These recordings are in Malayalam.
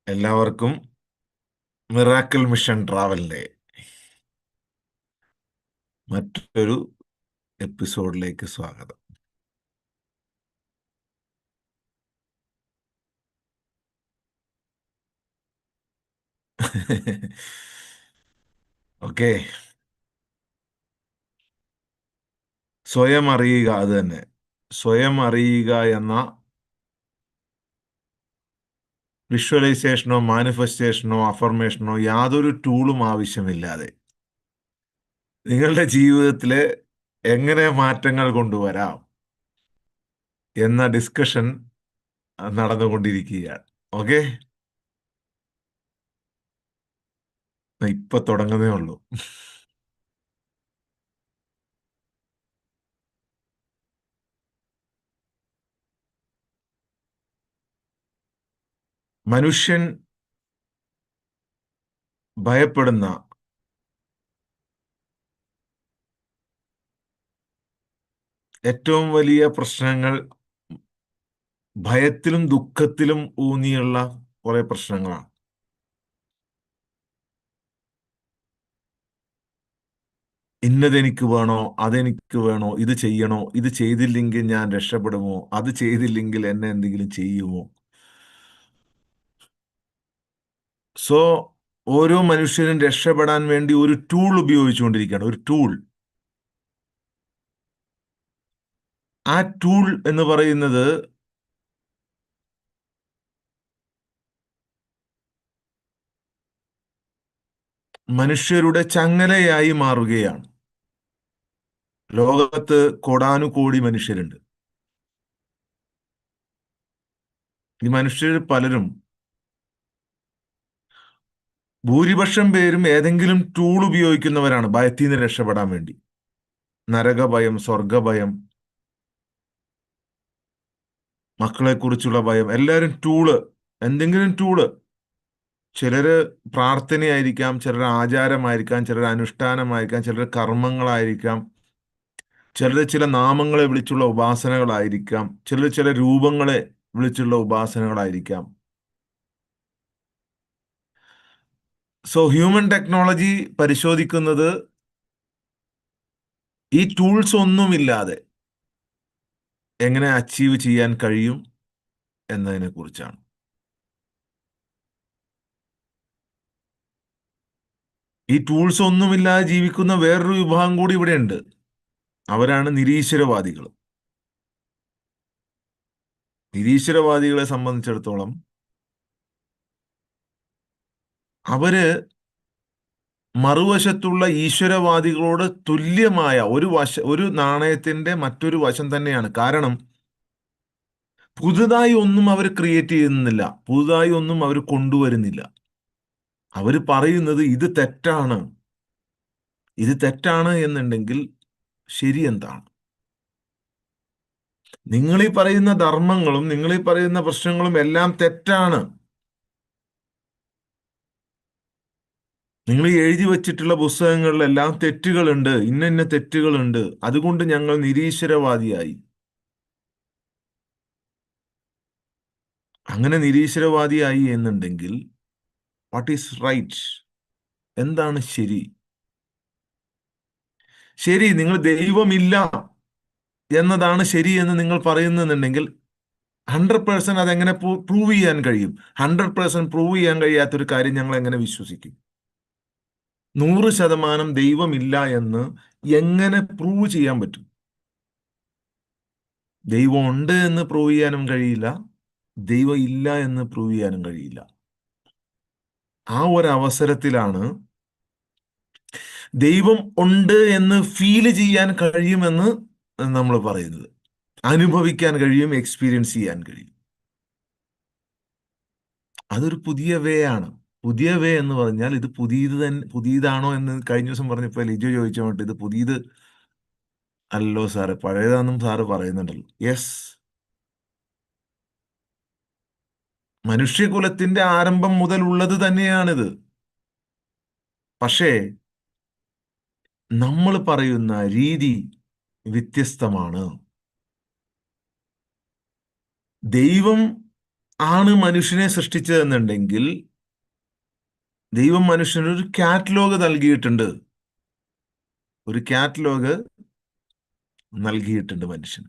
എല്ലാവർക്കും മിറാക്കിൾ മിഷൻ ട്രാവലിൻ്റെ മറ്റൊരു എപ്പിസോഡിലേക്ക് സ്വാഗതം. ഓക്കെ, സ്വയം അറിയുക. അത് തന്നെ, സ്വയം അറിയുക എന്ന വിഷ്വലൈസേഷനോ മാനിഫെസ്റ്റേഷനോ അഫർമേഷനോ യാതൊരു ടൂളും ആവശ്യമില്ലാതെ നിങ്ങളുടെ ജീവിതത്തിൽ എങ്ങനെ മാറ്റങ്ങൾ കൊണ്ടുവരാം എന്ന ഡിസ്കഷൻ നടന്നുകൊണ്ടിരിക്കുകയാണ്. ഓക്കെ, ഇപ്പൊ തുടങ്ങുന്നേ ഉള്ളൂ. മനുഷ്യൻ ഭയപ്പെടുന്ന ഏറ്റവും വലിയ പ്രശ്നങ്ങൾ ഭയത്തിലും ദുഃഖത്തിലും ഊന്നിയുള്ള കുറെ പ്രശ്നങ്ങളാണ്. ഇന്നതെനിക്ക് വേണോ, അതെനിക്ക് വേണോ, ഇത് ചെയ്യണോ, ഇത് ചെയ്തില്ലെങ്കിൽ ഞാൻ രക്ഷപ്പെടുമോ, അത് ചെയ്തില്ലെങ്കിൽ എന്നെ എന്തെങ്കിലും ചെയ്യുമോ. സോ ഓരോ മനുഷ്യനും രക്ഷപ്പെടാൻ വേണ്ടി ഒരു ടൂൾ ഉപയോഗിച്ചുകൊണ്ടിരിക്കുകയാണ്. ഒരു ടൂൾ. ആ ടൂൾ എന്ന് പറയുന്നത് മനുഷ്യരുടെ ചങ്ങലയായി മാറുകയാണ്. ലോകത്ത് കോടാനുകോടി മനുഷ്യരുണ്ട്. ഈ മനുഷ്യർ പലരും, ഭൂരിപക്ഷം പേരും ഏതെങ്കിലും ടൂൾ ഉപയോഗിക്കുന്നവരാണ് ഭയത്തിൽ നിന്ന് രക്ഷപ്പെടാൻ വേണ്ടി. നരകഭയം, സ്വർഗഭയം, മക്കളെക്കുറിച്ചുള്ള ഭയം, എല്ലാവരും ടൂള്, എന്തെങ്കിലും ടൂള്. ചിലര് പ്രാർത്ഥനയായിരിക്കാം, ചിലർ ആചാരമായിരിക്കാം, ചിലർ അനുഷ്ഠാനമായിരിക്കാം, ചിലർ കർമ്മങ്ങളായിരിക്കാം, ചിലർ ചില നാമങ്ങളെ വിളിച്ചുള്ള ഉപാസനകളായിരിക്കാം, ചിലർ ചില രൂപങ്ങളെ വിളിച്ചുള്ള ഉപാസനകളായിരിക്കാം. സോ ഹ്യൂമൻ ടെക്നോളജി പരിശോധിക്കുന്നത് ഈ ടൂൾസ് ഒന്നുമില്ലാതെ എങ്ങനെ അച്ചീവ് ചെയ്യാൻ കഴിയും എന്നതിനെ കുറിച്ചാണ്. ഈ ടൂൾസ് ഒന്നുമില്ലാതെ ജീവിക്കുന്ന വേറൊരു വിഭാഗം കൂടി ഇവിടെയുണ്ട്. അവരാണ് നിരീശ്വരവാദികൾ. നിരീശ്വരവാദികളെ സംബന്ധിച്ചിടത്തോളം അവര് മറുവശത്തുള്ള ഈശ്വരവാദികളോട് തുല്യമായ ഒരു നാണയത്തിന്റെ മറ്റൊരു വശം തന്നെയാണ്. കാരണം പുതുതായി ഒന്നും അവർ ക്രിയേറ്റ് ചെയ്യുന്നില്ല, പുതുതായി ഒന്നും അവർ കൊണ്ടുവരുന്നില്ല. അവർ പറയുന്നത് ഇത് തെറ്റാണ്. ഇത് തെറ്റാണ് എന്നുണ്ടെങ്കിൽ ശരി എന്താണ്? നിങ്ങളീ പറയുന്ന ധർമ്മങ്ങളും നിങ്ങളീ പറയുന്ന പ്രശ്നങ്ങളും എല്ലാം തെറ്റാണ്. നിങ്ങൾ എഴുതി വച്ചിട്ടുള്ള പുസ്തകങ്ങളിലെല്ലാം തെറ്റുകളുണ്ട്, ഇന്ന ഇന്ന തെറ്റുകളുണ്ട്, അതുകൊണ്ട് ഞങ്ങൾ നിരീശ്വരവാദിയായി. അങ്ങനെ നിരീശ്വരവാദിയായി എന്നുണ്ടെങ്കിൽ വാട്ട് ഈസ് റൈറ്റ്? എന്താണ് ശരി? ശരി, നിങ്ങൾ ദൈവമില്ല എന്നതാണ് ശരി എന്ന് നിങ്ങൾ പറയുന്നുണ്ടെങ്കിൽ 100% അതെങ്ങനെ പ്രൂവ് ചെയ്യാൻ കഴിയും? 100% പ്രൂവ് ചെയ്യാൻ കഴിയാത്തൊരു കാര്യം ഞങ്ങൾ എങ്ങനെ വിശ്വസിക്കും? 100% ദൈവമില്ല എന്ന് എങ്ങനെ പ്രൂവ് ചെയ്യാൻ പറ്റും? ദൈവം ഉണ്ട് എന്ന് പ്രൂവ് ചെയ്യാനും കഴിയില്ല, ദൈവം ഇല്ല എന്ന് പ്രൂവ് ചെയ്യാനും കഴിയില്ല. ആ ഒരു അവസരത്തിലാണ് ദൈവം ഉണ്ട് എന്ന് ഫീൽ ചെയ്യാൻ കഴിയുമെന്ന് നമ്മൾ പറയുന്നത്. അനുഭവിക്കാൻ കഴിയും, എക്സ്പീരിയൻസ് ചെയ്യാൻ കഴിയും. അതൊരു പുതിയ വേ ആണ്. പുതിയ വേ എന്ന് പറഞ്ഞാൽ ഇത് പുതിയതാണോ എന്ന് കഴിഞ്ഞ ദിവസം പറഞ്ഞപ്പോൾ ലിജോ ചോദിച്ചോട്ട്, ഇത് പുതിയത് അല്ലല്ലോ സാറ്, പഴയതാണെന്നും സാറ് പറയുന്നുണ്ടല്ലോ. യെസ്, മനുഷ്യകുലത്തിന്റെ ആരംഭം മുതൽ ഉള്ളത് തന്നെയാണിത്. പക്ഷേ നമ്മൾ പറയുന്ന രീതി വ്യത്യസ്തമാണ്. ദൈവം ആണ് മനുഷ്യനെ സൃഷ്ടിച്ചതെന്നുണ്ടെങ്കിൽ ദൈവം മനുഷ്യന് ഒരു കാറ്റലോഗ് നൽകിയിട്ടുണ്ട്. ഒരു കാറ്റലോഗ് നൽകിയിട്ടുണ്ട് മനുഷ്യന്.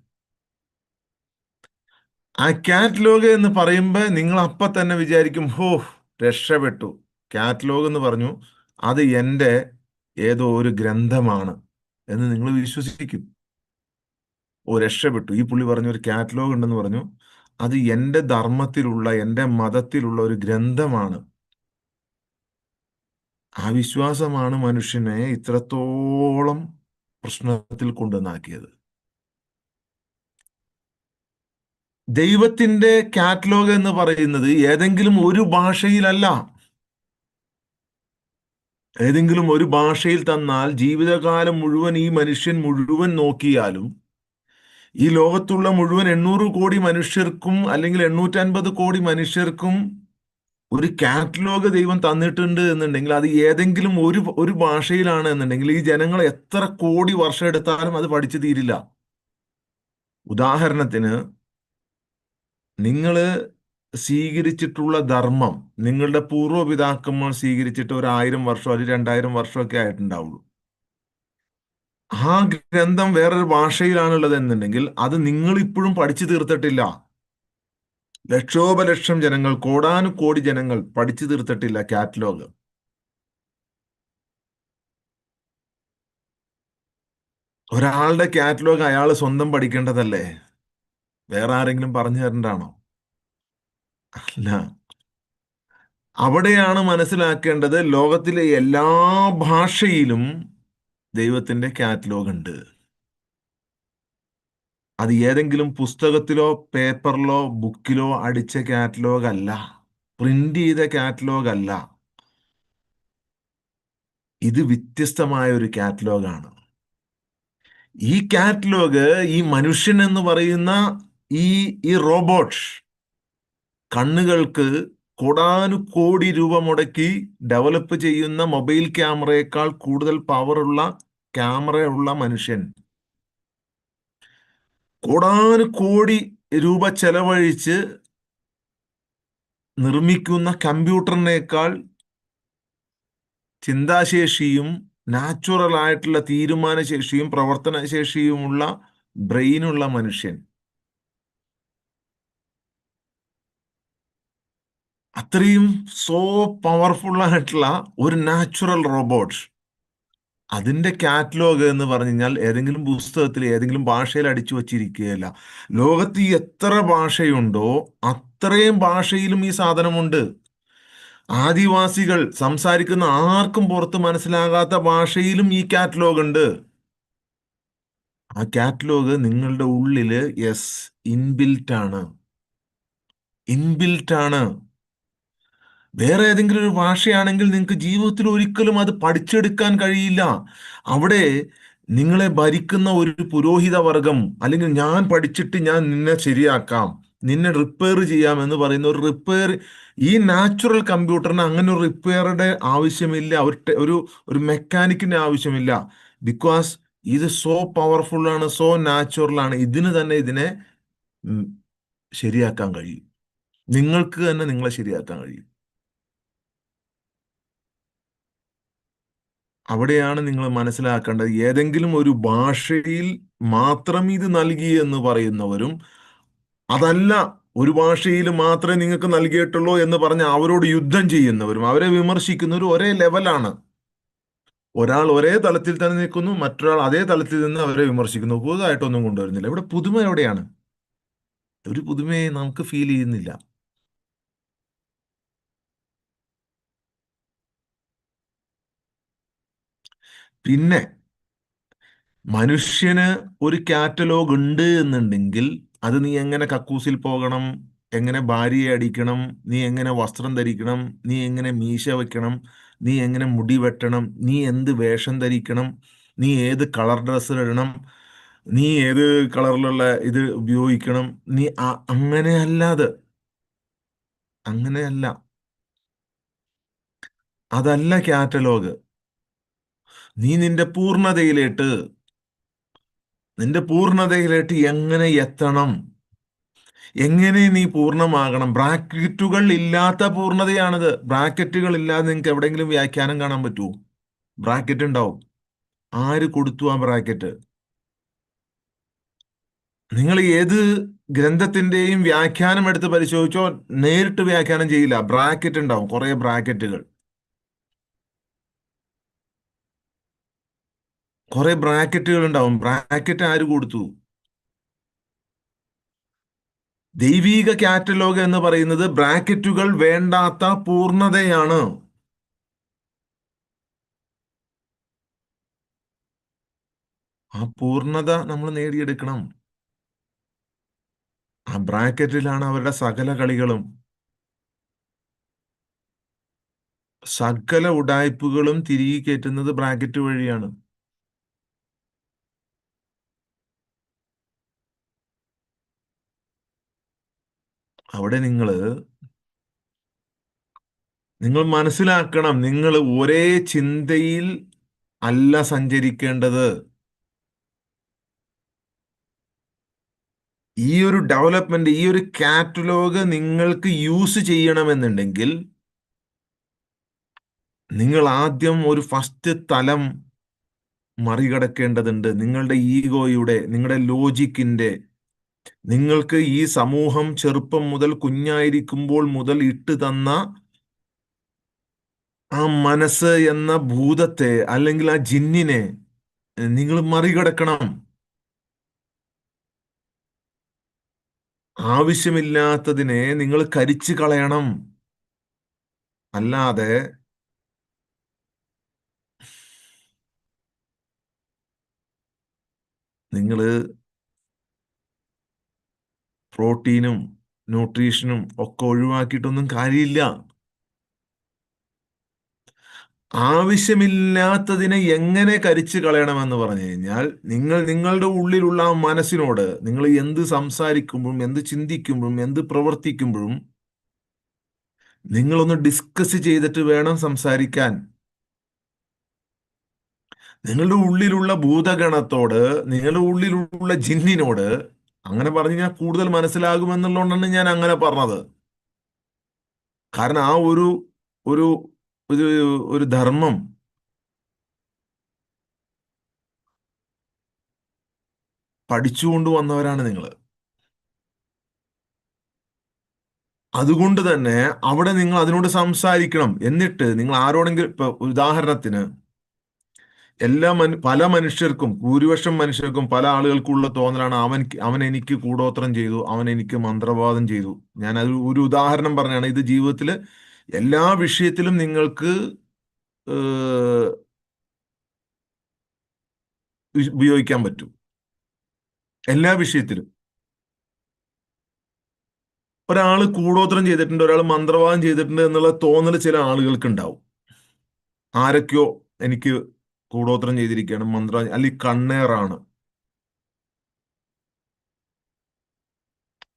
ആ കാറ്റലോഗ് എന്ന് പറയുമ്പോൾ നിങ്ങൾ അപ്പം തന്നെ വിചാരിക്കും, ഹോ, രക്ഷപ്പെട്ടു. കാറ്റലോഗ് എന്ന് പറഞ്ഞു, അത് എൻ്റെ ഏതോ ഒരു ഗ്രന്ഥമാണ് എന്ന് നിങ്ങൾ വിശ്വസിക്കും. ഓ, രക്ഷപ്പെട്ടു, ഈ പുള്ളി പറഞ്ഞു ഒരു കാറ്റലോഗ് ഉണ്ടെന്ന് പറഞ്ഞു, അത് എൻ്റെ ധർമ്മത്തിലുള്ള, എൻ്റെ മതത്തിലുള്ള ഒരു ഗ്രന്ഥമാണ്. ആ വിശ്വാസമാണ് മനുഷ്യനെ ഇത്രത്തോളം പ്രശ്നത്തിൽ കൊണ്ടുവന്നാക്കിയത്. ദൈവത്തിന്റെ കാറ്റലോഗ് എന്ന് പറയുന്നത് ഏതെങ്കിലും ഒരു ഭാഷയിലല്ല. ഏതെങ്കിലും ഒരു ഭാഷയിൽ തന്നാൽ ജീവിതകാലം മുഴുവൻ ഈ മനുഷ്യൻ മുഴുവൻ നോക്കിയാലും, ഈ ലോകത്തുള്ള മുഴുവൻ 800 കോടി മനുഷ്യർക്കും അല്ലെങ്കിൽ 850 കോടി മനുഷ്യർക്കും ഒരു കാറ്റലോഗ് ദൈവം തന്നിട്ടുണ്ട് എന്നുണ്ടെങ്കിൽ, അത് ഏതെങ്കിലും ഒരു ഒരു ഭാഷയിലാണ് എന്നുണ്ടെങ്കിൽ, ഈ ജനങ്ങൾ എത്ര കോടി വർഷം എടുത്താലും അത് പഠിച്ചു തീരില്ല. ഉദാഹരണത്തിന്, നിങ്ങൾ സ്വീകരിച്ചിട്ടുള്ള ധർമ്മം, നിങ്ങളുടെ പൂർവ്വപിതാക്കന്മാർ സ്വീകരിച്ചിട്ട് 1000 വർഷം അല്ലെങ്കിൽ 2000 വർഷമൊക്കെ ആയിട്ടുണ്ടാവുള്ളൂ. ആ ഗ്രന്ഥം വേറൊരു ഭാഷയിലാണുള്ളത് എന്നുണ്ടെങ്കിൽ അത് നിങ്ങൾ ഇപ്പോഴും പഠിച്ചു തീർത്തിട്ടില്ല. ലക്ഷോപലക്ഷം ജനങ്ങൾ, കോടാനുകോടി ജനങ്ങൾ പഠിച്ചു തീർത്തിട്ടില്ല കാറ്റലോഗ്. ഒരാളുടെ കാറ്റലോഗ് അയാൾ സ്വന്തം പഠിക്കേണ്ടതല്ലേ? വേറെ ആരെങ്കിലും പറഞ്ഞു തരേണ്ടാണോ? അല്ല. അവിടെയാണ് മനസ്സിലാക്കേണ്ടത്, ലോകത്തിലെ എല്ലാ ഭാഷയിലും ദൈവത്തിന്റെ കാറ്റലോഗ് ഉണ്ട്. അത് ഏതെങ്കിലും പുസ്തകത്തിലോ പേപ്പറിലോ ബുക്കിലോ അടിച്ച കാറ്റലോഗ് അല്ല, പ്രിന്റ് ചെയ്ത കാറ്റലോഗ് അല്ല. ഇത് വ്യത്യസ്തമായ ഒരു കാറ്റലോഗാണ്. ഈ കാറ്റലോഗ് ഈ മനുഷ്യൻ എന്ന് പറയുന്ന ഈ ഈ റോബോട്ട് കണ്ണുകൾക്ക് കോടാനുകോടി രൂപ മുടക്കി ഡെവലപ്പ് ചെയ്യുന്ന മൊബൈൽ ക്യാമറയേക്കാൾ കൂടുതൽ പവറുള്ള ക്യാമറയുള്ള മനുഷ്യൻ, കോടാനുകോടി രൂപ ചെലവഴിച്ച് നിർമ്മിക്കുന്ന കമ്പ്യൂട്ടറിനേക്കാൾ ചിന്താശേഷിയും നാച്ചുറൽ ആയിട്ടുള്ള തീരുമാനശേഷിയും പ്രവർത്തനശേഷിയുമുള്ള ബ്രെയിനുള്ള മനുഷ്യൻ, അത്രയും സോ പവർഫുൾ ആയിട്ടുള്ള ഒരു നാച്ചുറൽ റോബോട്ട്, അതിന്റെ കാറ്റലോഗ് എന്ന് പറഞ്ഞു കഴിഞ്ഞാൽ ഏതെങ്കിലും പുസ്തകത്തിൽ ഏതെങ്കിലും ഭാഷയിൽ അടിച്ചു വച്ചിരിക്കുകയല്ല. ലോകത്ത് ഈ എത്ര ഭാഷയുണ്ടോ അത്രയും ഭാഷയിലും ഈ സാധനമുണ്ട്. ആദിവാസികൾ സംസാരിക്കുന്ന ആർക്കും പുറത്ത് മനസ്സിലാകാത്ത ഭാഷയിലും ഈ കാറ്റലോഗ് ഉണ്ട്. ആ കാറ്റലോഗ് നിങ്ങളുടെ ഉള്ളില് ഇൻബിൽറ്റ് ആണ്. ഇൻബിൽറ്റ് ആണ്. വേറെ ഏതെങ്കിലും ഒരു ഭാഷയാണെങ്കിൽ നിങ്ങൾക്ക് ജീവിതത്തിൽ ഒരിക്കലും അത് പഠിച്ചെടുക്കാൻ കഴിയില്ല. അവിടെ നിങ്ങളെ ഭരിക്കുന്ന ഒരു പുരോഹിത വർഗം, അല്ലെങ്കിൽ ഞാൻ പഠിച്ചിട്ട് ഞാൻ നിന്നെ ശരിയാക്കാം, നിന്നെ റിപ്പയർ ചെയ്യാം എന്ന് പറയുന്ന ഒരു റിപ്പയർ, ഈ നാച്ചുറൽ കമ്പ്യൂട്ടറിന് അങ്ങനെ ഒരു റിപ്പയറുടെ ആവശ്യമില്ല, ഒരു ഒരു മെക്കാനിക്കിന്റെ ആവശ്യമില്ല. ബിക്കോസ് ഇത് സോ പവർഫുൾ ആണ്, സോ നാച്ചുറൽ ആണ്. ഇതിന് തന്നെ ഇതിനെ ഉം, ശരിയാക്കാൻ കഴിയും. നിങ്ങൾക്ക് തന്നെ നിങ്ങളെ ശരിയാക്കാൻ കഴിയും. അവിടെയാണ് നിങ്ങൾ മനസ്സിലാക്കേണ്ടത്. ഏതെങ്കിലും ഒരു ഭാഷയിൽ മാത്രം ഇത് നൽകി എന്ന് പറയുന്നവരും, അതല്ല ഒരു ഭാഷയിൽ മാത്രമേ നിങ്ങൾക്ക് നൽകിയിട്ടുള്ളൂ എന്ന് പറഞ്ഞ് അവരോട് യുദ്ധം ചെയ്യുന്നവരും, അവരെ വിമർശിക്കുന്നവരും ഒരേ ലെവലാണ്. ഒരാൾ ഒരേ തലത്തിൽ തന്നെ നിൽക്കുന്നു, മറ്റൊരാൾ അതേ തലത്തിൽ നിന്ന് അവരെ വിമർശിക്കുന്നു. പുതുതായിട്ടൊന്നും കൊണ്ടുവരുന്നില്ല. ഇവിടെ പുതുമ എവിടെയാണ്? ഒരു പുതുമയെ നമുക്ക് ഫീൽ ചെയ്യുന്നില്ല. പിന്നെ മനുഷ്യന് ഒരു കാറ്റലോഗ് ഉണ്ട് എന്നുണ്ടെങ്കിൽ, അത് നീ എങ്ങനെ കക്കൂസിൽ പോകണം, എങ്ങനെ ഭാര്യയെ അടിക്കണം, നീ എങ്ങനെ വസ്ത്രം ധരിക്കണം, നീ എങ്ങനെ മീശ വെക്കണം, നീ എങ്ങനെ മുടി വെട്ടണം, നീ എന്ത് വേഷം ധരിക്കണം, നീ ഏത് കളർ ഡ്രസ്സ് ഇടണം, നീ ഏത് കളറിലുള്ള ഇത് ഉപയോഗിക്കണം, നീ അങ്ങനെയല്ല. അത് അങ്ങനെയല്ല. അതല്ല കാറ്റലോഗ്. നീ നിന്റെ പൂർണ്ണതയിലേട്ട് എങ്ങനെ എത്തണം, എങ്ങനെ നീ പൂർണ്ണമാകണം? ബ്രാക്കറ്റുകൾ ഇല്ലാത്ത പൂർണ്ണതയാണിത്. ബ്രാക്കറ്റുകൾ ഇല്ലാതെ നിങ്ങൾക്ക് എവിടെയെങ്കിലും വ്യാഖ്യാനം കാണാൻ പറ്റുമോ? ബ്രാക്കറ്റ് ഉണ്ടാവും. ആര് കൊടുത്തു ആ ബ്രാക്കറ്റ്? നിങ്ങൾ ഏത് ഗ്രന്ഥത്തിന്റെയും വ്യാഖ്യാനം എടുത്ത് പരിശോധിച്ചോ, നേരിട്ട് വ്യാഖ്യാനം ചെയ്യില്ല. ബ്രാക്കറ്റ് ഉണ്ടാവും, കുറെ ബ്രാക്കറ്റുകൾ. കുറെ ബ്രാക്കറ്റുകൾ ഉണ്ടാവും. ബ്രാക്കറ്റ് ആര് കൊടുത്തു? ദൈവീക കാറ്റലോഗ് എന്ന് പറയുന്നത് ബ്രാക്കറ്റുകൾ വേണ്ടാത്ത പൂർണ്ണതയാണ്. ആ പൂർണ്ണത നമ്മൾ നേടിയെടുക്കണം. ആ ബ്രാക്കറ്റിലാണ് അവരുടെ സകല കളികളും. സകല ഉഡായിപ്പുകളും തിരികെ കയറ്റുന്നത് ബ്രാക്കറ്റ് വഴിയാണ്. അവിടെ നിങ്ങൾ മനസ്സിലാക്കണം, നിങ്ങൾ ഒരേ ചിന്തയിൽ അല്ല സഞ്ചരിക്കേണ്ടത്. ഈ ഒരു ഡെവലപ്മെന്റ്, ഈ ഒരു കാറ്റലോഗ് നിങ്ങൾക്ക് യൂസ് ചെയ്യണമെന്നുണ്ടെങ്കിൽ നിങ്ങൾ ആദ്യം ഒരു ഫസ്റ്റ് തലം മറികടക്കേണ്ടതുണ്ട്. നിങ്ങളുടെ ഈഗോയുടെ, നിങ്ങളുടെ ലോജിക്കിന്റെ, നിങ്ങൾക്ക് ഈ സമൂഹം ചെറുപ്പം മുതൽ, കുഞ്ഞായിരിക്കുമ്പോൾ മുതൽ ഇട്ട് തന്ന ആ മനസ്സ് എന്ന ഭൂതത്തെ, അല്ലെങ്കിൽ ആ ജിന്നിനെ നിങ്ങൾ മറികടക്കണം. ആവശ്യമില്ലാത്തതിനെ നിങ്ങൾ കരിച്ചു കളയണം. അല്ലാതെ നിങ്ങൾ പ്രോട്ടീനും ന്യൂട്രീഷനും ഒക്കെ ഒഴിവാക്കിയിട്ടൊന്നും കാര്യമില്ല. ആവശ്യമില്ലാത്തതിനെ എങ്ങനെ കരിച്ചു കളയണമെന്ന് പറഞ്ഞു കഴിഞ്ഞാൽ, നിങ്ങളുടെ ഉള്ളിലുള്ള ആ മനസ്സിനോട് നിങ്ങൾ എന്ത് സംസാരിക്കുമ്പോഴും, എന്ത് ചിന്തിക്കുമ്പോഴും, എന്ത് പ്രവർത്തിക്കുമ്പോഴും നിങ്ങളൊന്ന് ഡിസ്കസ് ചെയ്തിട്ട് വേണം സംസാരിക്കാൻ. നിങ്ങളുടെ ഉള്ളിലുള്ള ഭൂതഗണത്തോട്, നിങ്ങളുടെ ഉള്ളിലുള്ള ജിന്നിനോട്, അങ്ങനെ പറഞ്ഞു കഴിഞ്ഞാൽ കൂടുതൽ മനസ്സിലാകുമെന്നുള്ളതുകൊണ്ടാണ് ഞാൻ അങ്ങനെ പറഞ്ഞത്. കാരണം ആ ഒരു ഒരു ഒരു ധർമ്മം പഠിച്ചുകൊണ്ട് വന്നവരാണ് നിങ്ങൾ. അതുകൊണ്ട് തന്നെ അവിടെ നിങ്ങൾ അതിനോട് സംസാരിക്കണം. എന്നിട്ട് നിങ്ങൾ ആരോടെങ്കിലും, ഇപ്പൊ ഉദാഹരണത്തിന്, പല മനുഷ്യർക്കും, ഭൂരിപക്ഷം മനുഷ്യർക്കും, പല ആളുകൾക്കുള്ള തോന്നലാണ്, അവൻ എനിക്ക് കൂടോത്രം ചെയ്തു, അവൻ എനിക്ക് മന്ത്രവാദം ചെയ്തു. ഞാൻ അത് ഒരു ഉദാഹരണം പറഞ്ഞാണ്. ഇത് ജീവിതത്തിൽ എല്ലാ വിഷയത്തിലും നിങ്ങൾക്ക് ഏഹ്, ഉപയോഗിക്കാൻ പറ്റും. എല്ലാ വിഷയത്തിലും. ഒരാൾ കൂടോത്രം ചെയ്തിട്ടുണ്ട്, ഒരാൾ മന്ത്രവാദം ചെയ്തിട്ടുണ്ട് എന്നുള്ള തോന്നൽ ചില ആളുകൾക്ക് ഉണ്ടാവും. ആരൊക്കെയോ എനിക്ക് കൂടോത്രം ചെയ്തിരിക്കുകയാണ്, അല്ലെങ്കിൽ കണ്ണേറാണ്.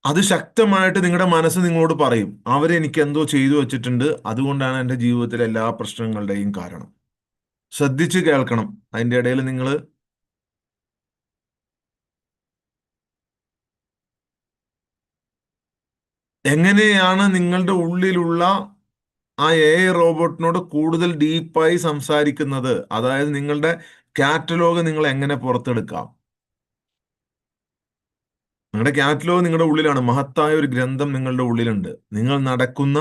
അത് ശക്തമായിട്ട് നിങ്ങളുടെ മനസ്സ് നിങ്ങളോട് പറയും, അവരെനിക്ക് എന്തോ ചെയ്തു വെച്ചിട്ടുണ്ട്, അതുകൊണ്ടാണ് എൻ്റെ ജീവിതത്തിലെ എല്ലാ പ്രശ്നങ്ങളുടെയും കാരണം. ശ്രദ്ധിച്ച് കേൾക്കണം. അതിൻ്റെ ഇടയിൽ നിങ്ങൾ എങ്ങനെയാണ് നിങ്ങളുടെ ഉള്ളിലുള്ള ആ AI റോബോട്ടിനോട് കൂടുതൽ ഡീപ്പായി സംസാരിക്കുന്നത്, അതായത് നിങ്ങളുടെ കാറ്റലോഗ് നിങ്ങൾ എങ്ങനെ പുറത്തെടുക്കാം. നിങ്ങളുടെ കാറ്റലോഗ് നിങ്ങളുടെ ഉള്ളിലാണ്. മഹത്തായ ഒരു ഗ്രന്ഥം നിങ്ങളുടെ ഉള്ളിലുണ്ട്. നിങ്ങൾ നടക്കുന്ന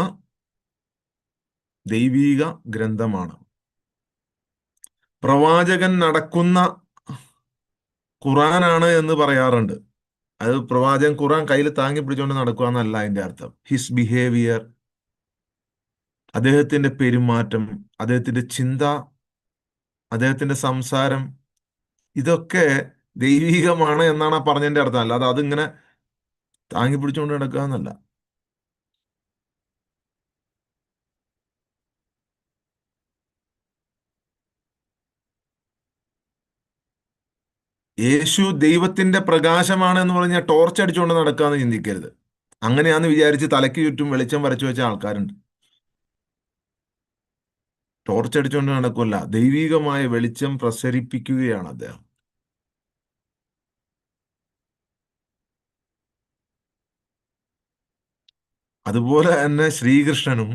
ദൈവീക ഗ്രന്ഥമാണ്. പ്രവാചകൻ നടക്കുന്ന ഖുറാനാണ് എന്ന് പറയാറുണ്ട്. അത് പ്രവാചകൻ ഖുറാൻ കയ്യിൽ താങ്ങി പിടിച്ചുകൊണ്ട് നടക്കുക എന്നല്ല അതിന്റെ അർത്ഥം. ഹിസ് ബിഹേവിയർ, അദ്ദേഹത്തിന്റെ പെരുമാറ്റം, അദ്ദേഹത്തിന്റെ ചിന്ത, അദ്ദേഹത്തിന്റെ സംസാരം, ഇതൊക്കെ ദൈവികമാണ് എന്നാണ് ആ പറഞ്ഞതിന്റെ അർത്ഥം. അല്ലാതെ അതിങ്ങനെ താങ്ങി പിടിച്ചുകൊണ്ട് നടക്കുക എന്നല്ല. യേശു ദൈവത്തിന്റെ പ്രകാശമാണ് എന്ന് പറഞ്ഞാൽ ടോർച്ച് അടിച്ചുകൊണ്ട് നടക്കുക എന്ന് ചിന്തിക്കരുത്. അങ്ങനെയാന്ന് വിചാരിച്ച് തലയ്ക്ക് ചുറ്റും വെളിച്ചം വരച്ചു വെച്ച ആൾക്കാരുണ്ട്. ടോർച്ച് അടിച്ചുകൊണ്ട് നടക്കുമല്ല, ദൈവികമായ വെളിച്ചം പ്രസരിപ്പിക്കുകയാണ് അദ്ദേഹം. അതുപോലെ തന്നെ ശ്രീകൃഷ്ണനും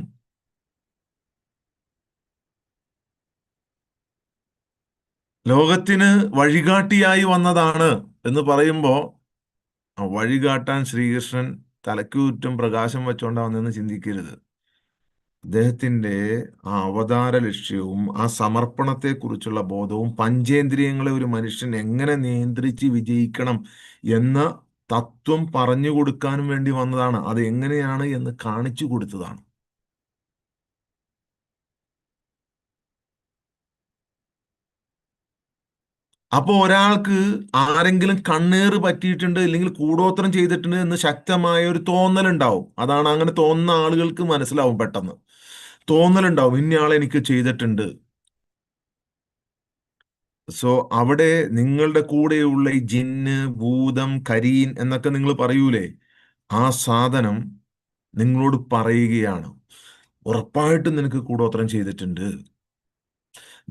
ലോകത്തിന് വഴികാട്ടിയായി വന്നതാണ് എന്ന് പറയുമ്പോൾ, ആ വഴികാട്ടാൻ ശ്രീകൃഷ്ണൻ തലയ്ക്ക് ചുറ്റും പ്രകാശം വെച്ചോണ്ടാ വന്നെന്ന് ചിന്തിക്കരുത്. അദ്ദേഹത്തിന്റെ ആ അവതാര ലക്ഷ്യവും ആ സമർപ്പണത്തെക്കുറിച്ചുള്ള ബോധവും പഞ്ചേന്ദ്രിയങ്ങളെ ഒരു മനുഷ്യൻ എങ്ങനെ നിയന്ത്രിച്ച് വിജയിക്കണം എന്ന തത്വം പറഞ്ഞു കൊടുക്കാനും വേണ്ടി വന്നതാണ്. അത് എങ്ങനെയാണ് എന്ന് കാണിച്ചു കൊടുത്തതാണ്. അപ്പൊ ഒരാൾക്ക് ആരെങ്കിലും കണ്ണേറ് പറ്റിയിട്ടുണ്ട്, അല്ലെങ്കിൽ കൂടോത്രം ചെയ്തിട്ടുണ്ട് എന്ന് ശക്തമായ ഒരു തോന്നലുണ്ടാവും. അതാണ്, അങ്ങനെ തോന്നുന്ന ആളുകൾക്ക് മനസ്സിലാവും പെട്ടെന്ന്. തോന്നലുണ്ടാവും ഇന്നയാളെ എനിക്ക് ചെയ്തിട്ടുണ്ട്. സോ അവിടെ നിങ്ങളുടെ കൂടെയുള്ള ഈ ജിന്ന്, ഭൂതം, കരീൻ എന്നൊക്കെ നിങ്ങൾ പറയൂലേ, ആ സാധനം നിങ്ങളോട് പറയുകയാണ്, ഉറപ്പായിട്ടും നിനക്ക് കൂടോത്രം ചെയ്തിട്ടുണ്ട്.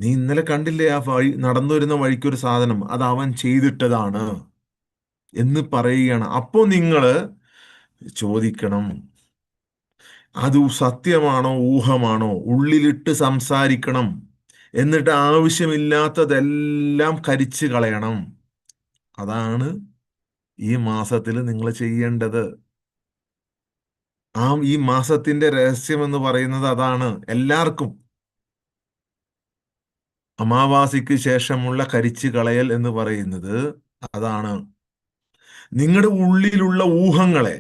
നീ ഇന്നലെ കണ്ടില്ലേ ആ വഴി നടന്നു വരുന്ന വഴിക്ക് ഒരു സാധനം, അത് അവൻ ചെയ്തിട്ടതാണ് എന്ന് പറയുകയാണ്. അപ്പോ നിങ്ങള് ചോദിക്കണം, അത് സത്യമാണോ ഊഹമാണോ, ഉള്ളിലിട്ട് സംസാരിക്കണം. എന്നിട്ട് ആവശ്യമില്ലാത്തതെല്ലാം കരിച്ചു കളയണം. അതാണ് ഈ മാസത്തിൽ നിങ്ങൾ ചെയ്യേണ്ടത്. ഈ മാസത്തിന്റെ രഹസ്യം എന്ന് പറയുന്നത് അതാണ്. എല്ലാവർക്കും അമാവാസിക്ക് ശേഷമുള്ള കരിച്ചു കളയൽ എന്ന് പറയുന്നത് അതാണ്. നിങ്ങളുടെ ഉള്ളിലുള്ള ഊഹങ്ങളെ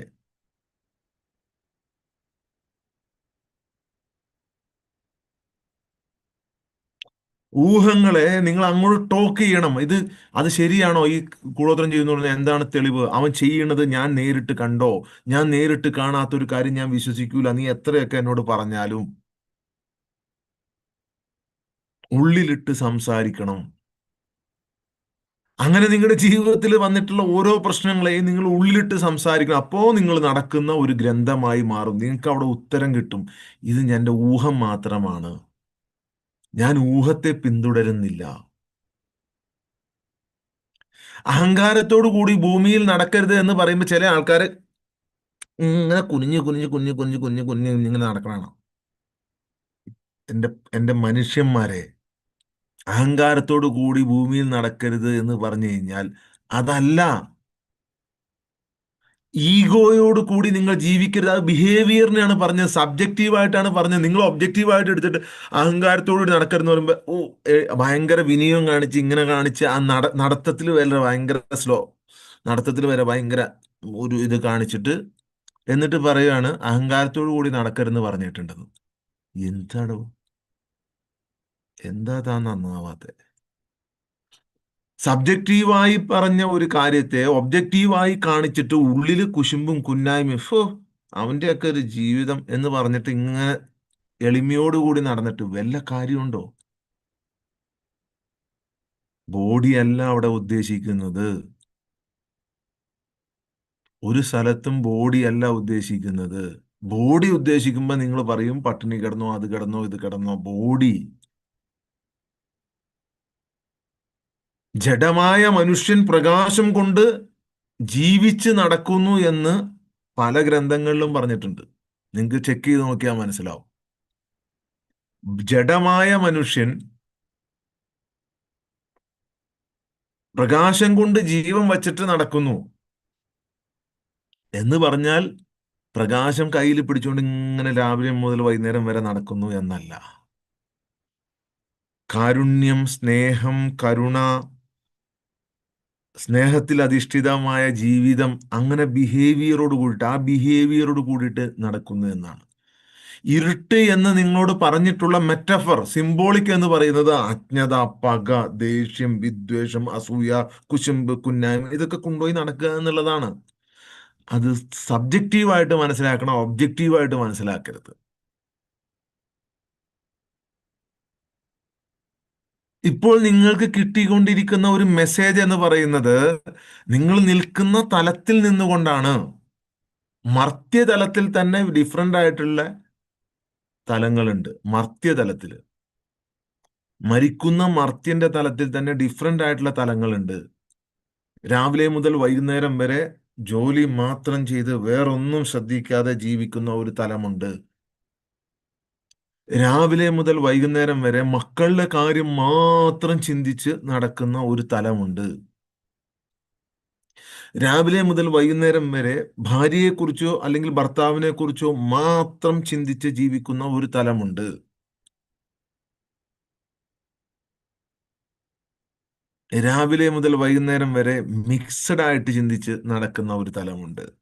നിങ്ങൾ അങ്ങോട്ട് ടോക്ക് ചെയ്യണം. അത് ശരിയാണോ, ഈ കൂടോത്രം ചെയ്യുന്ന പറഞ്ഞാൽ എന്താണ് തെളിവ്, അവൻ ചെയ്യണത് ഞാൻ നേരിട്ട് കണ്ടോ, ഞാൻ നേരിട്ട് കാണാത്തൊരു കാര്യം ഞാൻ വിശ്വസിക്കൂല, നീ എത്രയൊക്കെ എന്നോട് പറഞ്ഞാലും. ഉള്ളിലിട്ട് സംസാരിക്കണം. അങ്ങനെ നിങ്ങളുടെ ജീവിതത്തിൽ വന്നിട്ടുള്ള ഓരോ പ്രശ്നങ്ങളെയും നിങ്ങൾ ഉള്ളിലിട്ട് സംസാരിക്കണം. അപ്പോൾ നിങ്ങൾ നടക്കുന്ന ഒരു ഗ്രന്ഥമായി മാറും. നിങ്ങൾക്ക് അവിടെ ഉത്തരം കിട്ടും. ഇത് എൻ്റെ ഊഹം മാത്രമാണ്, ഞാൻ ഊഹത്തെ പിന്തുടരുന്നില്ല. അഹങ്കാരത്തോടു കൂടി ഭൂമിയിൽ നടക്കരുത് എന്ന് പറയുമ്പോൾ ചില ആൾക്കാർ ഇങ്ങനെ കുനിഞ്ഞ് കുനിഞ്ഞ് കുനിഞ്ഞ് കുനിഞ്ഞ് കുനിഞ്ഞ് കുനിഞ്ഞ് ഇങ്ങനെ നടക്കണം. എൻ്റെ എൻ്റെ മനുഷ്യന്മാരെ, അഹങ്കാരത്തോടു കൂടി ഭൂമിയിൽ നടക്കരുത് എന്ന് പറഞ്ഞു കഴിഞ്ഞാൽ അതല്ല. ഈഗോയോട് കൂടി നിങ്ങൾ ജീവിക്കരുത്. അത് ബിഹേവിയറിനെയാണ് പറഞ്ഞത്, സബ്ജക്റ്റീവായിട്ടാണ് പറഞ്ഞത്. നിങ്ങൾ ഒബ്ജക്റ്റീവായിട്ട് എടുത്തിട്ട് അഹങ്കാരത്തോട് കൂടി നടക്കരുതെന്ന് പറയുമ്പോൾ, ഭയങ്കര വിനയം കാണിച്ച് ഇങ്ങനെ കാണിച്ച് ആ നടത്തത്തിൽ വരെ ഭയങ്കര സ്ലോ, നടത്തത്തിൽ വരെ ഭയങ്കര ഒരു ഇത് കാണിച്ചിട്ട് എന്നിട്ട് പറയുകയാണ് അഹങ്കാരത്തോടു കൂടി നടക്കരുതെന്ന് പറഞ്ഞിട്ടുണ്ടെന്ന്. എന്താണോ, എന്താ താൻ നന്നാവാത്തെ? സബ്ജക്റ്റീവായി പറഞ്ഞ ഒരു കാര്യത്തെ ഒബ്ജക്റ്റീവായി കാണിച്ചിട്ട് ഉള്ളിൽ കുശുമ്പും കുന്നായ്മയും, അവന്റെയൊക്കെ ഒരു ജീവിതം എന്ന് പറഞ്ഞിട്ട് ഇങ്ങനെ എളിമയോടുകൂടി നടന്നിട്ട് വല്ല കാര്യമുണ്ടോ? ബോഡിയല്ല അവിടെ ഉദ്ദേശിക്കുന്നത്. ഒരു സ്ഥലത്തും ബോഡിയല്ല ഉദ്ദേശിക്കുന്നത്. ബോഡി ഉദ്ദേശിക്കുമ്പോൾ നിങ്ങൾ പറയും പട്ടിണി കിടന്നോ, അത് കിടന്നോ, ഇത് കിടന്നോ. ബോഡി, ജഡമായ മനുഷ്യൻ പ്രകാശം കൊണ്ട് ജീവിച്ച് നടക്കുന്നു എന്ന് പല ഗ്രന്ഥങ്ങളിലും പറഞ്ഞിട്ടുണ്ട്. നിങ്ങൾക്ക് ചെക്ക് ചെയ്ത് നോക്കിയാൽ മനസ്സിലാവും. ജഡമായ മനുഷ്യൻ പ്രകാശം കൊണ്ട് ജീവൻ വച്ചിട്ട് നടക്കുന്നു എന്ന് പറഞ്ഞാൽ പ്രകാശം കയ്യിൽ പിടിച്ചുകൊണ്ട് ഇങ്ങനെ രാവിലെ മുതൽ വൈകുന്നേരം വരെ നടക്കുന്നു എന്നല്ല. കാരുണ്യം, സ്നേഹം, കരുണ, സ്നേഹത്തിൽ അധിഷ്ഠിതമായ ജീവിതം, അങ്ങനെ ബിഹേവിയറോട് കൂടിയിട്ട്, ആ ബിഹേവിയറോട് കൂടിയിട്ട് നടക്കുന്നു എന്നാണ്. ഇരുട്ട് എന്ന് നിങ്ങളോട് പറഞ്ഞിട്ടുള്ള മെറ്റഫർ, സിംബോളിക് എന്ന് പറയുന്നത് അജ്ഞത, പക, ദേഷ്യം, വിദ്വേഷം, അസൂയ, കുശുമ്പ്, കുന്നായ്മ, ഇതൊക്കെ കൊണ്ടുപോയി നടക്കുക എന്നുള്ളതാണ്. അത് സബ്ജക്റ്റീവായിട്ട് മനസ്സിലാക്കണം, ഒബ്ജക്റ്റീവായിട്ട് മനസ്സിലാക്കരുത്. ഇപ്പോൾ നിങ്ങൾക്ക് കിട്ടിക്കൊണ്ടിരിക്കുന്ന ഒരു മെസ്സേജ് എന്ന് പറയുന്നത് നിങ്ങൾ നിൽക്കുന്ന തലത്തിൽ നിന്നുകൊണ്ടാണ്. മർത്യതലത്തിൽ തന്നെ ഡിഫറെന്റ് ആയിട്ടുള്ള തലങ്ങളുണ്ട്. മർത്യതലത്തിൽ, മരിക്കുന്ന മർത്യന്റെ തലത്തിൽ തന്നെ ഡിഫറെന്റ് ആയിട്ടുള്ള തലങ്ങളുണ്ട്. രാവിലെ മുതൽ വൈകുന്നേരം വരെ ജോലി മാത്രം ചെയ്ത് വേറൊന്നും ശ്രദ്ധിക്കാതെ ജീവിക്കുന്ന ഒരു തലമുണ്ട്. രാവിലെ മുതൽ വൈകുന്നേരം വരെ മക്കളുടെ കാര്യം മാത്രം ചിന്തിച്ച് നടക്കുന്ന ഒരു തലമുണ്ട്. രാവിലെ മുതൽ വൈകുന്നേരം വരെ ഭാര്യയെക്കുറിച്ചോ അല്ലെങ്കിൽ ഭർത്താവിനെ കുറിച്ചോ മാത്രം ചിന്തിച്ച് ജീവിക്കുന്ന ഒരു തലമുണ്ട്. രാവിലെ മുതൽ വൈകുന്നേരം വരെ മിക്സഡ് ആയിട്ട് ചിന്തിച്ച് നടക്കുന്ന ഒരു തലമുണ്ട്.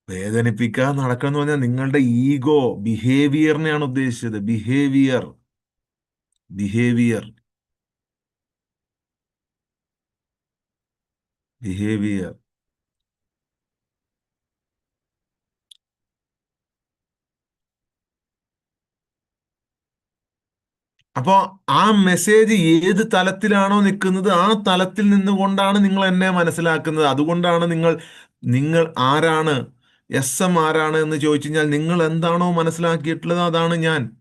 വേദനിപ്പിക്കാൻ നടക്കണം എന്ന് പറഞ്ഞാൽ നിങ്ങളുടെ ഈഗോ, ബിഹേവിയറിനെയാണ് ഉദ്ദേശിച്ചത്. Behaviour, behaviour, behaviour. അപ്പോ ആ മെസ്സേജ് ഏത് തലത്തിലാണോ നിൽക്കുന്നത് ആ തലത്തിൽ നിന്നുകൊണ്ടാണ് നിങ്ങൾ എന്നെ മനസ്സിലാക്കുന്നത്. അതുകൊണ്ടാണ് നിങ്ങൾ ആരാണ്, എസ് എം ആരാണ് എന്ന് ചോദിച്ചു കഴിഞ്ഞാൽ നിങ്ങൾ എന്താണോ മനസ്സിലാക്കിയിട്ടുള്ളത് അതാണ് ഞാൻ.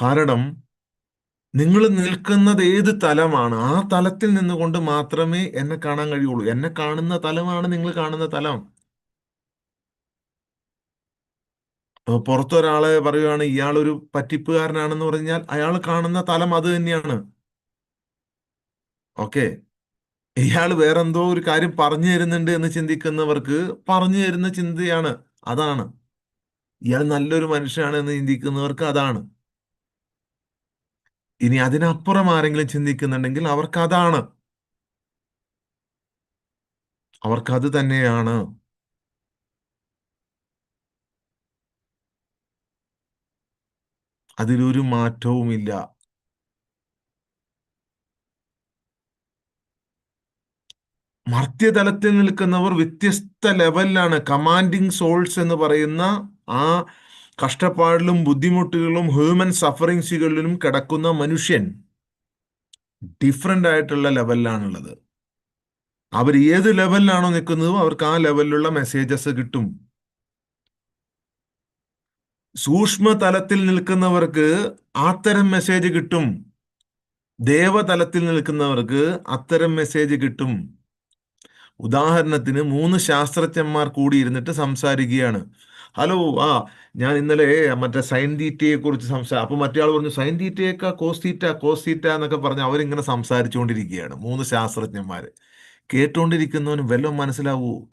കാരണം നിങ്ങൾ നിൽക്കുന്നത് ഏത് തലമാണ് ആ തലത്തിൽ നിന്നുകൊണ്ട് മാത്രമേ എന്നെ കാണാൻ കഴിയുള്ളൂ. എന്നെ കാണുന്ന തലമാണ് നിങ്ങൾ കാണുന്ന തലം. അപ്പൊ പുറത്തൊരാളെ പറയുകയാണ് ഇയാളൊരു പറ്റിപ്പുകാരനാണെന്ന് പറഞ്ഞാൽ അയാൾ കാണുന്ന തലം അത് തന്നെയാണ്. ഓക്കെ. ഇയാൾ വേറെന്തോ ഒരു കാര്യം പറഞ്ഞു തരുന്നുണ്ട് എന്ന് ചിന്തിക്കുന്നവർക്ക് പറഞ്ഞു തരുന്ന ചിന്തയാണ് അതാണ്. ഇയാൾ നല്ലൊരു മനുഷ്യനാണ് എന്ന് ചിന്തിക്കുന്നവർക്ക് അതാണ്. ഇനി അതിനപ്പുറം ആരെങ്കിലും ചിന്തിക്കുന്നുണ്ടെങ്കിൽ അവർക്കത് തന്നെയാണ്. അതിലൊരു മാറ്റവുമില്ല. മർത്യതലത്തിൽ നിൽക്കുന്നവർ വ്യത്യസ്ത ലെവലിലാണ്. കമാൻഡിങ് സോൾസ് എന്ന് പറയുന്ന ആ കഷ്ടപ്പാടിലും ബുദ്ധിമുട്ടുകളിലും ഹ്യൂമൻ സഫറിങ്സുകളിലും കിടക്കുന്ന മനുഷ്യൻ ഡിഫറെന്റ് ആയിട്ടുള്ള ലെവലിലാണുള്ളത്. അവർ ഏത് ലെവലിലാണോ നിൽക്കുന്നത് അവർക്ക് ആ ലെവലിലുള്ള മെസ്സേജസ് കിട്ടും. സൂക്ഷ്മ തലത്തിൽ നിൽക്കുന്നവർക്ക് അത്തരം മെസ്സേജ് കിട്ടും. ദേവതലത്തിൽ നിൽക്കുന്നവർക്ക് അത്തരം മെസ്സേജ് കിട്ടും. ഉദാഹരണത്തിന് മൂന്ന് ശാസ്ത്രജ്ഞന്മാർ കൂടി ഇരുന്നിട്ട് സംസാരിക്കുകയാണ്. ഹലോ, ഞാൻ ഇന്നലെ മറ്റേ സൈൻ തീറ്റയെ കുറിച്ച് അപ്പൊ മറ്റേ ആൾ പറഞ്ഞു സൈൻ തീറ്റയൊക്കെ കോസ് തീറ്റ എന്നൊക്കെ പറഞ്ഞ് അവരിങ്ങനെ സംസാരിച്ചുകൊണ്ടിരിക്കുകയാണ് മൂന്ന് ശാസ്ത്രജ്ഞന്മാര്. കേട്ടുകൊണ്ടിരിക്കുന്നവന് വല്ലതും മനസ്സിലാവൂ?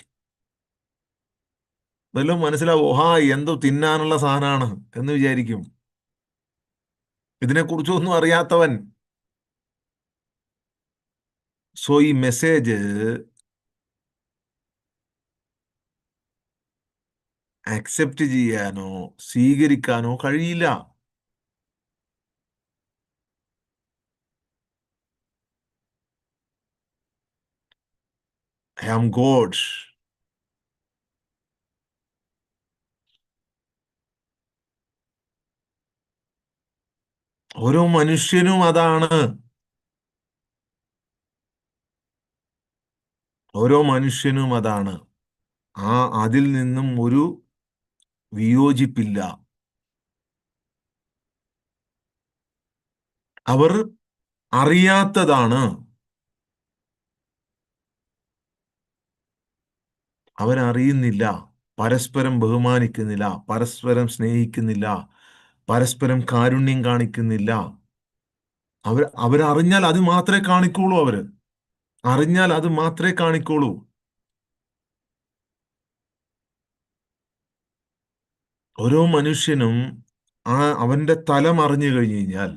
വല്ലതും മനസ്സിലാവോ? എന്തോ തിന്നാനുള്ള സാധനമാണ് എന്ന് വിചാരിക്കും. ഇതിനെക്കുറിച്ചൊന്നും അറിയാത്തവൻ. സോ ഈ മെസ്സേജ് അക്സെപ്റ്റ് ചെയ്യാനോ സ്വീകരിക്കാനോ കഴിയില്ല. I am God. ഓരോ മനുഷ്യനും അതാണ്. ഓരോ മനുഷ്യനും അതാണ്. അതിൽ നിന്നും ഒരു വിയോജിപ്പില്ല. അവർ അറിയാത്തതാണ്. അവരറിയുന്നില്ല. പരസ്പരം ബഹുമാനിക്കുന്നില്ല, പരസ്പരം സ്നേഹിക്കുന്നില്ല, പരസ്പരം കാരുണ്യം കാണിക്കുന്നില്ല. അവരറിഞ്ഞാൽ അത് മാത്രമേ കാണിക്കുള്ളൂ. അറിഞ്ഞാൽ അത് മാത്രമേ കാണിക്കുള്ളൂ. ഓരോ മനുഷ്യനും അവന്റെ തലം അറിഞ്ഞു കഴിഞ്ഞു കഴിഞ്ഞാൽ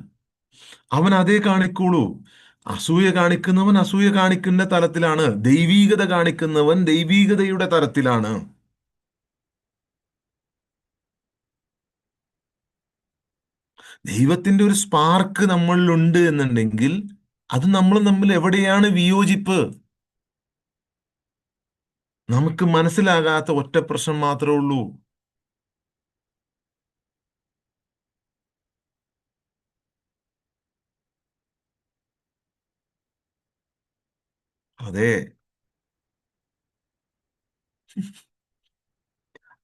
അവൻ അതേ കാണിക്കുള്ളൂ. അസൂയ കാണിക്കുന്നവൻ അസൂയ കാണിക്കുന്ന തലത്തിലാണ്. ദൈവീകത കാണിക്കുന്നവൻ ദൈവീകതയുടെ തലത്തിലാണ്. ദൈവത്തിന്റെ ഒരു സ്പാർക്ക് നമ്മളിലുണ്ട് എന്നുണ്ടെങ്കിൽ അത് നമ്മൾ തമ്മിൽ എവിടെയാണ് വിയോജിപ്പ്? നമുക്ക് മനസ്സിലാകാത്ത ഒറ്റ പ്രശ്നം മാത്രമേ ഉള്ളൂ. അതെ.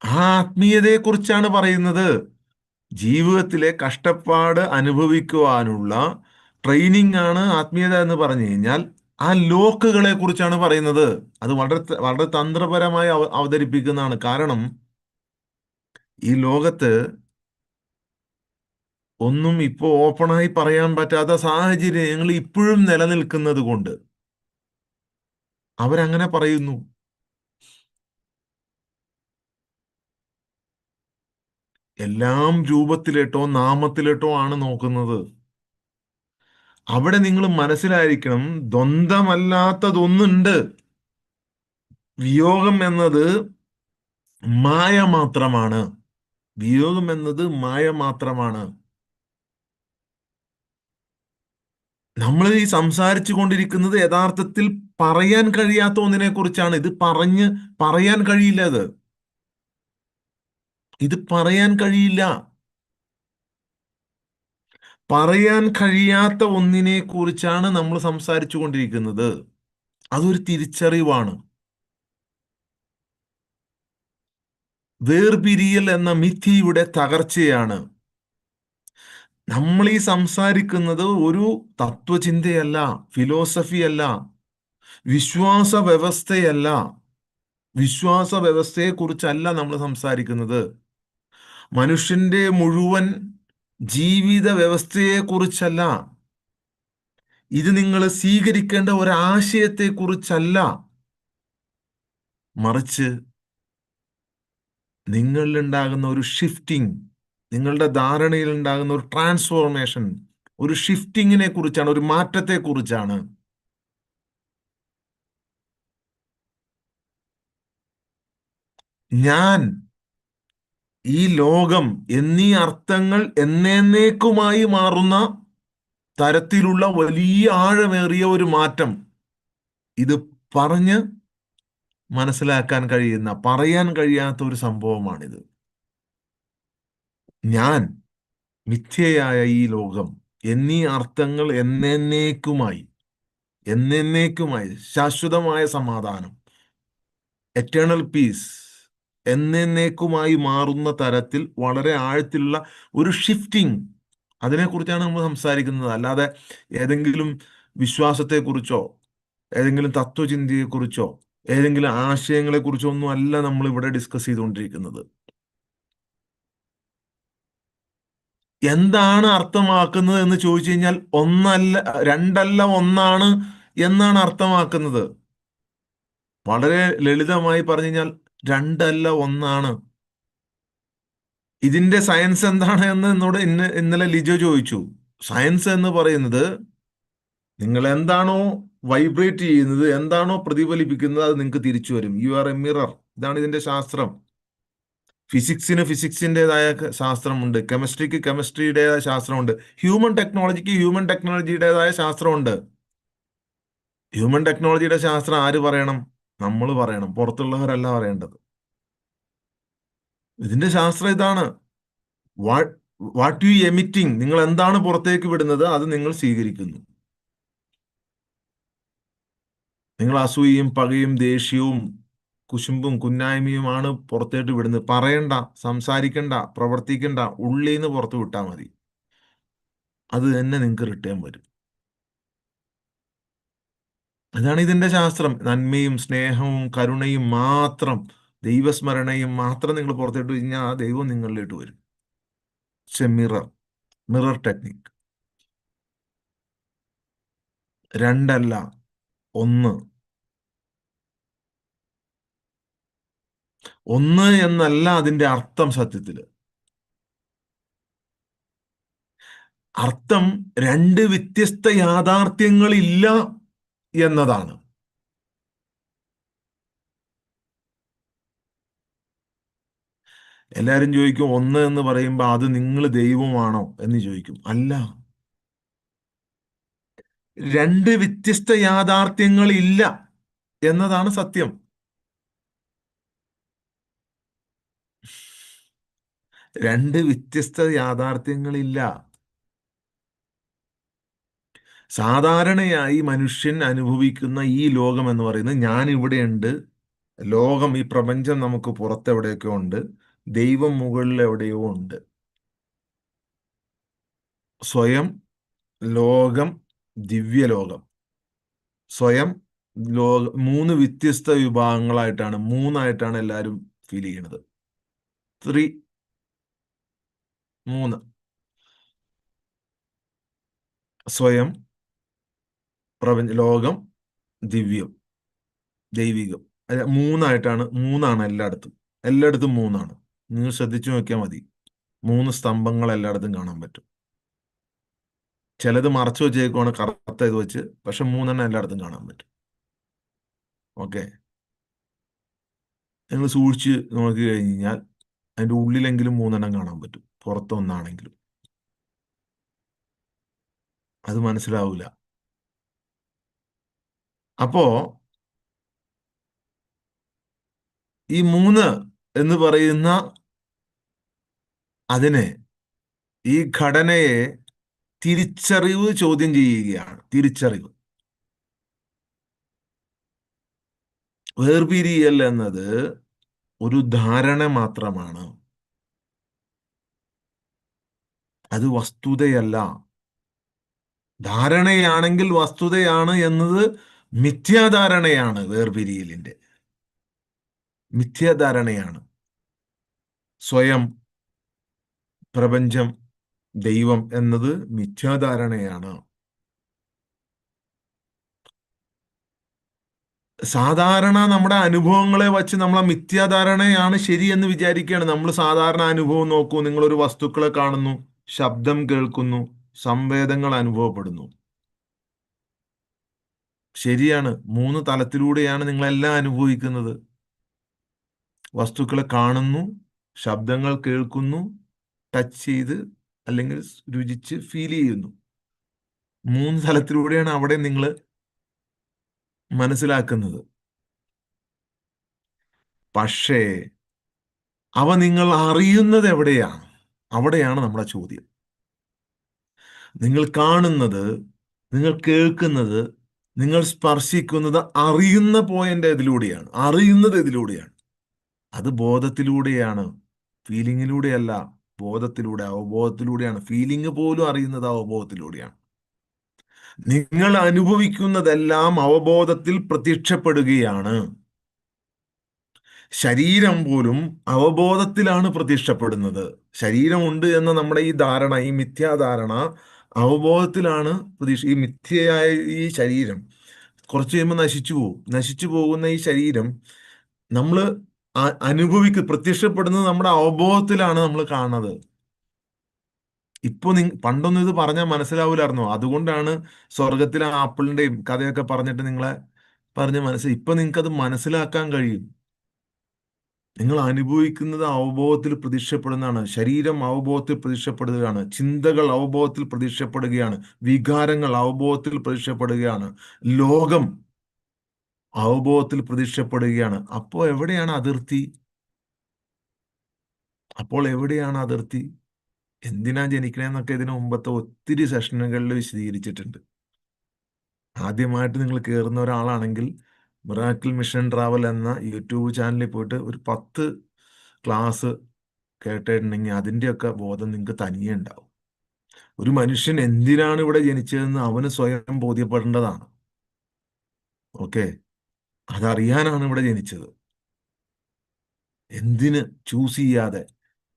ആ ആത്മീയതയെ കുറിച്ചാണ് പറയുന്നത്. ജീവിതത്തിലെ കഷ്ടപ്പാട് അനുഭവിക്കുവാനുള്ള ട്രെയിനിങ് ആണ് ആത്മീയത എന്ന് പറഞ്ഞു കഴിഞ്ഞാൽ ആ ലോക്കുകളെ കുറിച്ചാണ് പറയുന്നത്. അത് വളരെ വളരെ തന്ത്രപരമായി അവതരിപ്പിക്കുന്നതാണ്. കാരണം ഈ ലോകത്ത് ഒന്നും ഇപ്പോൾ ഓപ്പണായി പറയാൻ പറ്റാത്ത സാഹചര്യങ്ങൾ ഇപ്പോഴും നിലനിൽക്കുന്നത് കൊണ്ട് അവരങ്ങനെ പറയുന്നു. എല്ലാം രൂപത്തിലിട്ടോ നാമത്തിലിട്ടോ ആണ് നോക്കുന്നത്. അവിടെ നിങ്ങൾ മനസ്സിലായിരിക്കണം, ദ്വന്ദ്മല്ലാത്തതൊന്നുണ്ട്. വിയോഗം എന്നത് മായ മാത്രമാണ്. വിയോഗം എന്നത് മായ മാത്രമാണ്. നമ്മൾ ഈ സംസാരിച്ചു കൊണ്ടിരിക്കുന്നത് യഥാർത്ഥത്തിൽ പറയാൻ കഴിയാത്ത ഒന്നിനെ കുറിച്ചാണ്. ഇത് പറയാൻ കഴിയില്ല. ഇത് പറയാൻ കഴിയില്ല. പറയാൻ കഴിയാത്ത ഒന്നിനെ കുറിച്ചാണ് നമ്മൾ സംസാരിച്ചു കൊണ്ടിരിക്കുന്നത്. അതൊരു തിരിച്ചറിവാണ്. വേർപിരിയൽ എന്ന മിഥിയുടെ തകർച്ചയാണ്. നമ്മൾ ഈ സംസാരിക്കുന്നത് ഒരു തത്വചിന്തയല്ല, ഫിലോസഫിയല്ല, വിശ്വാസ വ്യവസ്ഥയല്ല. വിശ്വാസ വ്യവസ്ഥയെ കുറിച്ചല്ല നമ്മൾ സംസാരിക്കുന്നത്. മനുഷ്യന്റെ മുഴുവൻ ജീവിത വ്യവസ്ഥയെ കുറിച്ചല്ല. ഇത് നിങ്ങൾ സ്വീകരിക്കേണ്ട ഒരാശയത്തെ കുറിച്ചല്ല. മറിച്ച് നിങ്ങളിൽ ഉണ്ടാകുന്ന ഒരു ഷിഫ്റ്റിംഗ്, നിങ്ങളുടെ ധാരണയിൽ ഉണ്ടാകുന്ന ഒരു ട്രാൻസ്ഫോർമേഷൻ, ഒരു ഷിഫ്റ്റിങ്ങിനെ കുറിച്ചാണ്, ഒരു മാറ്റത്തെ കുറിച്ചാണ്. ഞാൻ, ഈ ലോകം എന്നീ അർത്ഥങ്ങൾ എന്നേക്കുമായി മാറുന്ന തരത്തിലുള്ള വലിയ ആഴമേറിയ ഒരു മാറ്റം. ഇത് പറഞ്ഞ് മനസ്സിലാക്കാൻ കഴിയുന്ന, പറയാൻ കഴിയാത്ത ഒരു സംഭവമാണിത്. ഞാൻ, മിഥ്യയായ ഈ ലോകം എന്നീ അർത്ഥങ്ങൾ എന്നേക്കുമായി ശാശ്വതമായ സമാധാനം, എറ്റേണൽ പീസ്, എന്നേക്കുമായി മാറുന്ന തരത്തിൽ വളരെ ആഴത്തിലുള്ള ഒരു ഷിഫ്റ്റിംഗ്, അതിനെക്കുറിച്ചാണ് നമ്മൾ സംസാരിക്കുന്നത്. അല്ലാതെ ഏതെങ്കിലും വിശ്വാസത്തെക്കുറിച്ചോ ഏതെങ്കിലും തത്വചിന്തയെക്കുറിച്ചോ ഏതെങ്കിലും ആശയങ്ങളെക്കുറിച്ചോ ഒന്നും അല്ല നമ്മൾ ഇവിടെ ഡിസ്കസ് ചെയ്തുകൊണ്ടിരിക്കുന്നത്. എന്താണ് അർത്ഥമാക്കുന്നത് എന്ന് ചോദിച്ചു കഴിഞ്ഞാൽ ഒന്നല്ല, രണ്ടല്ല, ഒന്നാണ് എന്നാണ് അർത്ഥമാക്കുന്നത്. വളരെ ലളിതമായി പറഞ്ഞു കഴിഞ്ഞാൽ രണ്ടല്ല, ഒന്നാണ്. ഇതിന്റെ സയൻസ് എന്താണ് എന്ന് എന്നോട് ഇന്നലെ ലിജോ ചോദിച്ചു. സയൻസ് എന്ന് പറയുന്നത് നിങ്ങൾ എന്താണോ വൈബ്രേറ്റ് ചെയ്യുന്നത്, എന്താണോ പ്രതിഫലിപ്പിക്കുന്നത്, അത് നിങ്ങൾക്ക് തിരിച്ചു വരും. You are A mirror. ഇതാണ് ഇതിന്റെ ശാസ്ത്രം. ഫിസിക്സിന് ഫിസിക്സിൻ്റെതായ ശാസ്ത്രമുണ്ട്, കെമിസ്ട്രിക്ക് കെമിസ്ട്രിയുടേതായ ശാസ്ത്രമുണ്ട്, ഹ്യൂമൻ ടെക്നോളജിക്ക് ഹ്യൂമൻ ടെക്നോളജിയുടേതായ ശാസ്ത്രമുണ്ട്. ഹ്യൂമൻ ടെക്നോളജിയുടെ ശാസ്ത്രം ആര് പറയണം? നമ്മൾ പറയണം, പുറത്തുള്ളവരല്ല പറയേണ്ടത്. ഇതിന്റെ ശാസ്ത്രം ഇതാണ്. വാട്ട് വാട്ട് യു എമിറ്റിംഗ്, നിങ്ങൾ എന്താണ് പുറത്തേക്ക് വിടുന്നത്, അത് നിങ്ങൾ സ്വീകരിക്കുന്നു. നിങ്ങൾ അസൂയയും പകയും ദേഷ്യവും കുശുമ്പും കുന്നായ്മയുമാണ് പുറത്തേട്ട് വിടുന്നത്. പറയണ്ട, സംസാരിക്കണ്ട, പ്രവർത്തിക്കണ്ട, ഉള്ളിൽ നിന്ന് പുറത്ത് വിട്ടാൽ മതി. അത് തന്നെ നിങ്ങൾക്ക് റിട്ടേൺ വരും. അതാണ് ഇതിന്റെ ശാസ്ത്രം. നന്മയും സ്നേഹവും കരുണയും മാത്രം, ദൈവസ്മരണയും മാത്രം നിങ്ങൾ പുറത്തേട്ട് കഴിഞ്ഞാൽ ആ ദൈവം നിങ്ങളിലേക്ക് വരും. Mirror, mirror technique. രണ്ടല്ല, ഒന്ന്. ഒന്ന് എന്നല്ല അതിന്റെ അർത്ഥം. സത്യത്തില് അർത്ഥം രണ്ട് വ്യത്യസ്ത യാഥാർത്ഥ്യങ്ങളില്ല എന്നതാണ്. എല്ലാവരും ചോദിക്കും, ഒന്ന് എന്ന് പറയുമ്പോൾ അത് നിങ്ങൾ ദൈവമാണോ എന്ന് ചോദിക്കും. അല്ല, രണ്ട് വ്യത്യസ്ത യാഥാർത്ഥ്യങ്ങളില്ല എന്നതാണ് സത്യം. രണ്ട് വ്യത്യസ്ത യാഥാർത്ഥ്യങ്ങളില്ല. സാധാരണയായി മനുഷ്യൻ അനുഭവിക്കുന്ന ഈ ലോകം എന്ന് പറയുന്നത്, ഞാൻ ഇവിടെയുണ്ട്, ലോകം, ഈ പ്രപഞ്ചം നമുക്ക് പുറത്തെവിടെയൊക്കെ ഉണ്ട്, ദൈവം മുകളിൽ എവിടെയോ ഉണ്ട്. സ്വയം ലോകം, ദിവ്യലോകം, സ്വയം, ലോക, മൂന്ന് വ്യത്യസ്ത വിഭാഗങ്ങളായിട്ടാണ്, മൂന്നായിട്ടാണ് എല്ലാവരും ഫീൽ ചെയ്യുന്നത്. ത്രീ, മൂന്ന്. സ്വയം, പ്രപഞ്ച, ലോകം, ദിവ്യം, ദൈവികം. മൂന്നായിട്ടാണ്, മൂന്നാണ് എല്ലായിടത്തും. എല്ലായിടത്തും മൂന്നാണ്. നിങ്ങൾ ശ്രദ്ധിച്ചു നോക്കിയാൽ മതി. മൂന്ന് സ്തംഭങ്ങൾ എല്ലായിടത്തും കാണാൻ പറ്റും. ചിലത് മറച്ചു വെച്ചേക്കുവാണ് കറുത്ത ഇത് വെച്ച്, പക്ഷെ മൂന്നെണ്ണം എല്ലായിടത്തും കാണാൻ പറ്റും. ഓക്കെ, നിങ്ങൾ സൂക്ഷിച്ച് നോക്കി കഴിഞ്ഞാൽ അതിൻ്റെ ഉള്ളിലെങ്കിലും മൂന്നെണ്ണം കാണാൻ പറ്റും, പുറത്തൊന്നാണെങ്കിലും. അത് മനസ്സിലാവില്ല. അപ്പോ ഈ മൂന്ന് എന്ന് പറയുന്ന അതിനെ, ഈ ഘടനയെ തിരിച്ചറിവ് ചോദ്യം ചെയ്യുകയാണ്. തിരിച്ചറിവ്. വേർപിരിയൽ എന്നത് ഒരു ധാരണ മാത്രമാണ്. അത് വസ്തുതയല്ല. ധാരണയാണെങ്കിൽ വസ്തുതയാണ് എന്നത് മിഥ്യാധാരണയാണ്. വേർപിരിയലിന്റെ മിഥ്യാധാരണയാണ്. സ്വയം, പ്രപഞ്ചം, ദൈവം എന്നത് മിഥ്യാധാരണയാണ്. സാധാരണ നമ്മുടെ അനുഭവങ്ങളെ വച്ച് നമ്മൾ ആ മിഥ്യാധാരണയാണ് ശരിയെന്ന് വിചാരിക്കുകയാണ്. നമ്മൾ സാധാരണ അനുഭവം നോക്കൂ. നിങ്ങളൊരു വസ്തുക്കളെ കാണുന്നു, ശബ്ദം കേൾക്കുന്നു, സംവേദങ്ങൾ അനുഭവപ്പെടുന്നു. ശരിയാണ്, മൂന്ന് തലത്തിലൂടെയാണ് നിങ്ങളെല്ലാം അനുഭവിക്കുന്നത്. വസ്തുക്കളെ കാണുന്നു, ശബ്ദങ്ങൾ കേൾക്കുന്നു, ടച്ച് ചെയ്ത് അല്ലെങ്കിൽ രുചിച്ച് ഫീൽ ചെയ്യുന്നു. മൂന്ന് തലത്തിലൂടെയാണ് അവിടെ നിങ്ങൾ മനസ്സിലാക്കുന്നത്. പക്ഷേ അവ നിങ്ങൾ അറിയുന്നത് എവിടെയാണ്? അവിടെയാണ് നമ്മുടെ ചോദ്യം. നിങ്ങൾ കാണുന്നത്, നിങ്ങൾ കേൾക്കുന്നത്, നിങ്ങൾ സ്പർശിക്കുന്നത് അറിയുന്ന പോയിന്റ് ഇതിലൂടെയാണ്. അറിയുന്നത് ഇതിലൂടെയാണ്. അത് ബോധത്തിലൂടെയാണ്, ഫീലിങ്ങിലൂടെയല്ല. ബോധത്തിലൂടെ, അവബോധത്തിലൂടെയാണ്. ഫീലിംഗ് പോലും അറിയുന്നത് അവബോധത്തിലൂടെയാണ്. നിങ്ങൾ അനുഭവിക്കുന്നതെല്ലാം അവബോധത്തിൽ പ്രത്യക്ഷപ്പെടുകയാണ്. ശരീരം പോലും അവബോധത്തിലാണ് പ്രത്യക്ഷപ്പെടുന്നത്. ശരീരമുണ്ട് എന്ന നമ്മുടെ ഈ ധാരണ, ഈ മിഥ്യാധാരണ അവബോധത്തിലാണ് ഈ മിഥ്യയായ ഈ ശരീരം കുറച്ച് കഴിയുമ്പോൾ നശിച്ചു പോകും. നശിച്ചു പോകുന്ന ഈ ശരീരം നമ്മൾ പ്രത്യക്ഷപ്പെടുന്നത് നമ്മുടെ അവബോധത്തിലാണ് നമ്മൾ കാണുന്നത്. ഇപ്പൊ പണ്ടൊന്നും ഇത് പറഞ്ഞാൽ മനസ്സിലാവൂലായിരുന്നോ? അതുകൊണ്ടാണ് സ്വർഗത്തിലെ ആപ്പിളിന്റെയും കഥയൊക്കെ പറഞ്ഞിട്ട് നിങ്ങളെ പറഞ്ഞ് ഇപ്പൊ നിങ്ങൾക്ക് അത് മനസ്സിലാക്കാൻ കഴിയും. നിങ്ങൾ അനുഭവിക്കുന്നത് അവബോധത്തിൽ പ്രത്യക്ഷപ്പെടുന്നതാണ്. ശരീരം അവബോധത്തിൽ പ്രത്യക്ഷപ്പെടുകയാണ്. ചിന്തകൾ അവബോധത്തിൽ പ്രത്യക്ഷപ്പെടുകയാണ്. വികാരങ്ങൾ അവബോധത്തിൽ പ്രത്യക്ഷപ്പെടുകയാണ്. ലോകം അവബോധത്തിൽ പ്രത്യക്ഷപ്പെടുകയാണ്. അപ്പോൾ എവിടെയാണ് അതിർത്തി? അപ്പോൾ എവിടെയാണ് അതിർത്തി? എന്തിനാ ജനിക്കണേന്നൊക്കെ ഇതിനു മുമ്പത്തെ ഒത്തിരി സെഷനുകളിൽ വിശദീകരിച്ചിട്ടുണ്ട്. ആദ്യമായിട്ട് നിങ്ങൾ കയറുന്ന ഒരാളാണെങ്കിൽ മിറാക്കിൾ മിഷൻ ട്രാവൽ എന്ന യൂട്യൂബ് ചാനലിൽ പോയിട്ട് ഒരു 10 ക്ലാസ് കേട്ടിട്ടുണ്ടെങ്കിൽ അതിൻ്റെയൊക്കെ ബോധം നിങ്ങൾക്ക് തനിയെ ഉണ്ടാവും. ഒരു മനുഷ്യൻ എന്തിനാണ് ഇവിടെ ജനിച്ചതെന്ന് അവന് സ്വയം ബോധ്യപ്പെടേണ്ടതാണ്. ഓക്കെ, അതറിയാനാണ് ഇവിടെ ജനിച്ചത്. എന്തിന് ചൂസ് ചെയ്യാതെ?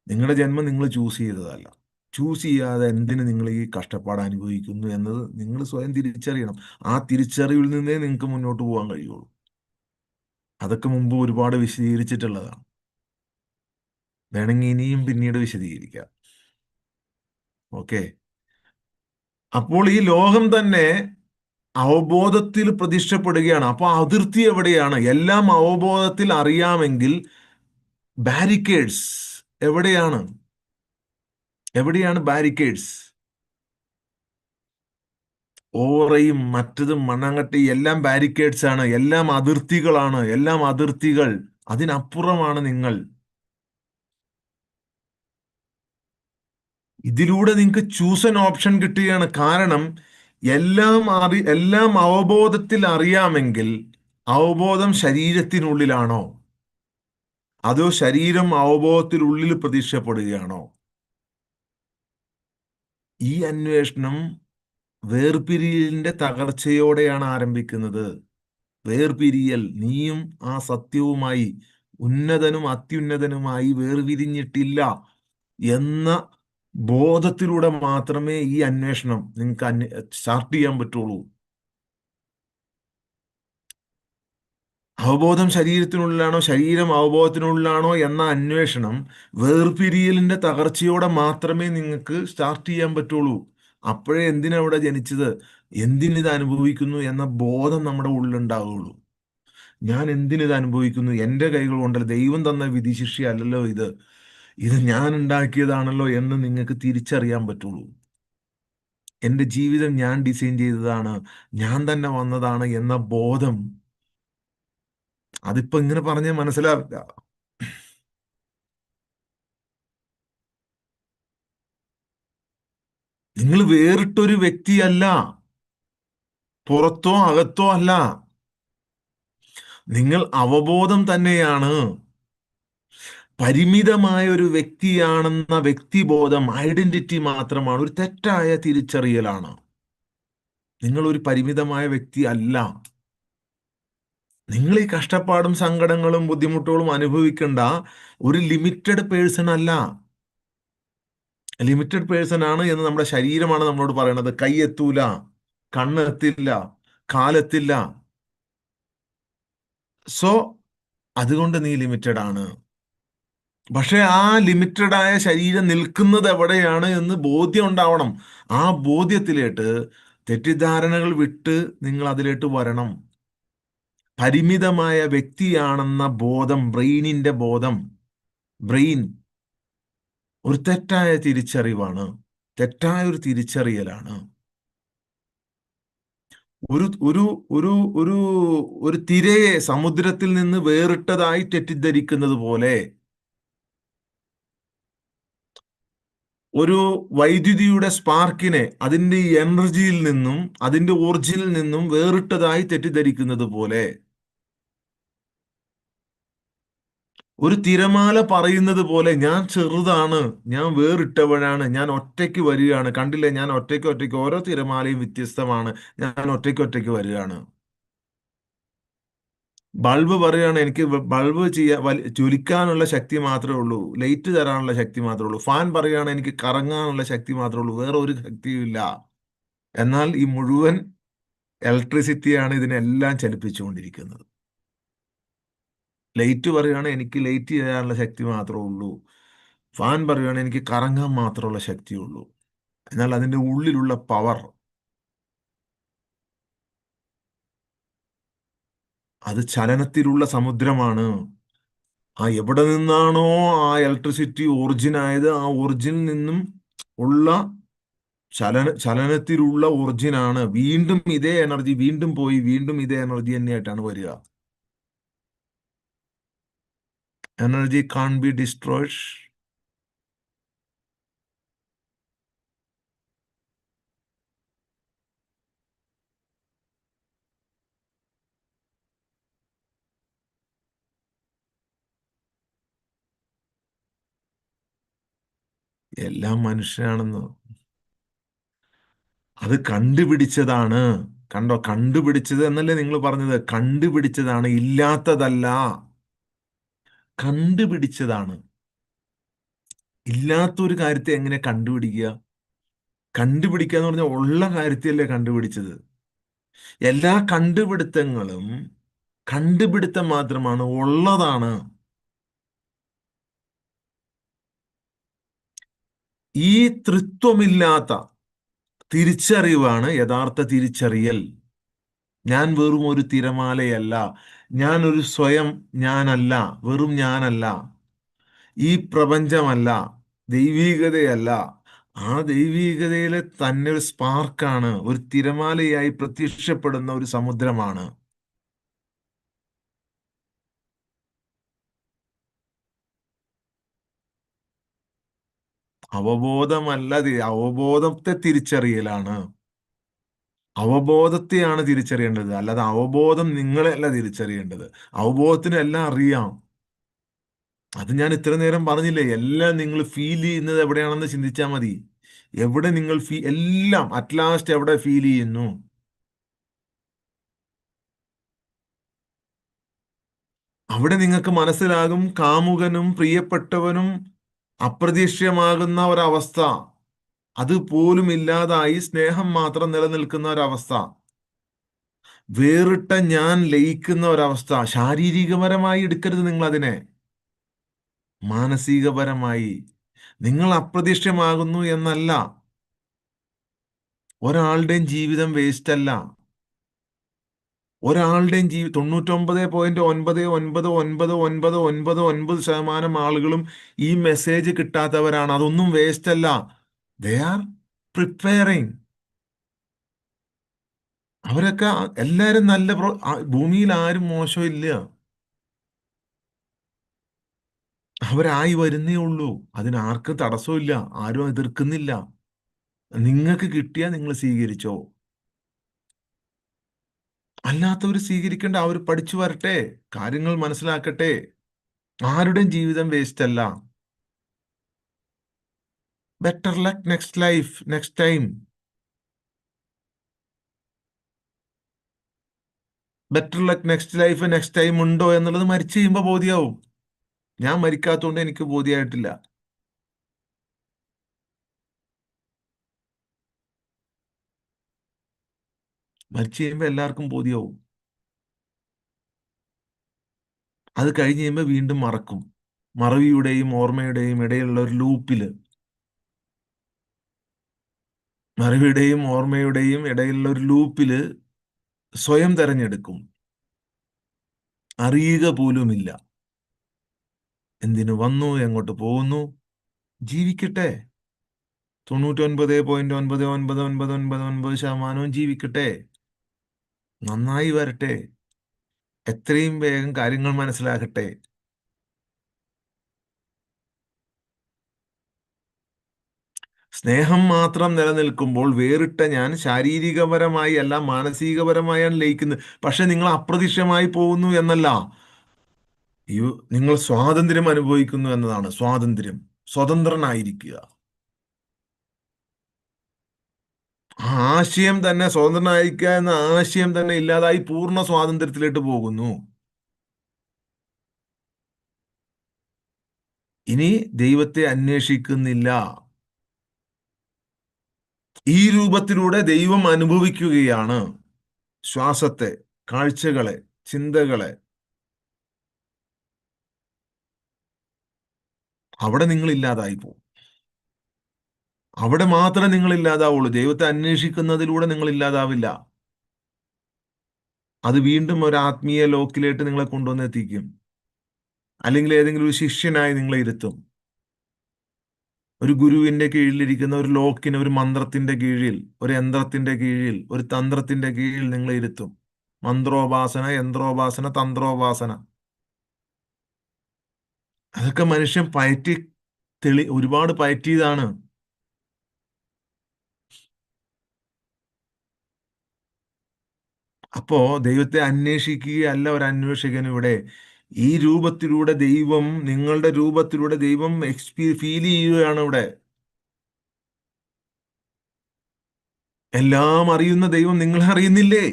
നിങ്ങളുടെ ജന്മം നിങ്ങൾ ചൂസ് ചെയ്തതല്ല. ചൂസ് ചെയ്യാതെ എന്തിന് നിങ്ങൾ ഈ കഷ്ടപ്പാട് അനുഭവിക്കുന്നു എന്നത് നിങ്ങൾ സ്വയം തിരിച്ചറിയണം. ആ തിരിച്ചറിവിൽ നിന്നേ നിങ്ങൾക്ക് മുന്നോട്ട് പോകാൻ കഴിയുള്ളൂ. അതൊക്കെ മുമ്പ് ഒരുപാട് വിശദീകരിച്ചിട്ടുള്ളതാണ്. വേണമെങ്കിൽ ഇനിയും പിന്നീട് വിശദീകരിക്കാം. ഓക്കെ, അപ്പോൾ ഈ ലോകം തന്നെ അവബോധത്തിൽ പ്രതിഷ്ഠപ്പെടുകയാണ്. അപ്പോൾ അതിർത്തി എവിടെയാണ്? എല്ലാം അവബോധത്തിൽ അറിയാമെങ്കിൽ ബാരിക്കേഡ്സ് എവിടെയാണ്? എവിടെയാണ് ബാരിക്കേഡ്സ്? ഓറയും മറ്റതും മണ്ണാങ്കട്ടി എല്ലാം ബാരിക്കേഡ്സ് ആണ്. എല്ലാം അതിർത്തികളാണ്. എല്ലാം അതിർത്തികൾ. അതിനപ്പുറമാണ് നിങ്ങൾ. ഇതിലൂടെ നിങ്ങൾക്ക് ചൂസ് ആൻ ഓപ്ഷൻ കിട്ടുകയാണ്. കാരണം എല്ലാം അവബോധത്തിൽ അറിയാമെങ്കിൽ അവബോധം ശരീരത്തിനുള്ളിലാണോ അതോ ശരീരം അവബോധത്തിനുള്ളിൽ പ്രത്യക്ഷപ്പെടുകയാണോ? ഈ അന്വേഷണം വേർപിരിയലിന്റെ തകർച്ചയോടെയാണ് ആരംഭിക്കുന്നത്. വേർപിരിയൽ, നീയും ആ സത്യവുമായി, ഉന്നതനും അത്യുന്നതനുമായി വേർപിരിഞ്ഞിട്ടില്ല എന്ന ബോധത്തിലൂടെ മാത്രമേ ഈ അന്വേഷണം നിങ്ങൾക്ക് സ്റ്റാർട്ട് ചെയ്യാൻ പറ്റുള്ളൂ. അവബോധം ശരീരത്തിനുള്ളിലാണോ, ശരീരം അവബോധത്തിനുള്ളിലാണോ എന്ന അന്വേഷണം വേർപിരിയലിന്റെ തകർച്ചയോടെ മാത്രമേ നിങ്ങൾക്ക് സ്റ്റാർട്ട് ചെയ്യാൻ പറ്റുള്ളൂ. അപ്പോഴേ എന്തിനാ ഇവിടെ ജനിച്ചത്, എന്തിനിത് അനുഭവിക്കുന്നു എന്ന ബോധം നമ്മുടെ ഉള്ളിലുണ്ടാവുള്ളൂ. ഞാൻ എന്തിനിത് അനുഭവിക്കുന്നു, എൻ്റെ കൈകൾ കൊണ്ടല്ല, ദൈവം തന്ന വിധിശിക്ഷയല്ലല്ലോ ഇത്, ഇത് ഞാൻ ഉണ്ടാക്കിയതാണല്ലോ എന്ന് നിങ്ങൾക്ക് തിരിച്ചറിയാൻ പറ്റുള്ളൂ. എൻ്റെ ജീവിതം ഞാൻ ഡിസൈൻ ചെയ്തതാണ്, ഞാൻ തന്നെ വന്നതാണ് എന്ന ബോധം, അതിപ്പോ ഇങ്ങനെ പറഞ്ഞ് മനസ്സിലാവില്ല. നിങ്ങൾ വേറിട്ടൊരു വ്യക്തിയല്ല, പുറത്തോ അകത്തോ അല്ല. നിങ്ങൾ അവബോധം തന്നെയാണ്. പരിമിതമായ ഒരു വ്യക്തിയാണെന്ന വ്യക്തിബോധം, ഐഡന്റിറ്റി മാത്രമാണ്, ഒരു തെറ്റായ തിരിച്ചറിയലാണ്. നിങ്ങൾ ഒരു പരിമിതമായ വ്യക്തി അല്ല. നിങ്ങൾ ഈ കഷ്ടപ്പാടും സങ്കടങ്ങളും ബുദ്ധിമുട്ടുകളും അനുഭവിക്കേണ്ട ഒരു ലിമിറ്റഡ് പേഴ്സൺ അല്ല. ലിമിറ്റഡ് പേഴ്സൺ ആണ് എന്ന് നമ്മുടെ ശരീരമാണ് നമ്മളോട് പറയണത്. കൈ എത്തൂല, കണ്ണെത്തില്ല, കാലെത്തില്ല. സോ അതുകൊണ്ട് നീ ലിമിറ്റഡ് ആണ്. പക്ഷെ ആ ലിമിറ്റഡ് ആയ ശരീരം നിൽക്കുന്നത് എവിടെയാണ് എന്ന് ബോധ്യം ഉണ്ടാവണം. ആ ബോധ്യത്തിലേട്ട് തെറ്റിദ്ധാരണകൾ വിട്ട് നിങ്ങൾ അതിലേട്ട് വരണം. പരിമിതമായ വ്യക്തിയാണെന്ന ബോധം, ബ്രെയിനിന്റെ ബോധം, ബ്രെയിൻ ഒരു തെറ്റായ തിരിച്ചറിവാണ്, തെറ്റായ ഒരു തിരിച്ചറിയലാണ്. ഒരു ഒരു ഒരു ഒരു ഒരു തിരയെ സമുദ്രത്തിൽ നിന്ന് വേറിട്ടതായി തെറ്റിദ്ധരിക്കുന്നത് പോലെ, ഒരു വൈദ്യുതിയുടെ സ്പാർക്കിനെ അതിന്റെ എനർജിയിൽ നിന്നും അതിന്റെ ഒറിജിനിൽ നിന്നും വേറിട്ടതായി തെറ്റിദ്ധരിക്കുന്നത് പോലെ, ഒരു തിരമാല പറയുന്നത് പോലെ ഞാൻ ചെറുതാണ്, ഞാൻ വേറിട്ടവനാണ്, ഞാൻ ഒറ്റയ്ക്ക് വരികയാണ്, കണ്ടില്ലേ ഞാൻ ഒറ്റയ്ക്ക് ഒറ്റയ്ക്ക്, ഓരോ തിരമാലയും വ്യത്യസ്തമാണ്, ഞാൻ ഒറ്റയ്ക്ക് ഒറ്റയ്ക്ക് വരികയാണ്. ബൾബ് പറയുകയാണ് എനിക്ക് ബൾബ് ജ്വലിക്കാനുള്ള ശക്തി മാത്രമേ ഉള്ളൂ, ലൈറ്റ് തരാനുള്ള ശക്തി മാത്രമേ ഉള്ളൂ. ഫാൻ പറയുകയാണ് എനിക്ക് കറങ്ങാനുള്ള ശക്തി മാത്രമേ ഉള്ളൂ, വേറെ ഒരു ശക്തിയും ഇല്ല. എന്നാൽ ഈ മുഴുവൻ ഇലക്ട്രിസിറ്റിയാണ് ഇതിനെല്ലാം ചലിപ്പിച്ചുകൊണ്ടിരിക്കുന്നത്. ലൈറ്റ് പറയുകയാണ് എനിക്ക് ലൈറ്റ് ചെയ്യാനുള്ള ശക്തി മാത്രമേ ഉള്ളൂ, ഫാൻ പറയുകയാണ് എനിക്ക് കറങ്ങാൻ മാത്രമുള്ള ശക്തിയുള്ളൂ. എന്നാൽ അതിൻ്റെ ഉള്ളിലുള്ള പവർ, അത് ചലനത്തിലുള്ള സമുദ്രമാണ്. ആ എവിടെ നിന്നാണോ ആ ഇലക്ട്രിസിറ്റി ഒറിജിൻ ആയത്, ആ ഒറിജിനിൽ നിന്നും ഉള്ള ചലനത്തിലുള്ള ഒറിജിനാണ്. വീണ്ടും ഇതേ എനർജി വീണ്ടും പോയി വീണ്ടും ഇതേ എനർജി തന്നെയായിട്ടാണ് വരിക. Energy can't be destroyed. എല്ലാം മനുഷ്യനാണെന്ന്, അത് കണ്ടുപിടിച്ചതാണ്. കണ്ടോ, കണ്ടുപിടിച്ചത് എന്നല്ലേ നിങ്ങൾ പറഞ്ഞത്, കണ്ടുപിടിച്ചതാണ്, ഇല്ലാത്തതല്ല. കണ്ടുപിടിച്ചതാണ്. ഇല്ലാത്തൊരു കാര്യത്തെ എങ്ങനെ കണ്ടുപിടിക്കുക? കണ്ടുപിടിക്കുക എന്ന് പറഞ്ഞാൽ ഉള്ള കാര്യത്തെയല്ലേ കണ്ടുപിടിച്ചത്. എല്ലാ കണ്ടുപിടുത്തങ്ങളും കണ്ടുപിടുത്തം മാത്രമാണ്, ഉള്ളതാണ്. ഈ തൃത്വമില്ലാത്ത തിരിച്ചറിവാണ് യഥാർത്ഥ തിരിച്ചറിയൽ. ഞാൻ വെറും ഒരു തിരമാലയല്ല, ഞാൻ ഒരു സ്വയം ഞാനല്ല, വെറും ഞാനല്ല, ഈ പ്രപഞ്ചമല്ല, ദൈവീകതയല്ല. ആ ദൈവീകതയിലെ തന്നെ ഒരു സ്പാർക്കാണ്, ഒരു തിരമാലയായി പ്രത്യക്ഷപ്പെടുന്ന ഒരു സമുദ്രമാണ്. അവബോധമല്ല, അവബോധത്തെ തിരിച്ചറിയലാണ്. അവബോധത്തെയാണ് തിരിച്ചറിയേണ്ടത്, അല്ലാതെ അവബോധം നിങ്ങളെയല്ല തിരിച്ചറിയേണ്ടത്. അവബോധത്തിന് എല്ലാം അറിയാം. അത് ഞാൻ ഇത്ര നേരം പറഞ്ഞില്ലേ, എല്ലാം നിങ്ങൾ ഫീൽ ചെയ്യുന്നത് എവിടെയാണെന്ന് ചിന്തിച്ചാൽ മതി. എവിടെ നിങ്ങൾ എല്ലാം അറ്റ് ലാസ്റ്റ് എവിടെ ഫീൽ ചെയ്യുന്നു? അവിടെ നിങ്ങൾക്ക് മനസ്സിലാകും കാമുകനും പ്രിയപ്പെട്ടവനും അപ്രതീക്ഷിതമാകുന്ന ഒരവസ്ഥ, അതുപോലും ഇല്ലാതായി സ്നേഹം മാത്രം നിലനിൽക്കുന്ന ഒരവസ്ഥ, വേറിട്ട ഞാൻ ലയിക്കുന്ന ഒരവസ്ഥ. ശാരീരികപരമായി എടുക്കരുത് നിങ്ങൾ അതിനെ, മാനസികപരമായി. നിങ്ങൾ അപ്രതീക്ഷിതമാകുന്നു എന്നല്ല. ഒരാളുടെയും ജീവിതം വേസ്റ്റ് അല്ല. ഒരാളുടെയും 99.999999% ആളുകളും ഈ മെസ്സേജ് കിട്ടാത്തവരാണ്. അതൊന്നും വേസ്റ്റ് അല്ല. They are preparing. അവരൊക്കെ എല്ലാവരും നല്ല ഭൂമിയിൽ ആരും മോശമില്ല. അവരായി വരുന്നേ ഉള്ളൂ. അതിനാർക്കും തടസ്സമില്ല. ആരും എതിർക്കുന്നില്ല. നിങ്ങൾക്ക് കിട്ടിയാൽ നിങ്ങൾ സ്വീകരിച്ചോ. അല്ലാത്തവർ സ്വീകരിക്കേണ്ട, അവർ പഠിച്ചു വരട്ടെ, കാര്യങ്ങൾ മനസ്സിലാക്കട്ടെ. ആരുടെയും ജീവിതം വേസ്റ്റ് അല്ല. Better luck next life, next time. Better luck next life, next time ഉണ്ടോ എന്നുള്ളത് മരിച്ചു കഴിയുമ്പോൾ ബോധ്യമാവും. ഞാൻ മരിക്കാത്തതുകൊണ്ട് എനിക്ക് ബോധ്യമായിട്ടില്ല. മരിച്ചു കഴിയുമ്പോൾ എല്ലാവർക്കും ബോധ്യമാവും. അത് കഴിഞ്ഞ് കഴിയുമ്പോൾ വീണ്ടും മറക്കും. മറവിയുടെയും ഓർമ്മയുടെയും ഇടയിലുള്ള ഒരു ലൂപ്പില്, മറവിയുടെയും ഓർമ്മയുടെയും ഇടയിലുള്ള ഒരു ലൂപ്പില് സ്വയം തെരഞ്ഞെടുക്കും. അറിയുക പോലുമില്ല എന്തിനു വന്നു, എങ്ങോട്ട് പോകുന്നു. ജീവിക്കട്ടെ. 99.999999% ജീവിക്കട്ടെ. നന്നായി വരട്ടെ. എത്രയും വേഗം കാര്യങ്ങൾ മനസ്സിലാകട്ടെ. സ്നേഹം മാത്രം നിലനിൽക്കുമ്പോൾ വേറിട്ട ഞാൻ ശാരീരികപരമായി അല്ല മാനസികപരമായാണ് ലയിക്കുന്നത്. പക്ഷെ നിങ്ങൾ അപ്രത്യക്ഷമായി പോകുന്നു എന്നല്ല, ഈ നിങ്ങൾ സ്വാതന്ത്ര്യം അനുഭവിക്കുന്നു എന്നതാണ്. സ്വാതന്ത്ര്യം, സ്വതന്ത്രനായിരിക്കുക. ആ ആശയം തന്നെ, സ്വതന്ത്രനായിരിക്കുക എന്ന ആശയം തന്നെ ഇല്ലാതായി പൂർണ്ണ സ്വാതന്ത്ര്യത്തിലേക്ക് പോകുന്നു. ഇനി ദൈവത്തെ അന്വേഷിക്കുന്നില്ല. ഈ രൂപത്തിലൂടെ ദൈവം അനുഭവിക്കുകയാണ്. ശ്വാസത്തെ, കാഴ്ചകളെ, ചിന്തകളെ. അവിടെ നിങ്ങൾ ഇല്ലാതായി പോകും. അവിടെ മാത്രമേ നിങ്ങൾ ഇല്ലാതാവുള്ളൂ. ദൈവത്തെ അന്വേഷിക്കുന്നതിലൂടെ നിങ്ങൾ ഇല്ലാതാവില്ല. അത് വീണ്ടും ഒരു ആത്മീയ ലോക്കിലേക്ക് നിങ്ങളെ കൊണ്ടുവന്ന് എത്തിക്കും. അല്ലെങ്കിൽ ഏതെങ്കിലും ഒരു ശിഷ്യനായി നിങ്ങളെ ഇരുത്തും. ഒരു ഗുരുവിന്റെ കീഴിലിരിക്കുന്ന ഒരു ലോക്കിന്, ഒരു മന്ത്രത്തിന്റെ കീഴിൽ, ഒരു യന്ത്രത്തിന്റെ കീഴിൽ, ഒരു തന്ത്രത്തിന്റെ കീഴിൽ നിങ്ങളെ ഇരുത്തും. മന്ത്രോപാസന, യന്ത്രോപാസന, തന്ത്രോപാസന, അതൊക്കെ മനുഷ്യൻ ഒരുപാട് പയറ്റിയതാണ്. അപ്പോ ദൈവത്തെ അന്വേഷിക്കുകയല്ല ഒരു അന്വേഷകൻ ഇവിടെ. ഈ രൂപത്തിലൂടെ ദൈവം, നിങ്ങളുടെ രൂപത്തിലൂടെ ദൈവം ഫീൽ ചെയ്യുകയാണ് ഇവിടെ. എല്ലാം അറിയുന്ന ദൈവം നിങ്ങളെ അറിയുന്നില്ലേ?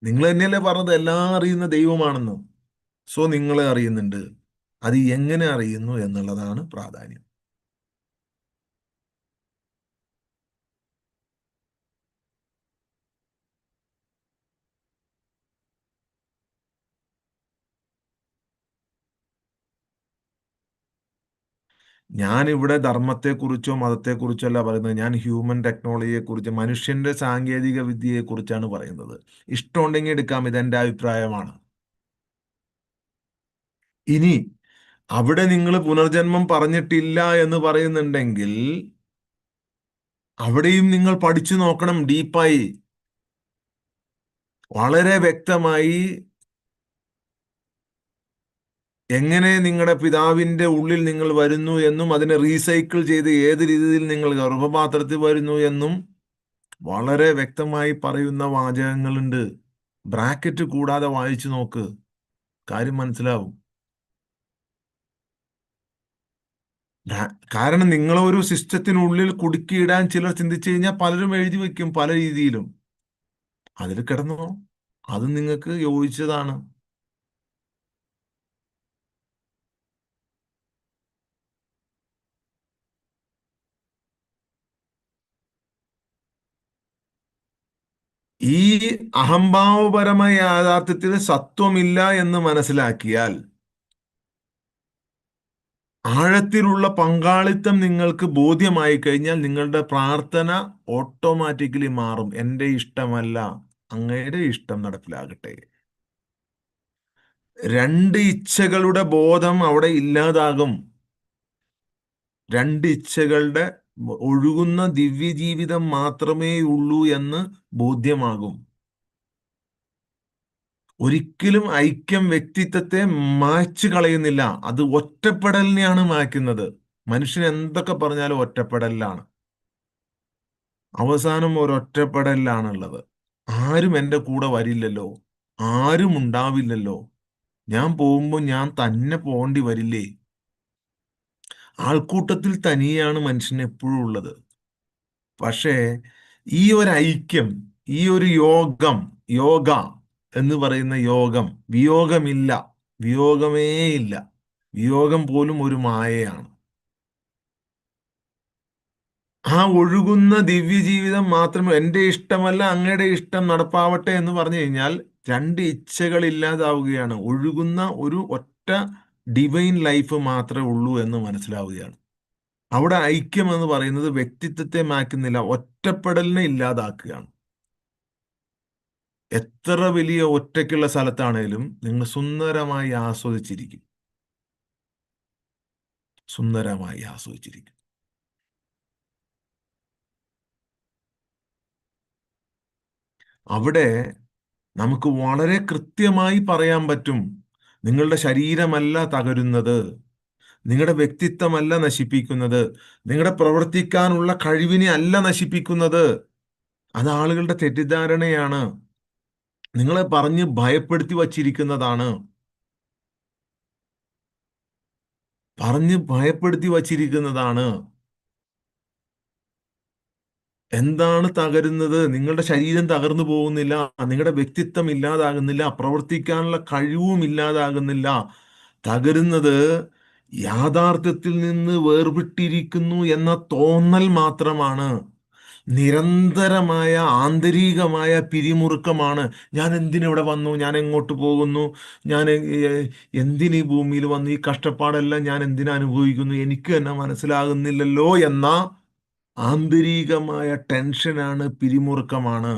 നിങ്ങൾ തന്നെയല്ലേ പറഞ്ഞത് എല്ലാം അറിയുന്ന ദൈവമാണെന്ന്. സോ നിങ്ങളെ അറിയുന്നുണ്ട്. അത് എങ്ങനെ അറിയുന്നു എന്നുള്ളതാണ് പ്രാധാന്യം. ഞാനിവിടെ ധർമ്മത്തെക്കുറിച്ചോ മതത്തെക്കുറിച്ചോ അല്ല പറയുന്നത്. ഞാൻ ഹ്യൂമൻ ടെക്നോളജിയെക്കുറിച്ച്, മനുഷ്യന്റെ സാങ്കേതിക വിദ്യയെക്കുറിച്ചാണ് പറയുന്നത്. ഇഷ്ടമുണ്ടെങ്കിൽ എടുക്കാം, ഇതെന്റെ അഭിപ്രായമാണ്. ഇനി അവിടെ നിങ്ങൾ പുനർജന്മം പറഞ്ഞിട്ടില്ല എന്ന് പറയുന്നുണ്ടെങ്കിൽ അവിടെയും നിങ്ങൾ പഠിച്ചു നോക്കണം ഡീപ്പായി. വളരെ വ്യക്തമായി എങ്ങനെ നിങ്ങളുടെ പിതാവിന്റെ ഉള്ളിൽ നിങ്ങൾ വരുന്നു എന്നും അതിനെ റീസൈക്കിൾ ചെയ്ത് ഏത് രീതിയിൽ നിങ്ങൾ ഗർഭപാത്രത്തിൽ വരുന്നു എന്നും വളരെ വ്യക്തമായി പറയുന്ന വാചകങ്ങളുണ്ട്. ബ്രാക്കറ്റ് കൂടാതെ വായിച്ചു നോക്ക്, കാര്യം മനസ്സിലാവും. കാരണം നിങ്ങളൊരു സിസ്റ്റത്തിനുള്ളിൽ കുടുക്കിയിടാൻ ചിലർ ചിന്തിച്ചു കഴിഞ്ഞാൽ പലരും എഴുതി വെക്കും പല രീതിയിലും. അതിൽ കിടന്നോ, അത് നിങ്ങൾക്ക് യോജിച്ചതാണ്. ഈ അഹംഭാവപരമായ യാഥാർത്ഥ്യത്തിൽ സത്വമില്ല എന്ന് മനസ്സിലാക്കിയാൽ ആഴത്തിലുള്ള പങ്കാളിത്തം നിങ്ങൾക്ക് ബോധ്യമായി കഴിഞ്ഞാൽ നിങ്ങളുടെ പ്രാർത്ഥന ഓട്ടോമാറ്റിക്കലി മാറും. എൻ്റെ ഇഷ്ടമല്ല, അങ്ങയുടെ ഇഷ്ടം നടപ്പിലാകട്ടെ. രണ്ട് ഇച്ഛകളുടെ ബോധം അവിടെ ഇല്ലാതാകും. രണ്ട് ഇച്ഛകളുടെ ഒഴുകുന്ന ദിവ്യജീവിതം മാത്രമേ ഉള്ളൂ എന്ന് ബോധ്യമാകും. ഒരിക്കലും ഐക്യം വ്യക്തിത്വത്തെ മായ്ച്ചു കളയുന്നില്ല, അത് ഒറ്റപ്പെടലിനെയാണ് മായ്ക്കുന്നത്. മനുഷ്യൻ എന്തൊക്കെ പറഞ്ഞാലും ഒറ്റപ്പെടലിലാണ്. അവസാനം ഒരൊറ്റപ്പെടലിലാണുള്ളത്. ആരും എൻ്റെ കൂടെ വരില്ലല്ലോ, ആരും ഉണ്ടാവില്ലല്ലോ, ഞാൻ പോകുമ്പോൾ ഞാൻ തന്നെ പോകേണ്ടി വരില്ലേ. ആൾക്കൂട്ടത്തിൽ തനിയാണ് മനുഷ്യൻ എപ്പോഴും ഉള്ളത്. പക്ഷേ ഈ ഒരു ഐക്യം, ഈ ഒരു യോഗ എന്ന് പറയുന്ന യോഗം, വിയോഗമില്ല, വിയോഗമേ ഇല്ല. വിയോഗം പോലും ഒരു മായയാണ്. ആ ഒഴുകുന്ന ദിവ്യജീവിതം മാത്രമേ, എൻ്റെ ഇഷ്ടമല്ല അങ്ങയുടെ ഇഷ്ടം നടപ്പാവട്ടെ എന്ന് പറഞ്ഞു കഴിഞ്ഞാൽ രണ്ട് ഇച്ഛകൾ ഇല്ലാതാവുകയാണ്. ഒഴുകുന്ന ഒരു ഒറ്റ ഡിവൈൻ ലൈഫ് മാത്രമേ ഉള്ളൂ എന്ന് മനസ്സിലാവുകയാണ്. അവിടെ ഐക്യം എന്ന് പറയുന്നത് വ്യക്തിത്വത്തെ മാറ്റുന്നില്ല, ഒറ്റപ്പെടലിനെ ഇല്ലാതാക്കുകയാണ്. എത്ര വലിയ ഒറ്റയ്ക്കുള്ള സ്ഥലത്താണേലും നിങ്ങൾ സുന്ദരമായി ആസ്വദിച്ചിരിക്കും, സുന്ദരമായി ആസ്വദിച്ചിരിക്കും. അവിടെ നമുക്ക് വളരെ കൃത്യമായി പറയാൻ പറ്റും, നിങ്ങളുടെ ശരീരമല്ല തകരുന്നത്, നിങ്ങളുടെ വ്യക്തിത്വമല്ല നശിപ്പിക്കുന്നത്, നിങ്ങളുടെ പ്രവർത്തിക്കാനുള്ള കഴിവിനെ അല്ല നശിപ്പിക്കുന്നത്. അത് ആളുകളുടെ തെറ്റിദ്ധാരണയാണ്. നിങ്ങളെ പറഞ്ഞ് ഭയപ്പെടുത്തി വച്ചിരിക്കുന്നതാണ്, പറഞ്ഞ് ഭയപ്പെടുത്തി വച്ചിരിക്കുന്നതാണ്. എന്താണ് തകരുന്നത്? നിങ്ങളുടെ ശരീരം തകർന്നു പോകുന്നില്ല, നിങ്ങളുടെ വ്യക്തിത്വം ഇല്ലാതാകുന്നില്ല, പ്രവർത്തിക്കാനുള്ള കഴിവും ഇല്ലാതാകുന്നില്ല. തകരുന്നത് യാഥാർത്ഥ്യത്തിൽ നിന്ന് വേർപെട്ടിരിക്കുന്നു എന്ന തോന്നൽ മാത്രമാണ്. നിരന്തരമായ ആന്തരികമായ പിരിമുറുക്കമാണ്. ഞാൻ എന്തിനിവിടെ വന്നു, ഞാൻ എങ്ങോട്ട് പോകുന്നു, ഞാൻ എന്തിനീ ഭൂമിയിൽ വന്നു, ഈ കഷ്ടപ്പാടെല്ലാം ഞാൻ എന്തിനു അനുഭവിക്കുന്നു, എനിക്ക് തന്നെ മനസ്സിലാകുന്നില്ലല്ലോ എന്ന ആന്തരികമായ ടെൻഷനാണ്, പിരിമുറുക്കമാണ്.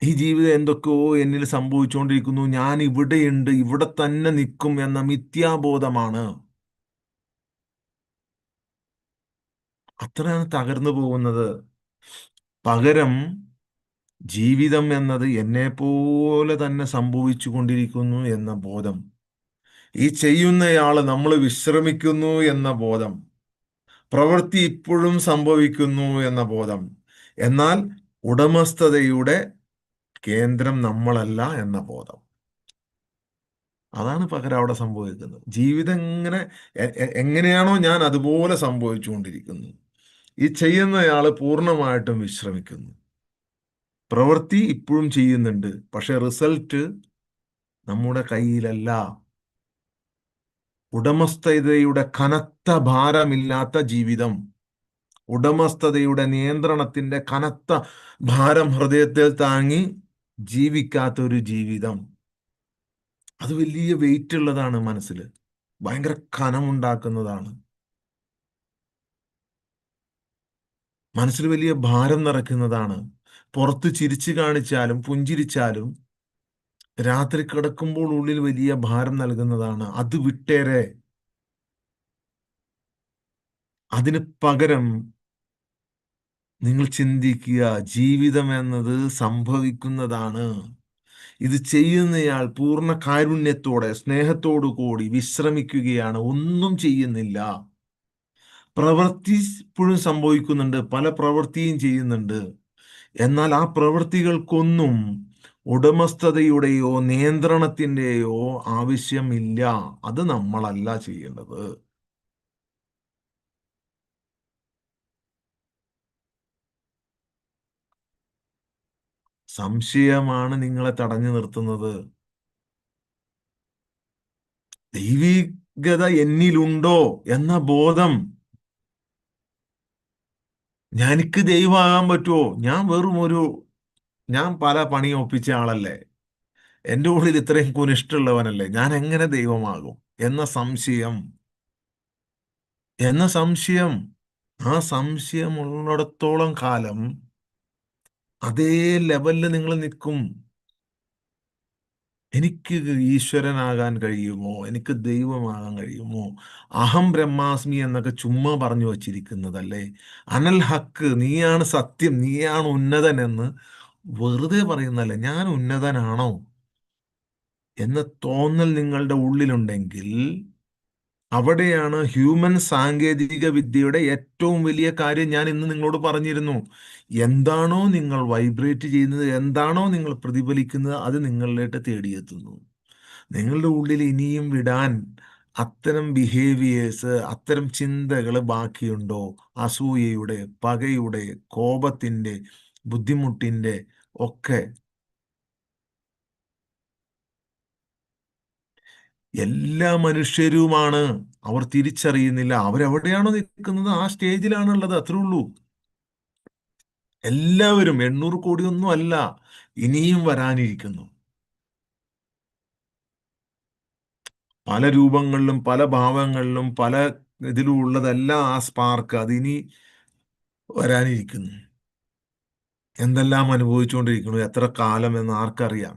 ഈ ജീവിതം എന്തൊക്കെയോ എന്നിൽ സംഭവിച്ചുകൊണ്ടിരിക്കുന്നു, ഞാൻ ഇവിടെയുണ്ട്, ഇവിടെ തന്നെ നിൽക്കും എന്ന മിഥ്യാബോധമാണ്. അത്രയാണ് തകർന്നു പോകുന്നത്. പകരം ജീവിതം എന്നത് എന്നെ പോലെ തന്നെ സംഭവിച്ചു കൊണ്ടിരിക്കുന്നു എന്ന ബോധം, ഈ ചെയ്യുന്നയാള് നമ്മൾ വിശ്രമിക്കുന്നു എന്ന ബോധം, പ്രവൃത്തി ഇപ്പോഴും സംഭവിക്കുന്നു എന്ന ബോധം, എന്നാൽ ഉടമസ്ഥതയുടെ കേന്ദ്രം നമ്മളല്ല എന്ന ബോധം. അതാണ് പകരം അവിടെ സംഭവിക്കുന്നത്. ജീവിതം എങ്ങനെ എങ്ങനെയാണോ ഞാൻ അതുപോലെ സംഭവിച്ചുകൊണ്ടിരിക്കുന്നു. ഈ ചെയ്യുന്നയാള് പൂർണ്ണമായിട്ടും വിശ്രമിക്കുന്നു. പ്രവൃത്തി ഇപ്പോഴും ചെയ്യുന്നുണ്ട്, പക്ഷെ റിസൾട്ട് നമ്മുടെ കയ്യിലല്ല. ഉടമസ്ഥതയുടെ കനത്ത ഭാരമില്ലാത്ത ജീവിതം, ഉടമസ്ഥതയുടെ നിയന്ത്രണത്തിന്റെ കനത്ത ഭാരം ഹൃദയത്തിൽ താങ്ങി ജീവിക്കാത്ത ഒരു ജീവിതം, അത് വലിയ വെയിറ്റ് ഉള്ളതാണ്. മനസ്സിൽ ഭയങ്കര കനമുണ്ടാക്കുന്നതാണ്. മനസ്സിൽ വലിയ ഭാരം നിറയ്ക്കുന്നതാണ്. പുറത്ത് ചിരിച്ചു കാണിച്ചാലും പുഞ്ചിരിച്ചാലും രാത്രി കിടക്കുമ്പോൾ ഉള്ളിൽ വലിയ ഭാരം നൽകുന്നതാണ്. അത് വിട്ടേരെ. അതിന് പകരം നിങ്ങൾ ചിന്തിക്കുക, ജീവിതം എന്നത് സംഭവിക്കുന്നതാണ്. ഇത് ചെയ്യുന്നയാൾ പൂർണ്ണ കാരുണ്യത്തോടെ സ്നേഹത്തോടു കൂടി വിശ്രമിക്കുകയാണ്, ഒന്നും ചെയ്യുന്നില്ല. പ്രവൃത്തി ഇപ്പോഴും സംഭവിക്കുന്നുണ്ട്, പല പ്രവൃത്തിയും ചെയ്യുന്നുണ്ട്. എന്നാൽ ആ പ്രവൃത്തികൾക്കൊന്നും ഉടമസ്ഥതയുടെയോ നിയന്ത്രണത്തിന്റെയോ ആവശ്യമില്ല. അത് നമ്മളല്ല ചെയ്യേണ്ടത്. സംശയമാണ് നിങ്ങളെ തടഞ്ഞു നിർത്തുന്നത്. ദൈവികത എന്നിലുണ്ടോ എന്ന ബോധം. എനിക്ക് ദൈവമാകാൻ പറ്റുമോ? ഞാൻ പല പണിയും ഒപ്പിച്ച ആളല്ലേ. എൻ്റെ ഉള്ളിൽ ഇത്രയും കുനിഷ്ടുള്ളവനല്ലേ, ഞാൻ എങ്ങനെ ദൈവമാകും എന്ന സംശയം. എന്ന സംശയം. ആ സംശയം ഉള്ളിടത്തോളം കാലം അതേ ലെവലിൽ നിങ്ങൾ നിൽക്കും. എനിക്ക് ഈശ്വരനാകാൻ കഴിയുമോ? എനിക്ക് ദൈവമാകാൻ കഴിയുമോ? അഹം ബ്രഹ്മാസ്മി എന്നൊക്കെ ചുമ്മാ പറഞ്ഞു വച്ചിരിക്കുന്നതല്ലേ. അനൽ ഹക്ക്, നീയാണ് സത്യം, നീയാണ് ഉന്നതൻ എന്ന് വെറുതെ പറയുന്നതല്ലേ. ഞാൻ ഉന്നതനാണോ എന്ന തോന്നൽ നിങ്ങളുടെ ഉള്ളിലുണ്ടെങ്കിൽ, അവിടെയാണ് ഹ്യൂമൻ സാങ്കേതിക വിദ്യയുടെ ഏറ്റവും വലിയ കാര്യം. ഞാൻ ഇന്ന് നിങ്ങളോട് പറഞ്ഞിരുന്നു, എന്താണോ നിങ്ങൾ വൈബ്രേറ്റ് ചെയ്യുന്നത്, എന്താണോ നിങ്ങൾ പ്രതിഫലിക്കുന്നത്, അത് നിങ്ങളിലേക്ക് തേടിയെത്തുന്നു. നിങ്ങളുടെ ഉള്ളിൽ ഇനിയും വിടാൻ അത്തരം ബിഹേവിയേഴ്സ്, അത്തരം ചിന്തകൾ ബാക്കിയുണ്ടോ? അസൂയയുടെ, പകയുടെ, കോപത്തിൻ്റെ, ബുദ്ധിമുട്ടിൻ്റെ ഒക്കെ. എല്ലാ മനുഷ്യരുമാണ്. അവർ തിരിച്ചറിയുന്നില്ല. അവരെവിടെയാണോ നിൽക്കുന്നത് ആ സ്റ്റേജിലാണുള്ളത്. അത്രേ ഉള്ളൂ. എല്ലാവരും 800 കോടിയൊന്നും അല്ല, ഇനിയും വരാനിരിക്കുന്നു. പല രൂപങ്ങളിലും പല ഭാവങ്ങളിലും പല ഇതിലും ഉള്ളതല്ല ആ സ്പാർക്ക്. അതിനി വരാനിരിക്കുന്നു. എന്തെല്ലാം അനുഭവിച്ചുകൊണ്ടിരിക്കുന്നു, എത്ര കാലം എന്ന് ആർക്കറിയാം.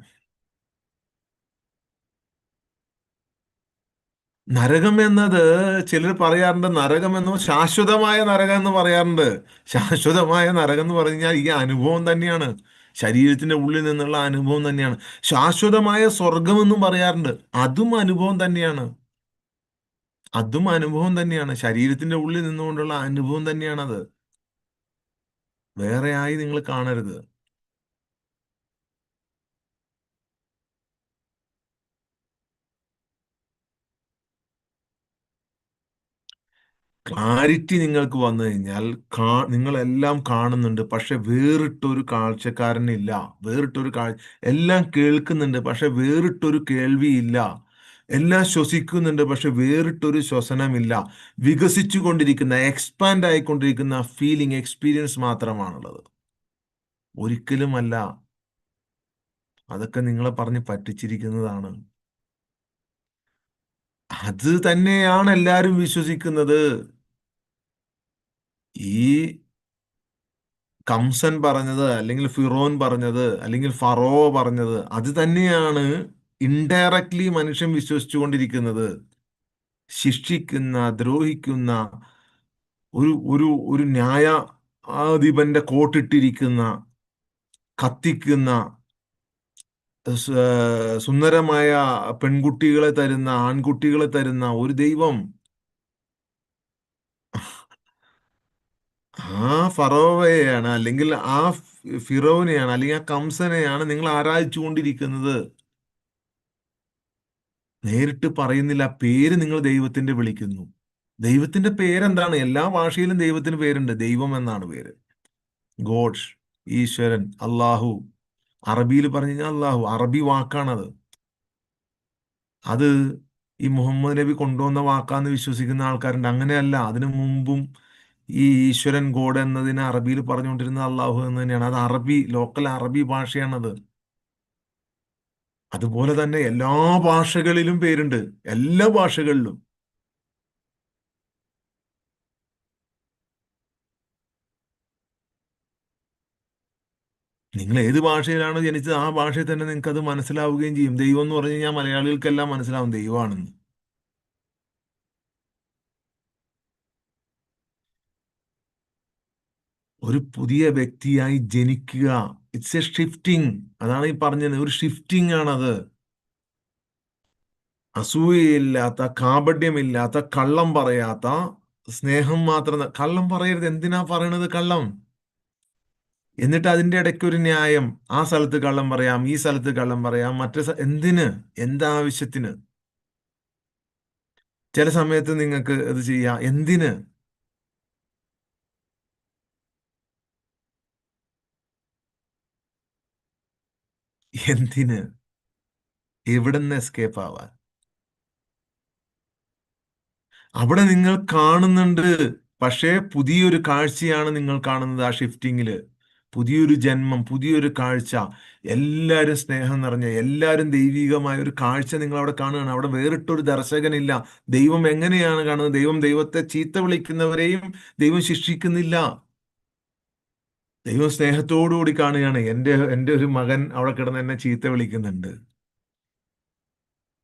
നരകം എന്നത്, ചിലർ പറയാറുണ്ട് നരകം എന്ന് ശാശ്വതമായ നരകം എന്ന് പറയാറുണ്ട്. ശാശ്വതമായ നരകം എന്ന് പറഞ്ഞു കഴിഞ്ഞാൽ ഈ അനുഭവം തന്നെയാണ്. ശരീരത്തിന്റെ ഉള്ളിൽ നിന്നുള്ള അനുഭവം തന്നെയാണ്. ശാശ്വതമായ സ്വർഗം എന്നും പറയാറുണ്ട്. അതും അനുഭവം തന്നെയാണ്. അതും അനുഭവം തന്നെയാണ്. ശരീരത്തിന്റെ ഉള്ളിൽ നിന്നുകൊണ്ടുള്ള അനുഭവം തന്നെയാണത്. വേറെ ആയി നിങ്ങൾ കാണരുത്. ക്ലാരിറ്റി നിങ്ങൾക്ക് വന്നു കഴിഞ്ഞാൽ നിങ്ങളെല്ലാം കാണുന്നുണ്ട്, പക്ഷെ വേറിട്ടൊരു കാഴ്ചക്കാരനില്ല. വേറിട്ടൊരു എല്ലാം കേൾക്കുന്നുണ്ട്, പക്ഷെ വേറിട്ടൊരു കേൾവിയില്ല. എല്ലാം ശ്വസിക്കുന്നുണ്ട്, പക്ഷെ വേറിട്ടൊരു ശ്വസനമില്ല. വികസിച്ചു കൊണ്ടിരിക്കുന്ന, എക്സ്പാൻഡ് ആയിക്കൊണ്ടിരിക്കുന്ന ഫീലിംഗ്, എക്സ്പീരിയൻസ് മാത്രമാണുള്ളത്. ഒരിക്കലുമല്ല. അതൊക്കെ നിങ്ങളെ പറഞ്ഞ് പറ്റിച്ചിരിക്കുന്നതാണ്. അത് തന്നെയാണ് എല്ലാവരും വിശ്വസിക്കുന്നത്. ഈ കംസൻ പറഞ്ഞത്, അല്ലെങ്കിൽ ഫിറോൻ പറഞ്ഞത്, അല്ലെങ്കിൽ ഫറോ പറഞ്ഞത്, അത് തന്നെയാണ് ഇൻഡയറക്ട്ലി മനുഷ്യൻ വിശ്വസിച്ചുകൊണ്ടിരിക്കുന്നത്. ശിക്ഷിക്കുന്ന, ദ്രോഹിക്കുന്ന, ഒരു ഒരു ഒരു ന്യായാധിപന്റെ കോട്ടിട്ടിരിക്കുന്ന, കത്തിക്കുന്ന, സുന്ദരമായ പെൺകുട്ടികളെ തരുന്ന, ആൺകുട്ടികളെ തരുന്ന ഒരു ദൈവം. ആ ഫറോവയെയാണ്, അല്ലെങ്കിൽ ആ ഫിറോനെയാണ്, അല്ലെങ്കിൽ ആ കംസനെയാണ് നിങ്ങൾ ആരാധിച്ചു കൊണ്ടിരിക്കുന്നത്. നേരിട്ട് പറയുന്നില്ല, പേര് നിങ്ങൾ ദൈവത്തിന്റെ വിളിക്കുന്നു. ദൈവത്തിന്റെ പേരെന്താണ്? എല്ലാ ഭാഷയിലും ദൈവത്തിന് പേരുണ്ട്. ദൈവം എന്നാണ് പേര്. ഗോഡ്, ഈശ്വരൻ, അള്ളാഹു. അറബിയിൽ പറഞ്ഞു കഴിഞ്ഞാൽ അള്ളാഹു, അറബി വാക്കാണത്. അത് ഈ മുഹമ്മദ് നബി കൊണ്ടുവന്ന വാക്കാന്ന് വിശ്വസിക്കുന്ന ആൾക്കാരുണ്ട്. അങ്ങനെയല്ല, അതിനു മുമ്പും ഈ ഈശ്വരൻ ഗോഡ് എന്നതിന് അറബിയിൽ പറഞ്ഞുകൊണ്ടിരുന്നത് അള്ളാഹു എന്ന് തന്നെയാണ്. അത് അറബി, ലോക്കൽ അറബി ഭാഷയാണത്. അതുപോലെ തന്നെ എല്ലാ ഭാഷകളിലും പേരുണ്ട്. എല്ലാ ഭാഷകളിലും. നിങ്ങൾ ഏത് ഭാഷയിലാണോ ജനിച്ചത് ആ ഭാഷയിൽ തന്നെ നിങ്ങൾക്ക് അത് മനസ്സിലാവുകയും ചെയ്യും. ദൈവം എന്ന് പറഞ്ഞു കഴിഞ്ഞാൽ മലയാളികൾക്കെല്ലാം മനസ്സിലാവും ദൈവമാണെന്ന്. ഒരു പുതിയ വ്യക്തിയായി ജനിക്കുക, ഇറ്റ്സ് എ ഷിഫ്റ്റിംഗ്. അതാണ് ഈ പറഞ്ഞത്, ഒരു ഷിഫ്റ്റിംഗ് ആണത്. അസൂയയില്ലാത്ത, കാപട്യമില്ലാത്ത, കള്ളം പറയാത്ത, സ്നേഹം മാത്രം. കള്ളം പറയരുത്. എന്തിനാ പറയണത് കള്ളം? എന്നിട്ട് അതിൻ്റെ ഇടയ്ക്ക് ഒരു ന്യായം. ആ സ്ഥലത്ത് കള്ളം പറയാം, ഈ സ്ഥലത്ത് കള്ളം പറയാം, എന്തിന്? എന്താവശ്യത്തിന്? ചില സമയത്ത് നിങ്ങൾക്ക് ഇത് ചെയ്യാം. എന്തിന്? എന്തിന്? എവിടുന്ന് എസ്കേപ്പ് ആവാൻ? അവിടെ നിങ്ങൾ കാണുന്നുണ്ട്. പക്ഷേ പുതിയൊരു കാഴ്ചയാണ് നിങ്ങൾ കാണുന്നത് ആ ഷിഫ്റ്റിങ്ങില്. പുതിയൊരു ജന്മം, പുതിയൊരു കാഴ്ച. എല്ലാവരും സ്നേഹം നിറഞ്ഞ, എല്ലാവരും ദൈവികമായ ഒരു കാഴ്ച നിങ്ങൾ അവിടെ കാണുകയാണ്. അവിടെ വേറിട്ടൊരു ദർശകനില്ല. ദൈവം എങ്ങനെയാണ് കാണുന്നത്? ദൈവത്തെ ചീത്ത വിളിക്കുന്നവരെയും ദൈവം ശിക്ഷിക്കുന്നില്ല. ദൈവം സ്നേഹത്തോടു കൂടി കാണുകയാണ്. എൻ്റെ ഒരു മകൻ അവിടെ കിടന്ന് എന്നെ ചീത്ത വിളിക്കുന്നുണ്ട്.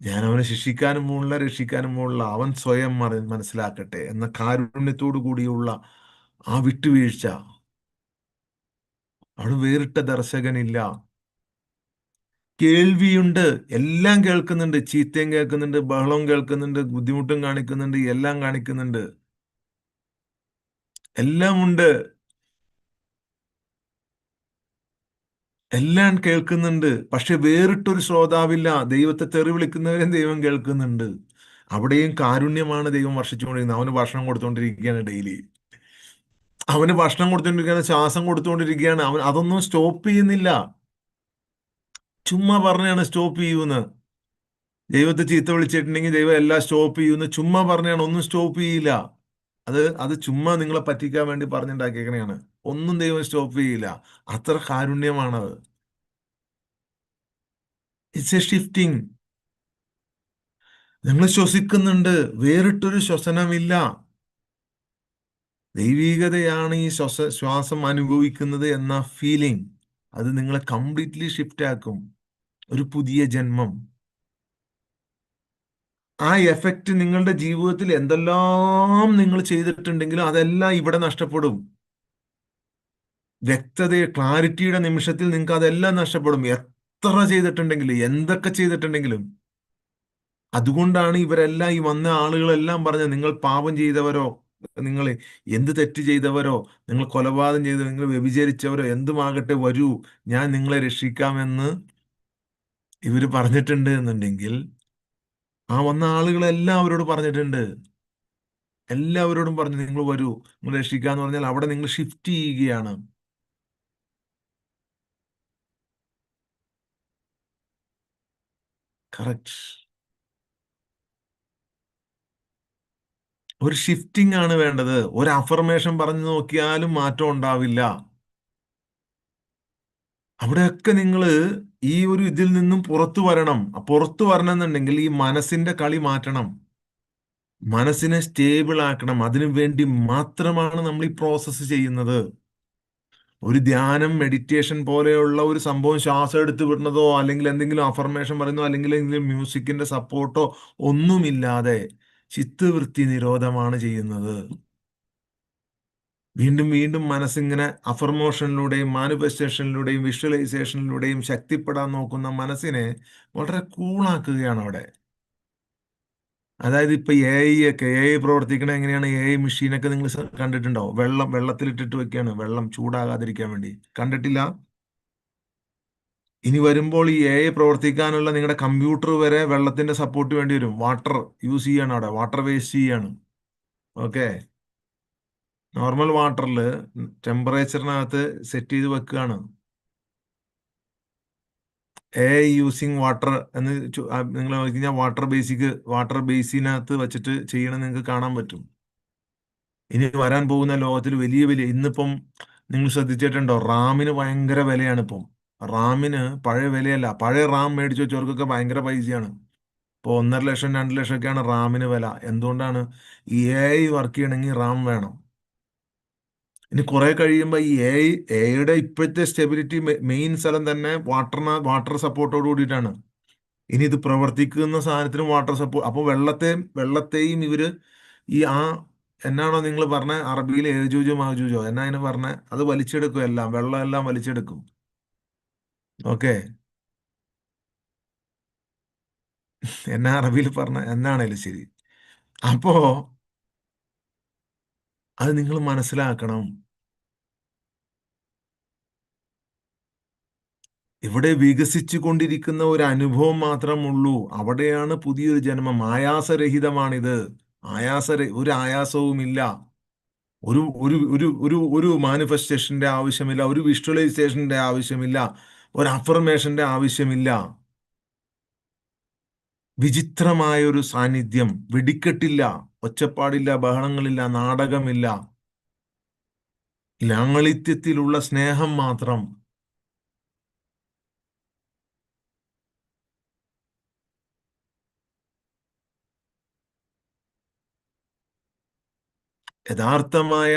ഞാൻ അവനെ ശിക്ഷിക്കാനും പോണില്ല, രക്ഷിക്കാനും പോണില്ല. അവൻ സ്വയം മനസ്സിലാക്കട്ടെ എന്ന കാരുണ്യത്തോടു കൂടിയുള്ള ആ വിട്ടുവീഴ്ച. അവിടെ വേറിട്ട ദർശകനില്ല. കേൾവിയുണ്ട്. എല്ലാം കേൾക്കുന്നുണ്ട്. ചീത്തയും കേൾക്കുന്നുണ്ട്, ബഹളവും കേൾക്കുന്നുണ്ട്, ബുദ്ധിമുട്ടും കാണിക്കുന്നുണ്ട്, എല്ലാം കാണിക്കുന്നുണ്ട്. എല്ലാം ഉണ്ട്. എല്ലാം കേൾക്കുന്നുണ്ട്. പക്ഷെ വേറിട്ടൊരു ശ്രോതാവില്ല. ദൈവത്തെ തെറി വിളിക്കുന്നവരും ദൈവം കേൾക്കുന്നുണ്ട്. അവിടെയും കാരുണ്യമാണ് ദൈവം വർഷിച്ചുകൊണ്ടിരിക്കുന്നത്. അവന് ഭക്ഷണം കൊടുത്തുകൊണ്ടിരിക്കുകയാണ് ഡെയിലി. അവന് ഭക്ഷണം കൊടുത്തുകൊണ്ടിരിക്കുകയാണ്, ശ്വാസം കൊടുത്തുകൊണ്ടിരിക്കുകയാണ്. അവൻ അതൊന്നും സ്റ്റോപ്പ് ചെയ്യുന്നില്ല. ചുമ്മാ പറഞ്ഞാണ് സ്റ്റോപ്പ് ചെയ്യൂന്ന്. ദൈവത്തെ ചീത്ത വിളിച്ചിട്ടുണ്ടെങ്കിൽ ദൈവം എല്ലാം സ്റ്റോപ്പ് ചെയ്യുമെന്ന് ചുമ്മാ പറഞ്ഞാണ്. ഒന്നും സ്റ്റോപ്പ് ചെയ്യില്ല. അത് ചുമ്മാ നിങ്ങളെ പറ്റിക്കാൻ വേണ്ടി പറഞ്ഞുണ്ടാക്കിയേക്കണെയാണ്. ഒന്നും ദൈവം സ്റ്റോപ്പ് ചെയ്യില്ല. അത്ര കാരുണ്യമാണത്. It's A shifting. നിങ്ങൾ ശ്വസിക്കുന്നുണ്ട്. വേറിട്ടൊരു ശ്വസനമില്ല. ദൈവീകതയാണ് ഈ ശ്വാസം അനുഭവിക്കുന്നത് എന്ന ഫീലിംഗ്. അത് നിങ്ങളെ കംപ്ലീറ്റ്ലി ഷിഫ്റ്റ് ആക്കും. ഒരു പുതിയ ജന്മം. ആ എഫക്റ്റ് നിങ്ങളുടെ ജീവിതത്തിൽ എന്തെല്ലാം നിങ്ങൾ ചെയ്തിട്ടുണ്ടെങ്കിലും അതെല്ലാം ഇവിടെ നഷ്ടപ്പെടും. ക്ലാരിറ്റിയുടെ നിമിഷത്തിൽ നിങ്ങൾക്ക് അതെല്ലാം നഷ്ടപ്പെടും. എത്ര ചെയ്തിട്ടുണ്ടെങ്കിലും, എന്തൊക്കെ ചെയ്തിട്ടുണ്ടെങ്കിലും. അതുകൊണ്ടാണ് ഇവരെല്ലാം, ഈ വന്ന ആളുകളെല്ലാം പറഞ്ഞത്, നിങ്ങൾ പാപം ചെയ്തവരോ, നിങ്ങൾ എന്ത് തെറ്റ് ചെയ്തവരോ, നിങ്ങൾ കൊലപാതകം ചെയ്തവരോ, നിങ്ങൾ വ്യഭിചരിച്ചവരോ എന്തുമാകട്ടെ വരൂ, ഞാൻ നിങ്ങളെ രക്ഷിക്കാമെന്ന് ഇവർ പറഞ്ഞിട്ടുണ്ട് എന്നുണ്ടെങ്കിൽ, ആ വന്ന ആളുകളെല്ലാം അവരോട് പറഞ്ഞിട്ടുണ്ട്. എല്ലാവരോടും പറഞ്ഞു നിങ്ങൾ വരൂ, നിങ്ങൾ രക്ഷിക്കാന്ന് പറഞ്ഞാൽ അവിടെ നിങ്ങൾ ഷിഫ്റ്റ് ചെയ്യുകയാണ്. കറക്റ്റ്. ഒരു ഷിഫ്റ്റിംഗ് ആണ് വേണ്ടത്. ഒരു അഫർമേഷൻ പറഞ്ഞു നോക്കിയാലും മാറ്റം ഉണ്ടാവില്ല. അവിടെയൊക്കെ നിങ്ങൾ ഈ ഒരു ഇതിൽ നിന്നും പുറത്തു വരണം. പുറത്തു വരണം എന്നുണ്ടെങ്കിൽ ഈ മനസ്സിന്റെ കളി മാറ്റണം. മനസ്സിനെ സ്റ്റേബിൾ ആക്കണം. അതിനു വേണ്ടി മാത്രമാണ് നമ്മൾ ഈ പ്രോസസ്സ് ചെയ്യുന്നത്. ഒരു ധ്യാനം, മെഡിറ്റേഷൻ പോലെയുള്ള ഒരു സംഭവം ശ്വാസം എടുത്ത് വിടുന്നതോ അല്ലെങ്കിൽ എന്തെങ്കിലും അഫർമേഷൻ പറയുന്നതോ അല്ലെങ്കിൽ എന്തെങ്കിലും മ്യൂസിക്കിന്റെ സപ്പോർട്ടോ ഒന്നുമില്ലാതെ ചിത്തവൃത്തി നിരോധമാണ് ചെയ്യുന്നത്. വീണ്ടും വീണ്ടും മനസ്സിങ്ങനെ അഫർമേഷനിലൂടെയും മാനിഫെസ്റ്റേഷനിലൂടെയും വിഷ്വലൈസേഷനിലൂടെയും ശക്തിപ്പെടാൻ നോക്കുന്ന മനസ്സിനെ വളരെ കൂളാക്കുകയാണ് അവിടെ. അതായത് ഇപ്പൊ എ ഐ പ്രവർത്തിക്കണ എങ്ങനെയാണ്? മെഷീനൊക്കെ നിങ്ങൾ കണ്ടിട്ടുണ്ടോ? വെള്ളത്തിലിട്ടിട്ട് വെക്കുകയാണ്, വെള്ളം ചൂടാകാതിരിക്കാൻ വേണ്ടി. കണ്ടിട്ടില്ല? ഇനി വരുമ്പോൾ ഈ പ്രവർത്തിക്കാനുള്ള നിങ്ങളുടെ കമ്പ്യൂട്ടർ വരെ വെള്ളത്തിന്റെ സപ്പോർട്ട് വേണ്ടി വരും. വാട്ടർ യൂസ് ചെയ്യാണ്, അവിടെ വാട്ടർ വേസ്റ്റ് ചെയ്യാണ്. ഓക്കെ. നോർമൽ വാട്ടറിൽ ടെമ്പറേച്ചറിനകത്ത് സെറ്റ് ചെയ്ത് വെക്കുകയാണ്. യൂസിങ് വാട്ടർ എന്ന് നിങ്ങൾ നോക്കിക്കഴിഞ്ഞാൽ വാട്ടർ ബേസിനകത്ത് വെച്ചിട്ട് ചെയ്യണം, നിങ്ങൾക്ക് കാണാൻ പറ്റും. ഇനി വരാൻ പോകുന്ന ലോകത്തിൽ വലിയ വലിയ, ഇന്നിപ്പം നിങ്ങൾ ശ്രദ്ധിച്ചിട്ടുണ്ടോ, റാമിന് ഭയങ്കര വിലയാണ് ഇപ്പം. റാമിന് പഴയ വിലയല്ല. പഴയ റാം മേടിച്ച് വെച്ചവർക്കൊക്കെ ഭയങ്കര പൈസയാണ്. ഇപ്പോൾ 1.5 ലക്ഷം 2 ലക്ഷം ഒക്കെയാണ് റാമിന് വില. എന്തുകൊണ്ടാണ്? ഈ വർക്ക് ചെയ്യണമെങ്കിൽ റാം വേണം. ഇനി കുറെ കഴിയുമ്പോൾ ഈ എയുടെ ഇപ്പോഴത്തെ സ്റ്റെബിലിറ്റി മെയിൻ സ്ഥലം തന്നെ വാട്ടർ സപ്പോർട്ടോട് കൂടിയിട്ടാണ്. ഇനി ഇത് പ്രവർത്തിക്കുന്ന സാധനത്തിനും വാട്ടർ സപ്പോർട്ട്. അപ്പോൾ വെള്ളത്തെയും ഇവര് ഈ എന്നാണോ നിങ്ങൾ പറഞ്ഞ അറബിയിൽ ഏജൂജോ മാജൂജോ എന്നാ അതിന് പറഞ്ഞ, അത് വലിച്ചെടുക്കും. വെള്ളം എല്ലാം വലിച്ചെടുക്കും. ഓക്കെ. എന്നാ അറബിയിൽ പറഞ്ഞ എന്നാണേലും ശരി. അപ്പോ അത് നിങ്ങൾ മനസ്സിലാക്കണം. ഇവിടെ വികസിച്ചു കൊണ്ടിരിക്കുന്ന ഒരു അനുഭവം മാത്രമുള്ളൂ. അവിടെയാണ് പുതിയൊരു ജന്മം. ആയാസരഹിതമാണിത്. ഒരു ആയാസവുമില്ല. ഒരു ഒരു ഒരു ഒരു ഒരു മാനിഫെസ്റ്റേഷന്റെ ആവശ്യമില്ല. ഒരു വിഷ്വലൈസേഷന്റെ ആവശ്യമില്ല. ഒരു അഫർമേഷന്റെ ആവശ്യമില്ല. വിചിത്രമായ ഒരു സാന്നിധ്യം. വെടിക്കെട്ടില്ല, ഒച്ചപ്പാടില്ല, ബഹളങ്ങളില്ല, നാടകമില്ല. ലാളിത്യത്തിലുള്ള സ്നേഹം മാത്രം. യഥാർത്ഥമായ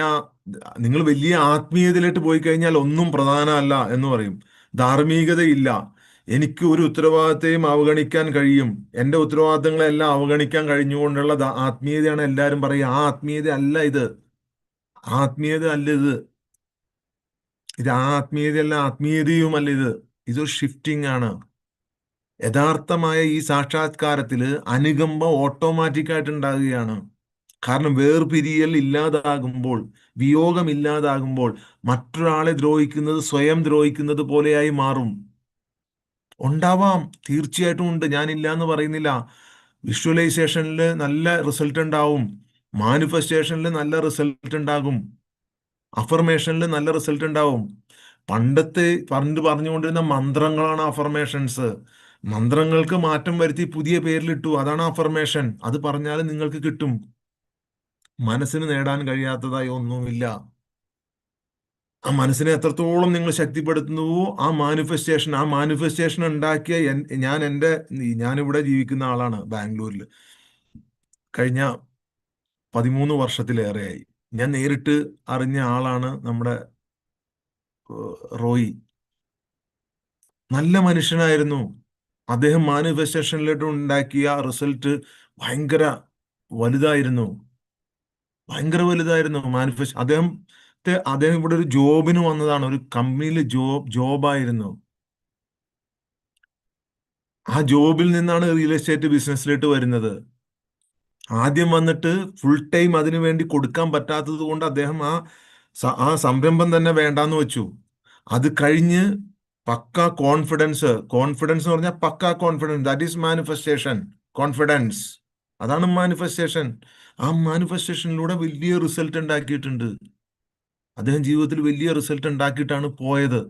നിങ്ങൾ വലിയ ആത്മീയതയിലേക്ക് പോയി കഴിഞ്ഞാൽ ഒന്നും പ്രധാനമല്ല എന്ന് പറയും. ധാർമ്മികതയില്ല. എനിക്ക് ഒരു ഉത്തരവാദിത്തയും അവഗണിക്കാൻ കഴിയും. എൻ്റെ ഉത്തരവാദിത്തങ്ങളെല്ലാം അവഗണിക്കാൻ കഴിഞ്ഞുകൊണ്ടുള്ള ആത്മീയതയാണ് എല്ലാവരും പറയുക. ആ ആത്മീയത അല്ല ഇത്. ആത്മീയത അല്ല ഇത്. ഇത് ആ ആത്മീയതയല്ല, ആത്മീയതയുമല്ല ഇത്. ഇതൊരു ഷിഫ്റ്റിംഗ് ആണ്. യഥാർത്ഥമായ ഈ സാക്ഷാത്കാരത്തിൽ അനുകമ്പ ഓട്ടോമാറ്റിക്കായിട്ട് ഉണ്ടാകുകയാണ്. കാരണം വേർപിരിയൽ ഇല്ലാതാകുമ്പോൾ, വിയോഗം ഇല്ലാതാകുമ്പോൾ മറ്റൊരാളെ ദ്രോഹിക്കുന്നത് സ്വയം ദ്രോഹിക്കുന്നത് പോലെയായി മാറും. ഉണ്ടാവാം, തീർച്ചയായിട്ടും ഉണ്ട്. ഞാനില്ല എന്ന് പറയുന്നില്ല. വിഷ്വലൈസേഷനിൽ നല്ല റിസൾട്ട് ഉണ്ടാവും. മാനിഫെസ്റ്റേഷനിൽ നല്ല റിസൾട്ട് ഉണ്ടാകും. അഫർമേഷനിൽ നല്ല റിസൾട്ട് ഉണ്ടാവും. പണ്ട് പറഞ്ഞുകൊണ്ടിരുന്ന മന്ത്രങ്ങളാണ് അഫർമേഷൻസ്. മന്ത്രങ്ങൾക്ക് മാറ്റം വരുത്തി പുതിയ പേരിലിട്ടു. അതാണ് അഫർമേഷൻ. അത് പറഞ്ഞാൽ നിങ്ങൾക്ക് കിട്ടും. മനസ്സിന് നേടാൻ കഴിയാത്തതായി ഒന്നുമില്ല. ആ മനസ്സിനെ എത്രത്തോളം നിങ്ങൾ ശക്തിപ്പെടുത്തുന്നുവോ ആ മാനിഫെസ്റ്റേഷൻ ഉണ്ടാക്കിയ ഞാനിവിടെ ജീവിക്കുന്ന ആളാണ് ബാംഗ്ലൂരിൽ. കഴിഞ്ഞ 13 വർഷത്തിലേറെയായി. ഞാൻ നേരിട്ട് അറിഞ്ഞ ആളാണ് നമ്മുടെ റോയി. നല്ല മനുഷ്യനായിരുന്നു. അദ്ദേഹം മാനിഫെസ്റ്റേഷനിലോട്ട് ഉണ്ടാക്കിയ റിസൾട്ട് ഭയങ്കര വലുതായിരുന്നു. ഭയങ്കര വലുതായിരുന്നു മാനിഫെസ്റ്റ്. അദ്ദേഹം ഇവിടെ ഒരു ജോബിന് വന്നതാണ്. ഒരു കമ്പനിയിൽ ജോബായിരുന്നു. ആ ജോബിൽ നിന്നാണ് റിയൽ എസ്റ്റേറ്റ് ബിസിനസ്സിലോട്ട് വരുന്നത്. ആദ്യം വന്നിട്ട് ഫുൾ ടൈം അതിനു വേണ്ടി കൊടുക്കാൻ പറ്റാത്തത് കൊണ്ട് അദ്ദേഹം ആ സംരംഭം തന്നെ വേണ്ടാന്ന് വെച്ചു. അത് കഴിഞ്ഞ് പക്ക കോൺഫിഡൻസ് എന്ന് പറഞ്ഞാൽ പക്ക confidence, that is manifestation. Confidence, അതാണ് മാനിഫെസ്റ്റേഷൻ. ആ മാനിഫെസ്റ്റേഷനിലൂടെ വലിയ റിസൾട്ട് ഉണ്ടാക്കിയിട്ടുണ്ട്. അദ്ദേഹം ജീവിതത്തിൽ വലിയ റിസൾട്ട് ഉണ്ടാക്കിയിട്ടാണ് പോയത്.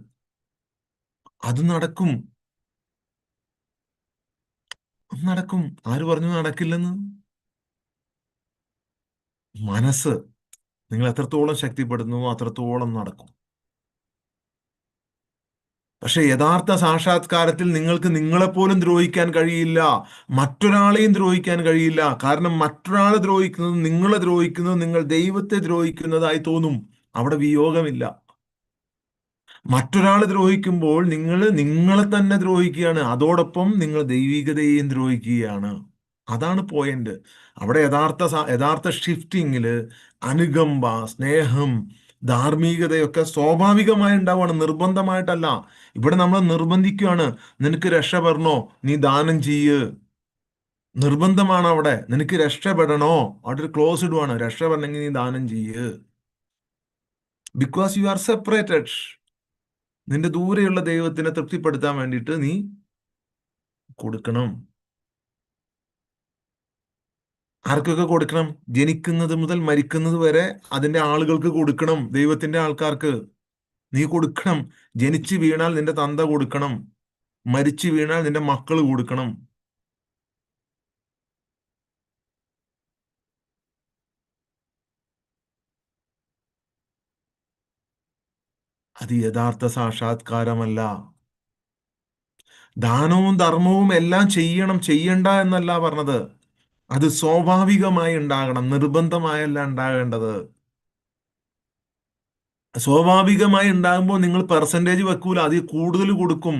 അത് നടക്കും. നടക്കും. ആര് പറഞ്ഞു നടക്കില്ലെന്ന്? മനസ്സ് നിങ്ങൾ എത്രത്തോളം ശക്തിപ്പെടുന്നുവോ അത്രത്തോളം നടക്കും. പക്ഷെ യഥാർത്ഥ സാക്ഷാത്കാരത്തിൽ നിങ്ങൾക്ക് നിങ്ങളെപ്പോലും ദ്രോഹിക്കാൻ കഴിയില്ല. മറ്റൊരാളെയും ദ്രോഹിക്കാൻ കഴിയില്ല. കാരണം മറ്റൊരാളെ ദ്രോഹിക്കുന്നത്, നിങ്ങളെ ദ്രോഹിക്കുന്നത്, നിങ്ങൾ ദൈവത്തെ ദ്രോഹിക്കുന്നതായി തോന്നും. അവിടെ വിയോഗമില്ല. മറ്റൊരാൾ ദ്രോഹിക്കുമ്പോൾ നിങ്ങൾ നിങ്ങളെ തന്നെ ദ്രോഹിക്കുകയാണ്. അതോടൊപ്പം നിങ്ങൾ ദൈവികതയെയും ദ്രോഹിക്കുകയാണ്. അതാണ് പോയിന്റ്. അവിടെ യഥാർത്ഥ ഷിഫ്റ്റിങ്ങില് അനുകമ്പ, സ്നേഹം, ധാർമ്മികതയൊക്കെ സ്വാഭാവികമായി ഉണ്ടാവുകയാണ്, നിർബന്ധമായിട്ടല്ല. ഇവിടെ നമ്മൾ നിർബന്ധിക്കുകയാണ്. നിനക്ക് രക്ഷപ്പെടണോ, നീ ദാനം ചെയ്യ്. നിർബന്ധമാണ് അവിടെ. നിനക്ക് രക്ഷപ്പെടണോ, അവിടെ ഒരു ക്ലോസ് ഇടുവാണ്. രക്ഷപ്പെടണമെങ്കിൽ നീ ദാനം ചെയ്യ്. Because you are separated. നിന്റെ ദൂരെയുള്ള ദൈവത്തിനെ തൃപ്തിപ്പെടുത്താൻ വേണ്ടിയിട്ട് നീ കൊടുക്കണം. ആർക്കൊക്കെ കൊടുക്കണം? ജനിക്കുന്നത് മുതൽ മരിക്കുന്നത് വരെ അതിന്റെ ആളുകൾക്ക് കൊടുക്കണം. ദൈവത്തിന്റെ ആൾക്കാർക്ക് നീ കൊടുക്കണം. ജനിച്ചു വീണാൽ നിന്റെ തന്ത കൊടുക്കണം. മരിച്ചു വീണാൽ നിന്റെ മക്കൾ കൊടുക്കണം. അത് യഥാർത്ഥ സാക്ഷാത്കാരമല്ല. ദാനവും ധർമ്മവും എല്ലാം ചെയ്യണം, ചെയ്യണ്ട എന്നല്ല പറഞ്ഞത്. അത് സ്വാഭാവികമായി ഉണ്ടാകണം, നിർബന്ധമായല്ല ഉണ്ടാകേണ്ടത്. സ്വാഭാവികമായി ഉണ്ടാകുമ്പോൾ നിങ്ങൾ പെർസെൻറ്റേജ് വെക്കൂല, അതിൽ കൂടുതൽ കൊടുക്കും.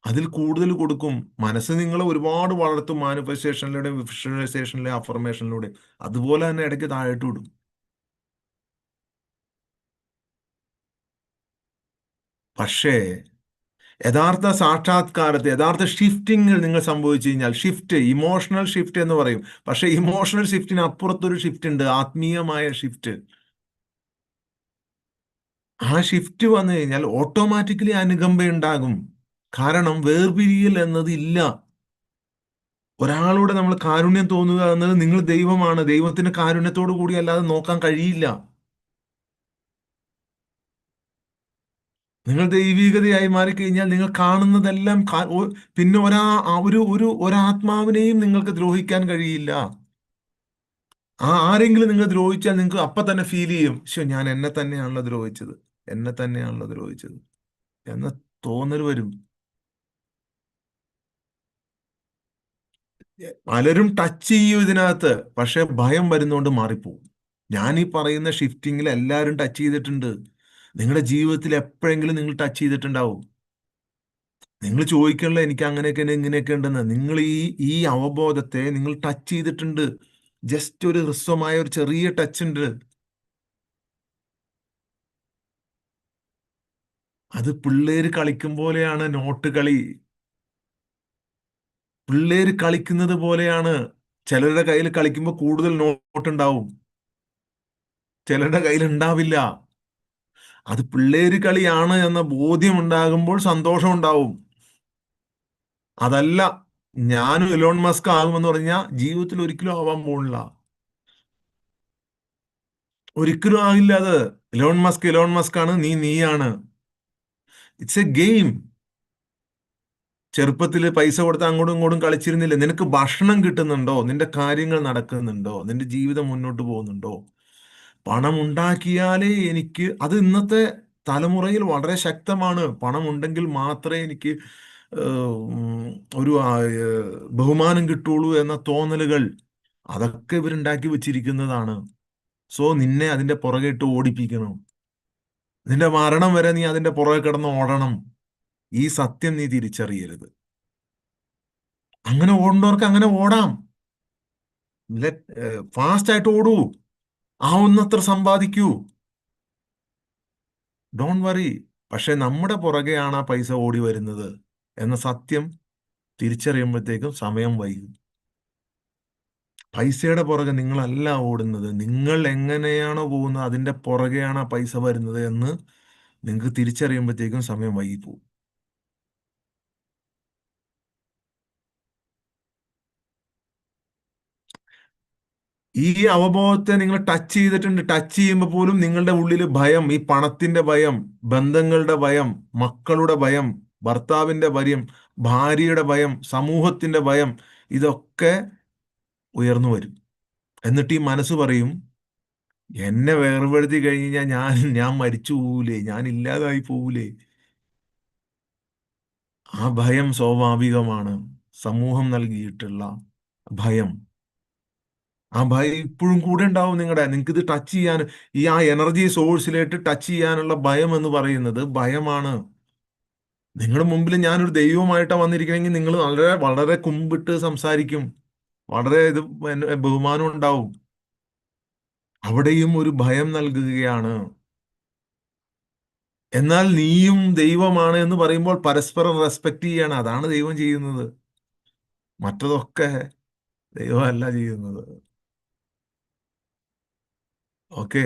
അതിൽ കൂടുതൽ കൊടുക്കും. മനസ്സ് നിങ്ങളെ ഒരുപാട് വളർത്തും, മാനിഫെസ്റ്റേഷനിലൂടെ, വിഷ്വലൈസേഷനിലൂടെ, അഫർമേഷനിലൂടെ. അതുപോലെ തന്നെ ഇടയ്ക്ക് താഴോട്ട് വിടും. പക്ഷേ യഥാർത്ഥ സാക്ഷാത്കാരത്തെ, യഥാർത്ഥ ഷിഫ്റ്റിംഗിൽ നിങ്ങൾ സംഭവിച്ചു കഴിഞ്ഞാൽ, ഇമോഷണൽ ഷിഫ്റ്റ് എന്ന് പറയും. പക്ഷെ ഇമോഷണൽ ഷിഫ്റ്റിന് അപ്പുറത്തൊരു ഷിഫ്റ്റ് ഉണ്ട്, ആത്മീയമായ ഷിഫ്റ്റ്. ആ ഷിഫ്റ്റ് വന്നു കഴിഞ്ഞാൽ ഓട്ടോമാറ്റിക്കലി അനുകമ്പ ഉണ്ടാകും. കാരണം വേർപിരിയൽ എന്നത് ഇല്ല. ഒരാളോട് നമ്മൾ കാരുണ്യം തോന്നുക എന്നത് നിങ്ങൾ ദൈവമാണ്. ദൈവത്തിന് കാരുണ്യത്തോടു കൂടി അല്ലാതെ നോക്കാൻ കഴിയില്ല. നിങ്ങൾ ദൈവികതയായി മാറിക്കഴിഞ്ഞാൽ നിങ്ങൾ കാണുന്നതെല്ലാം പിന്നെ ഒരാത്മാവിനെയും നിങ്ങൾക്ക് ദ്രോഹിക്കാൻ കഴിയില്ല. ആരെങ്കിലും നിങ്ങൾ ദ്രോഹിച്ചാൽ നിങ്ങൾക്ക് അപ്പൊ തന്നെ ഫീൽ ചെയ്യും, ശോ, ഞാൻ എന്നെ തന്നെയാണല്ലോ ദ്രോഹിച്ചത്, എന്നെ തന്നെയാണല്ലോ ദ്രോഹിച്ചത് എന്ന തോന്നൽ വരും. പലരും ടച്ച് ചെയ്യും ഇതിനകത്ത്, പക്ഷെ ഭയം വരുന്നോണ്ട് മാറിപ്പോവും. ഞാൻ ഈ പറയുന്ന ഷിഫ്റ്റിങ്ങിൽ എല്ലാവരും ടച്ച് ചെയ്തിട്ടുണ്ട്. നിങ്ങളുടെ ജീവിതത്തിൽ എപ്പോഴെങ്കിലും നിങ്ങൾ ടച്ച് ചെയ്തിട്ടുണ്ടാവും. നിങ്ങൾ ചോദിക്കണല്ലോ എനിക്ക് അങ്ങനെയൊക്കെ ഉണ്ട് ഇങ്ങനെയൊക്കെ ഉണ്ടെന്ന്. നിങ്ങൾ ഈ അവബോധത്തെ നിങ്ങൾ ടച്ച് ചെയ്തിട്ടുണ്ട്. ജസ്റ്റ് ഒരു ഹ്രസ്വമായ ഒരു ചെറിയ ടച്ച് ഉണ്ട്. അത് പിള്ളേര് കളിക്കും പോലെയാണ് നോട്ട് കളി. പിള്ളേര് കളിക്കുന്നത് പോലെയാണ്. ചിലരുടെ കയ്യിൽ കളിക്കുമ്പോൾ കൂടുതൽ നോട്ട് ഉണ്ടാവും, ചിലരുടെ കയ്യിൽ ഉണ്ടാവില്ല. അത് പിള്ളേര് കളിയാണ് എന്ന ബോധ്യം ഉണ്ടാകുമ്പോൾ സന്തോഷം ഉണ്ടാവും. അതല്ല, ഞാനും എലോൺ മസ്ക് ആകുമെന്ന് പറഞ്ഞാൽ ജീവിതത്തിൽ ഒരിക്കലും ആവാൻ പോകുന്നില്ല. ഒരിക്കലും ആകില്ല അത്. എലോൺ മസ്ക് ആണ്, നീയാണ്. It's A game. ചെറുപ്പത്തിൽ പൈസ കൊടുത്ത് അങ്ങോട്ടും ഇങ്ങോട്ടും കളിച്ചിരുന്നില്ല. നിനക്ക് ഭക്ഷണം കിട്ടുന്നുണ്ടോ? നിന്റെ കാര്യങ്ങൾ നടക്കുന്നുണ്ടോ? നിന്റെ ജീവിതം മുന്നോട്ട് പോകുന്നുണ്ടോ? പണം ഉണ്ടാക്കിയാലേ എനിക്ക് അത് ഇന്നത്തെ തലമുറയിൽ വളരെ ശക്തമാണ്. പണം ഉണ്ടെങ്കിൽ മാത്രമേ എനിക്ക് ഉം, ഒരു ബഹുമാനം കിട്ടുള്ളൂ എന്ന തോന്നലുകൾ, അതൊക്കെ ഇവരുണ്ടാക്കി വെച്ചിരിക്കുന്നതാണ്. സോ നിന്നെ അതിന്റെ പുറകെ ഇട്ട് ഓടിപ്പിക്കണം. നിന്റെ മരണം വരെ നീ അതിന്റെ പുറകെ കിടന്ന് ഓടണം. ഈ സത്യം നീ തിരിച്ചറിയരുത്. അങ്ങനെ ഓടേണ്ടവർക്ക് അങ്ങനെ ഓടാം. ഫാസ്റ്റ് ആയിട്ട് ഓടൂ, ആവുന്നത്ര സമ്പാദിക്കൂ, ഡോൺ വറി. പക്ഷെ നമ്മുടെ പുറകെയാണ് ആ പൈസ ഓടി വരുന്നത് എന്ന സത്യം തിരിച്ചറിയുമ്പോഴത്തേക്കും സമയം വൈകും. പൈസയുടെ പുറകെ നിങ്ങളല്ല ഓടുന്നത്. നിങ്ങൾ എങ്ങനെയാണോ പോകുന്നത് അതിന്റെ പുറകെയാണ് ആ പൈസ വരുന്നത് എന്ന് നിങ്ങൾക്ക് തിരിച്ചറിയുമ്പോഴത്തേക്കും സമയം വൈകിപ്പോകും. ഈ അവബോധത്തെ നിങ്ങൾ ടച്ച് ചെയ്തിട്ടുണ്ട്. ടച്ച് ചെയ്യുമ്പോൾ പോലും നിങ്ങളുടെ ഉള്ളിൽ ഭയം, ഈ പണത്തിന്റെ ഭയം, ബന്ധങ്ങളുടെ ഭയം, മക്കളുടെ ഭയം, ഭർത്താവിന്റെ ഭയം, ഭാര്യയുടെ ഭയം, സമൂഹത്തിന്റെ ഭയം, ഇതൊക്കെ ഉയർന്നു വരും. എന്നിട്ട് ഈ മനസ്സ് പറയും, എന്നെ വേർപെടുത്തി കഴിഞ്ഞാൽ ഞാൻ മരിച്ചു പോകൂലേ, ഞാൻ ഇല്ലാതായി പോകൂലേ. ആ ഭയം സ്വാഭാവികമാണ്. സമൂഹം നൽകിയിട്ടുള്ള ഭയം. ആ ഭയം ഇപ്പോഴും കൂടെ ഉണ്ടാവും. നിങ്ങൾക്ക് ഇത് ടച്ച് ചെയ്യാൻ, ആ എനർജി സോഴ്സിലേക്ക് ടച്ച് ചെയ്യാനുള്ള ഭയം എന്ന് പറയുന്നത് ഭയമാണ്. നിങ്ങളുടെ മുമ്പിൽ ഞാനൊരു ദൈവമായിട്ടാണ് വന്നിരിക്കണമെങ്കിൽ നിങ്ങൾ വളരെ വളരെ കുമ്പിട്ട് സംസാരിക്കും, വളരെ ബഹുമാനം ഉണ്ടാവും. അവിടെയും ഒരു ഭയം നൽകുകയാണ്. എന്നാൽ നീയും ദൈവമാണ് എന്ന് പറയുമ്പോൾ പരസ്പരം റെസ്പെക്ട് ചെയ്യാണ്. അതാണ് ദൈവം ചെയ്യുന്നത്. മറ്റതൊക്കെ ദൈവമല്ല ചെയ്യുന്നത്. ഓക്കെ.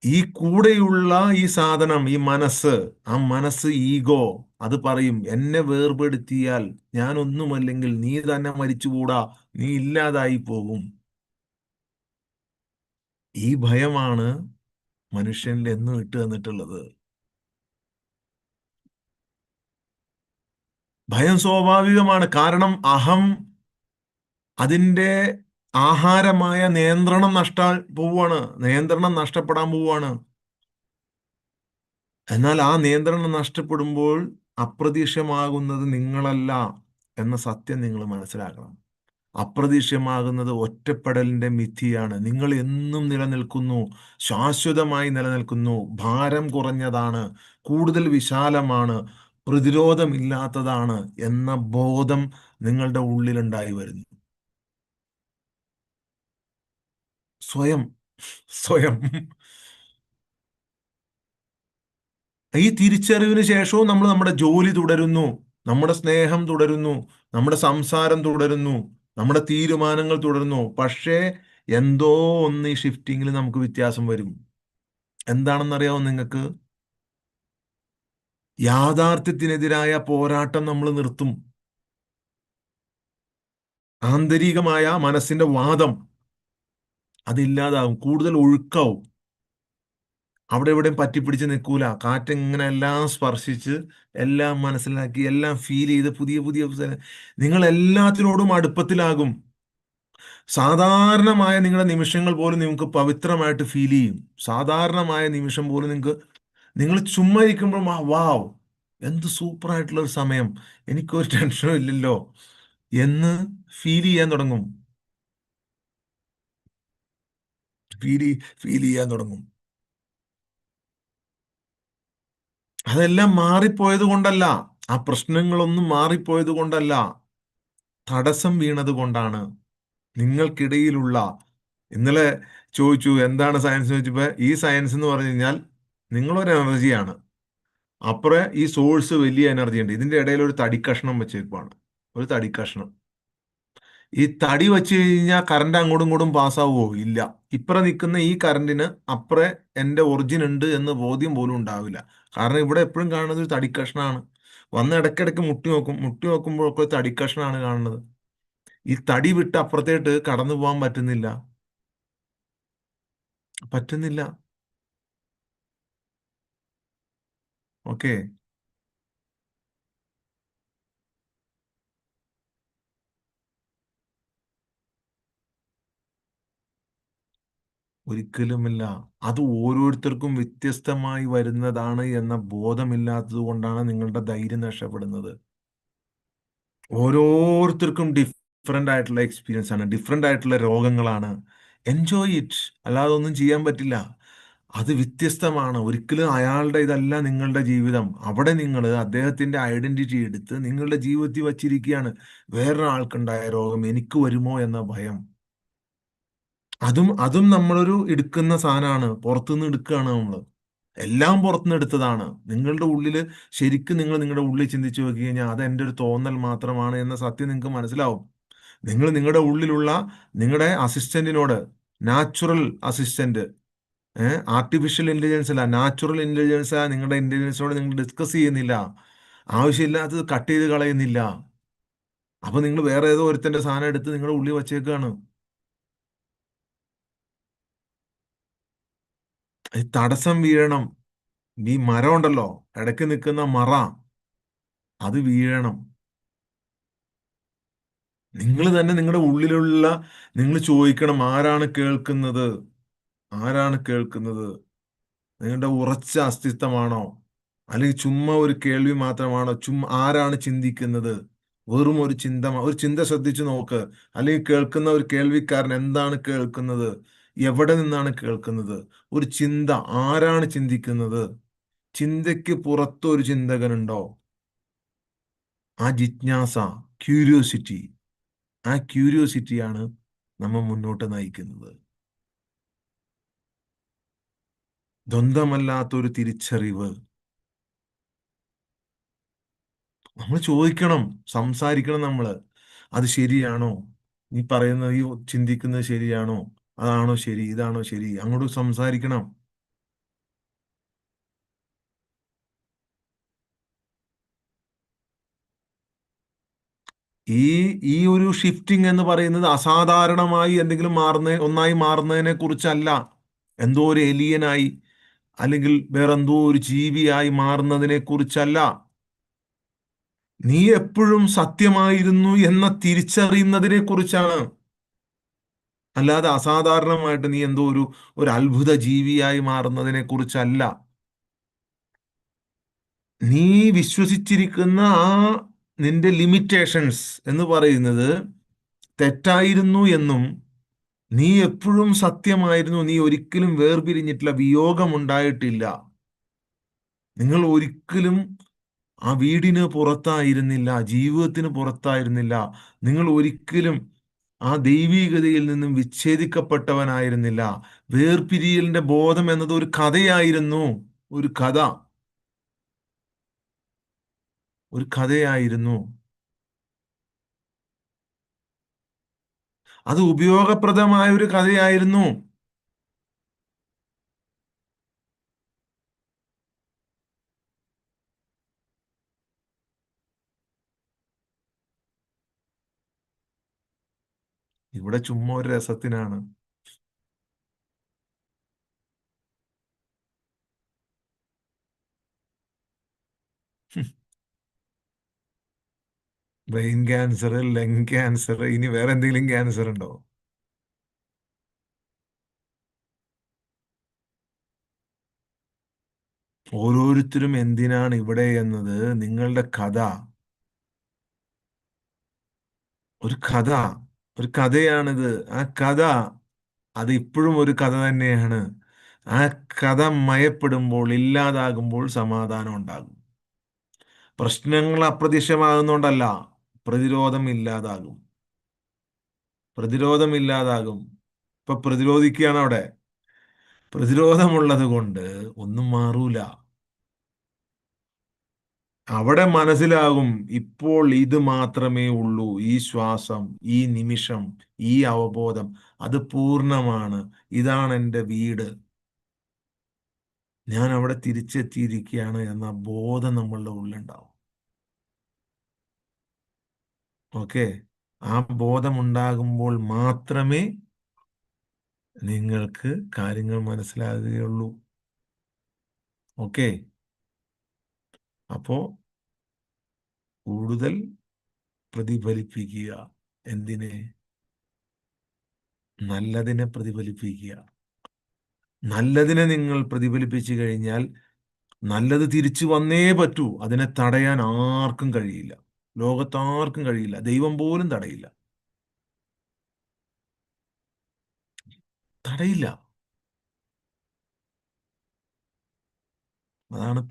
ഈ കൂടെയുള്ള ഈ സാധനം, ഈ മനസ്സ്, ആ മനസ്സ് ഈഗോ, അത് പറയും എന്നെ വേർപെടുത്തിയാൽ ഞാൻ ഒന്നുമല്ലെങ്കിൽ നീ തന്നെ മരിച്ചുകൂടാ, നീ ഇല്ലാതായി പോകും. ഈ ഭയമാണ് മനുഷ്യനിൽ എന്നും ഇട്ട് തന്നിട്ടുള്ളത്. ഭയം സ്വാഭാവികമാണ്. കാരണം അതിന്റെ ആഹാരമായ നിയന്ത്രണം നഷ്ടപ്പെടാൻ പോവാണ്. എന്നാൽ ആ നിയന്ത്രണം നഷ്ടപ്പെടുമ്പോൾ അപ്രതീക്ഷിതമാകുന്നത് നിങ്ങളല്ല എന്ന സത്യം നിങ്ങൾ മനസ്സിലാക്കണം. അപ്രതീക്ഷിതമാകുന്നത് ഒറ്റപ്പെടലിന്റെ മിഥിയാണ്. നിങ്ങൾ എന്നും നിലനിൽക്കുന്നു, ശാശ്വതമായി നിലനിൽക്കുന്നു, ഭാരം കുറഞ്ഞതാണ്, കൂടുതൽ വിശാലമാണ്, പ്രതിരോധമില്ലാത്തതാണ് എന്ന ബോധം നിങ്ങളുടെ ഉള്ളിലുണ്ടായി വരുന്നു. സ്വയം സ്വയം ഈ തിരിച്ചറിവിന് ശേഷവും നമ്മൾ നമ്മുടെ ജോലി തുടരുന്നു, നമ്മുടെ സ്നേഹം തുടരുന്നു, നമ്മുടെ സംസാരം തുടരുന്നു, നമ്മുടെ തീരുമാനങ്ങൾ തുടരുന്നു. പക്ഷേ എന്തോ ഒന്ന് ഈ ഷിഫ്റ്റിങ്ങിൽ നമുക്ക് വ്യത്യാസം വരും. എന്താണെന്നറിയാമോ നിങ്ങൾക്ക്? യാഥാർത്ഥ്യത്തിനെതിരായ പോരാട്ടം നമ്മൾ നിർത്തും. ആന്തരികമായ മനസ്സിന്റെ വാദം അതില്ലാതാവും, കൂടുതൽ ഒഴുക്കാവും. അവിടെ എവിടെയും പറ്റിപ്പിടിച്ച് നിൽക്കൂല. കാറ്റിങ്ങനെ എല്ലാം സ്പർശിച്ച് എല്ലാം മനസ്സിലാക്കി എല്ലാം ഫീൽ ചെയ്ത് പുതിയ പുതിയ നിങ്ങൾ എല്ലാത്തിനോടും അടുപ്പത്തിലാകും. സാധാരണമായ നിങ്ങളുടെ നിമിഷങ്ങൾ പോലും നിങ്ങൾക്ക് പവിത്രമായിട്ട് ഫീൽ ചെയ്യും. സാധാരണമായ നിമിഷം പോലും നിങ്ങൾ ചുമ്മാ ഇരിക്കുമ്പോൾ വാവ്, എന്ത് സൂപ്പറായിട്ടുള്ള ഒരു സമയം, എനിക്കൊരു ടെൻഷനും ഇല്ലല്ലോ എന്ന് ഫീൽ ചെയ്യാൻ തുടങ്ങും. ഫീൽ ഫീൽ ചെയ്യാൻ തുടങ്ങും. അതെല്ലാം മാറിപ്പോയത് കൊണ്ടല്ല, ആ പ്രശ്നങ്ങളൊന്നും മാറിപ്പോയത് കൊണ്ടല്ല, തടസ്സം വീണത് കൊണ്ടാണ്. നിങ്ങൾക്കിടയിലുള്ള, ഇന്നലെ ചോദിച്ചു എന്താണ് സയൻസ് ചോദിച്ചപ്പോ, ഈ സയൻസ് എന്ന് പറഞ്ഞു കഴിഞ്ഞാൽ നിങ്ങളൊരു എനർജിയാണ്, അപ്പുറം ഈ സോഴ്സ് വലിയ എനർജി ഉണ്ട്, ഇതിന്റെ ഇടയിൽ ഒരു തടിക്കഷ്ണം വെച്ചേക്കുവാണ്. ഒരു തടിക്കഷ്ണം. ഈ തടി വെച്ച് കഴിഞ്ഞാൽ കറണ്ട് അങ്ങോട്ടും ഇങ്ങോട്ടും പാസ്സാവുമോ? ഇല്ല. ഇപ്പുറം നിൽക്കുന്ന ഈ കറണ്ടിന് അപ്പുറം എൻ്റെ ഒറിജിൻ ഉണ്ട് എന്ന് ബോധ്യം പോലും ഉണ്ടാവില്ല. കാരണം ഇവിടെ എപ്പോഴും കാണുന്നത് ഒരു തടിക്കഷ്ണമാണ്. വന്ന് ഇടയ്ക്കിടയ്ക്ക് മുട്ടി നോക്കും, മുട്ടി നോക്കുമ്പോഴൊക്കെ തടിക്കഷ്ണമാണ് കാണുന്നത്. ഈ തടി വിട്ട് അപ്പുറത്തേട്ട് കടന്നു പോകാൻ പറ്റുന്നില്ല. പറ്റുന്നില്ല. ഓക്കെ. ഒരിക്കലുമില്ല. അത് ഓരോരുത്തർക്കും വ്യത്യസ്തമായി വരുന്നതാണ് എന്ന ബോധമില്ലാത്തത് കൊണ്ടാണ് നിങ്ങളുടെ ധൈര്യം നഷ്ടപ്പെടുന്നത്. ഓരോരുത്തർക്കും ഡിഫറെൻ്റ് ആയിട്ടുള്ള എക്സ്പീരിയൻസ് ആണ്, ഡിഫറെൻ്റ് ആയിട്ടുള്ള രോഗങ്ങളാണ്. എൻജോയ് ഇറ്റ്, അല്ലാതെ ഒന്നും ചെയ്യാൻ പറ്റില്ല. അത് വ്യത്യസ്തമാണ്. ഒരിക്കലും അയാളുടെ ഇതല്ല നിങ്ങളുടെ ജീവിതം. അവിടെ നിങ്ങൾ അദ്ദേഹത്തിന്റെ ഐഡന്റിറ്റി എടുത്ത് നിങ്ങളുടെ ജീവിതത്തിൽ വച്ചിരിക്കുകയാണ്. വേറൊരാൾക്കുണ്ടായ രോഗം എനിക്ക് വരുമോ എന്ന ഭയം. അതും അതും നമ്മളൊരു എടുക്കുന്ന സാധനമാണ്, പുറത്തുനിന്ന് എടുക്കുകയാണ് നമ്മൾ. എല്ലാം പുറത്തുനിന്ന് എടുത്തതാണ്. നിങ്ങളുടെ ഉള്ളിൽ ശരിക്കും നിങ്ങളുടെ ഉള്ളിൽ ചിന്തിച്ചു നോക്കി കഴിഞ്ഞാൽ അത് എൻ്റെ ഒരു തോന്നൽ മാത്രമാണ് എന്ന സത്യം നിങ്ങൾക്ക് മനസ്സിലാവും. നിങ്ങൾ നിങ്ങളുടെ ഉള്ളിലുള്ള നിങ്ങളുടെ അസിസ്റ്റന്റിനോട്, നാച്ചുറൽ അസിസ്റ്റന്റ്, ആർട്ടിഫിഷ്യൽ ഇന്റലിജൻസ് അല്ല, നാച്ചുറൽ ഇന്റലിജൻസ്, നിങ്ങളുടെ ഇന്റലിജൻസിനോട് നിങ്ങൾ ഡിസ്കസ് ചെയ്യുന്നില്ല. ആവശ്യമില്ലാത്തത് കട്ട് ചെയ്ത് കളയുന്നില്ല. അപ്പൊ നിങ്ങൾ വേറെ ഏതോ ഒരുത്തന്റെ സാധനം എടുത്ത് നിങ്ങളുടെ ഉള്ളിൽ വച്ചേക്കാണ്. ഈ തടസ്സം വീഴണം. ഈ മരം ഉണ്ടല്ലോ, ഇടയ്ക്ക് നിൽക്കുന്ന മറ, അത് വീഴണം. നിങ്ങൾ തന്നെ നിങ്ങളുടെ ഉള്ളിലുള്ള, നിങ്ങൾ ചോദിക്കണം, ആരാണ് കേൾക്കുന്നത്? ആരാണ് കേൾക്കുന്നത്? നിങ്ങളുടെ ഉറച്ച അസ്തിത്വമാണോ, അല്ലെങ്കിൽ ചുമ്മാ ഒരു കേൾവി മാത്രമാണോ? ആരാണ് ചിന്തിക്കുന്നത്? വെറും ഒരു ചിന്ത, ഒരു ചിന്ത ശ്രദ്ധിച്ചു നോക്ക്. അല്ലെങ്കിൽ കേൾക്കുന്ന ഒരു കേൾവിക്കാരൻ എന്താണ് കേൾക്കുന്നത്? എവിടെ നിന്നാണ് കേൾക്കുന്നത്? ഒരു ചിന്ത, ആരാണ് ചിന്തിക്കുന്നത്? ചിന്തയ്ക്ക് പുറത്ത് ഒരു ചിന്തകനുണ്ടോ? ആ ജിജ്ഞാസ, ക്യൂരിയോസിറ്റി, ആ ക്യൂരിയോസിറ്റിയാണ് നമ്മൾ മുന്നോട്ട് നയിക്കുന്നത്. ദ്വന്ദ്മല്ലാത്തൊരു തിരിച്ചറിവ്. നമ്മൾ ചോദിക്കണം, സംസാരിക്കണം നമ്മള്. അത് ശരിയാണോ? നീ പറയുന്നത്, ഈ ചിന്തിക്കുന്നത് ശരിയാണോ? അതാണോ ശരി? ഇതാണോ ശരി? അങ്ങോട്ട് സംസാരിക്കണം. ഈ ഈ ഒരു ഷിഫ്റ്റിംഗ് എന്ന് പറയുന്നത് അസാധാരണമായി എന്തെങ്കിലും ഒന്നായി മാറുന്നതിനെ കുറിച്ചല്ല. എന്തോ ഒരു എലിയനായി അല്ലെങ്കിൽ വേറെന്തോ ഒരു ജീവിയായി മാറുന്നതിനെ കുറിച്ചല്ല. നീ എപ്പോഴും സത്യമായിരുന്നു എന്ന തിരിച്ചറിയുന്നതിനെ കുറിച്ചാണ്. അല്ലാതെ അസാധാരണമായിട്ട് നീ എന്തോ ഒരു അത്ഭുത ജീവിയായി മാറുന്നതിനെ കുറിച്ചല്ല. നീ വിശ്വസിച്ചിരിക്കുന്ന ആ നിന്റെ ലിമിറ്റേഷൻസ് എന്ന് പറയുന്നത് തെറ്റായിരുന്നു എന്നും, നീ എപ്പോഴും സത്യമായിരുന്നു, നീ ഒരിക്കലും വേർപിരിഞ്ഞിട്ടില്ല, വിയോഗം ഉണ്ടായിട്ടില്ല, നിങ്ങൾ ഒരിക്കലും ആ വീടിന് പുറത്തായിരുന്നില്ല, ജീവിതത്തിന് പുറത്തായിരുന്നില്ല, നിങ്ങൾ ഒരിക്കലും ആ ദൈവീകതയിൽ നിന്നും വിച്ഛേദിക്കപ്പെട്ടവനായിരുന്നില്ല. വേർപിരിയലിന്റെ ബോധം എന്നത് ഒരു കഥയായിരുന്നു. ഒരു കഥ, ഒരു കഥയായിരുന്നു. അത് ഉപയോഗപ്രദമായ ഒരു കഥയായിരുന്നു. ഇവിടെ ചുമ്മാ ഒരു രസത്തിനാണ്. ബ്രെയിൻ ക്യാൻസർ, ലങ് ക്യാൻസർ, ഇനി വേറെ എന്തെങ്കിലും ക്യാൻസർ ഉണ്ടോ? ഓരോരുത്തരും എന്തിനാണ് ഇവിടെ എന്നത് നിങ്ങളുടെ കഥ, ഒരു കഥ, ഒരു കഥയാണിത്. ആ കഥ, അത് ഇപ്പോഴും ഒരു കഥ തന്നെയാണ്. ആ കഥ മയപ്പെടുമ്പോൾ, ഇല്ലാതാകുമ്പോൾ സമാധാനം ഉണ്ടാകും. പ്രശ്നങ്ങൾ അപ്രത്യക്ഷമാകുന്നോണ്ടല്ല, പ്രതിരോധം ഇല്ലാതാകും. പ്രതിരോധം ഇല്ലാതാകും. ഇപ്പൊ പ്രതിരോധിക്കുകയാണ് അവിടെ. പ്രതിരോധമുള്ളത് കൊണ്ട് ഒന്നും മാറൂല. അവിടെ മനസ്സിലാകും, ഇപ്പോൾ ഇത് മാത്രമേ ഉള്ളൂ, ഈ ശ്വാസം, ഈ നിമിഷം, ഈ അവബോധം, അത് പൂർണ്ണമാണ്. ഇതാണ് എൻ്റെ വീട്. ഞാൻ അവിടെ തിരിച്ചെത്തിയിരിക്കുകയാണ് എന്ന ബോധം നമ്മളുടെ ഉള്ളിലുണ്ടാവും. ഓക്കെ. ആ ബോധം ഉണ്ടാകുമ്പോൾ മാത്രമേ നിങ്ങൾക്ക് കാര്യങ്ങൾ മനസ്സിലാകുകയുള്ളൂ. ഓക്കെ. അപ്പോ കൂടുതൽ പ്രതിഫലിപ്പിക്കുക. എന്തിനെ? നല്ലതിനെ പ്രതിഫലിപ്പിക്കുക. നല്ലതിനെ നിങ്ങൾ പ്രതിഫലിപ്പിച്ചു കഴിഞ്ഞാൽ നല്ലത് തിരിച്ചു വന്നേ പറ്റൂ. അതിനെ തടയാൻ ആർക്കും കഴിയില്ല. ലോകത്താർക്കും കഴിയില്ല. ദൈവം പോലും തടയില്ല. തടയില്ല. അതാണ്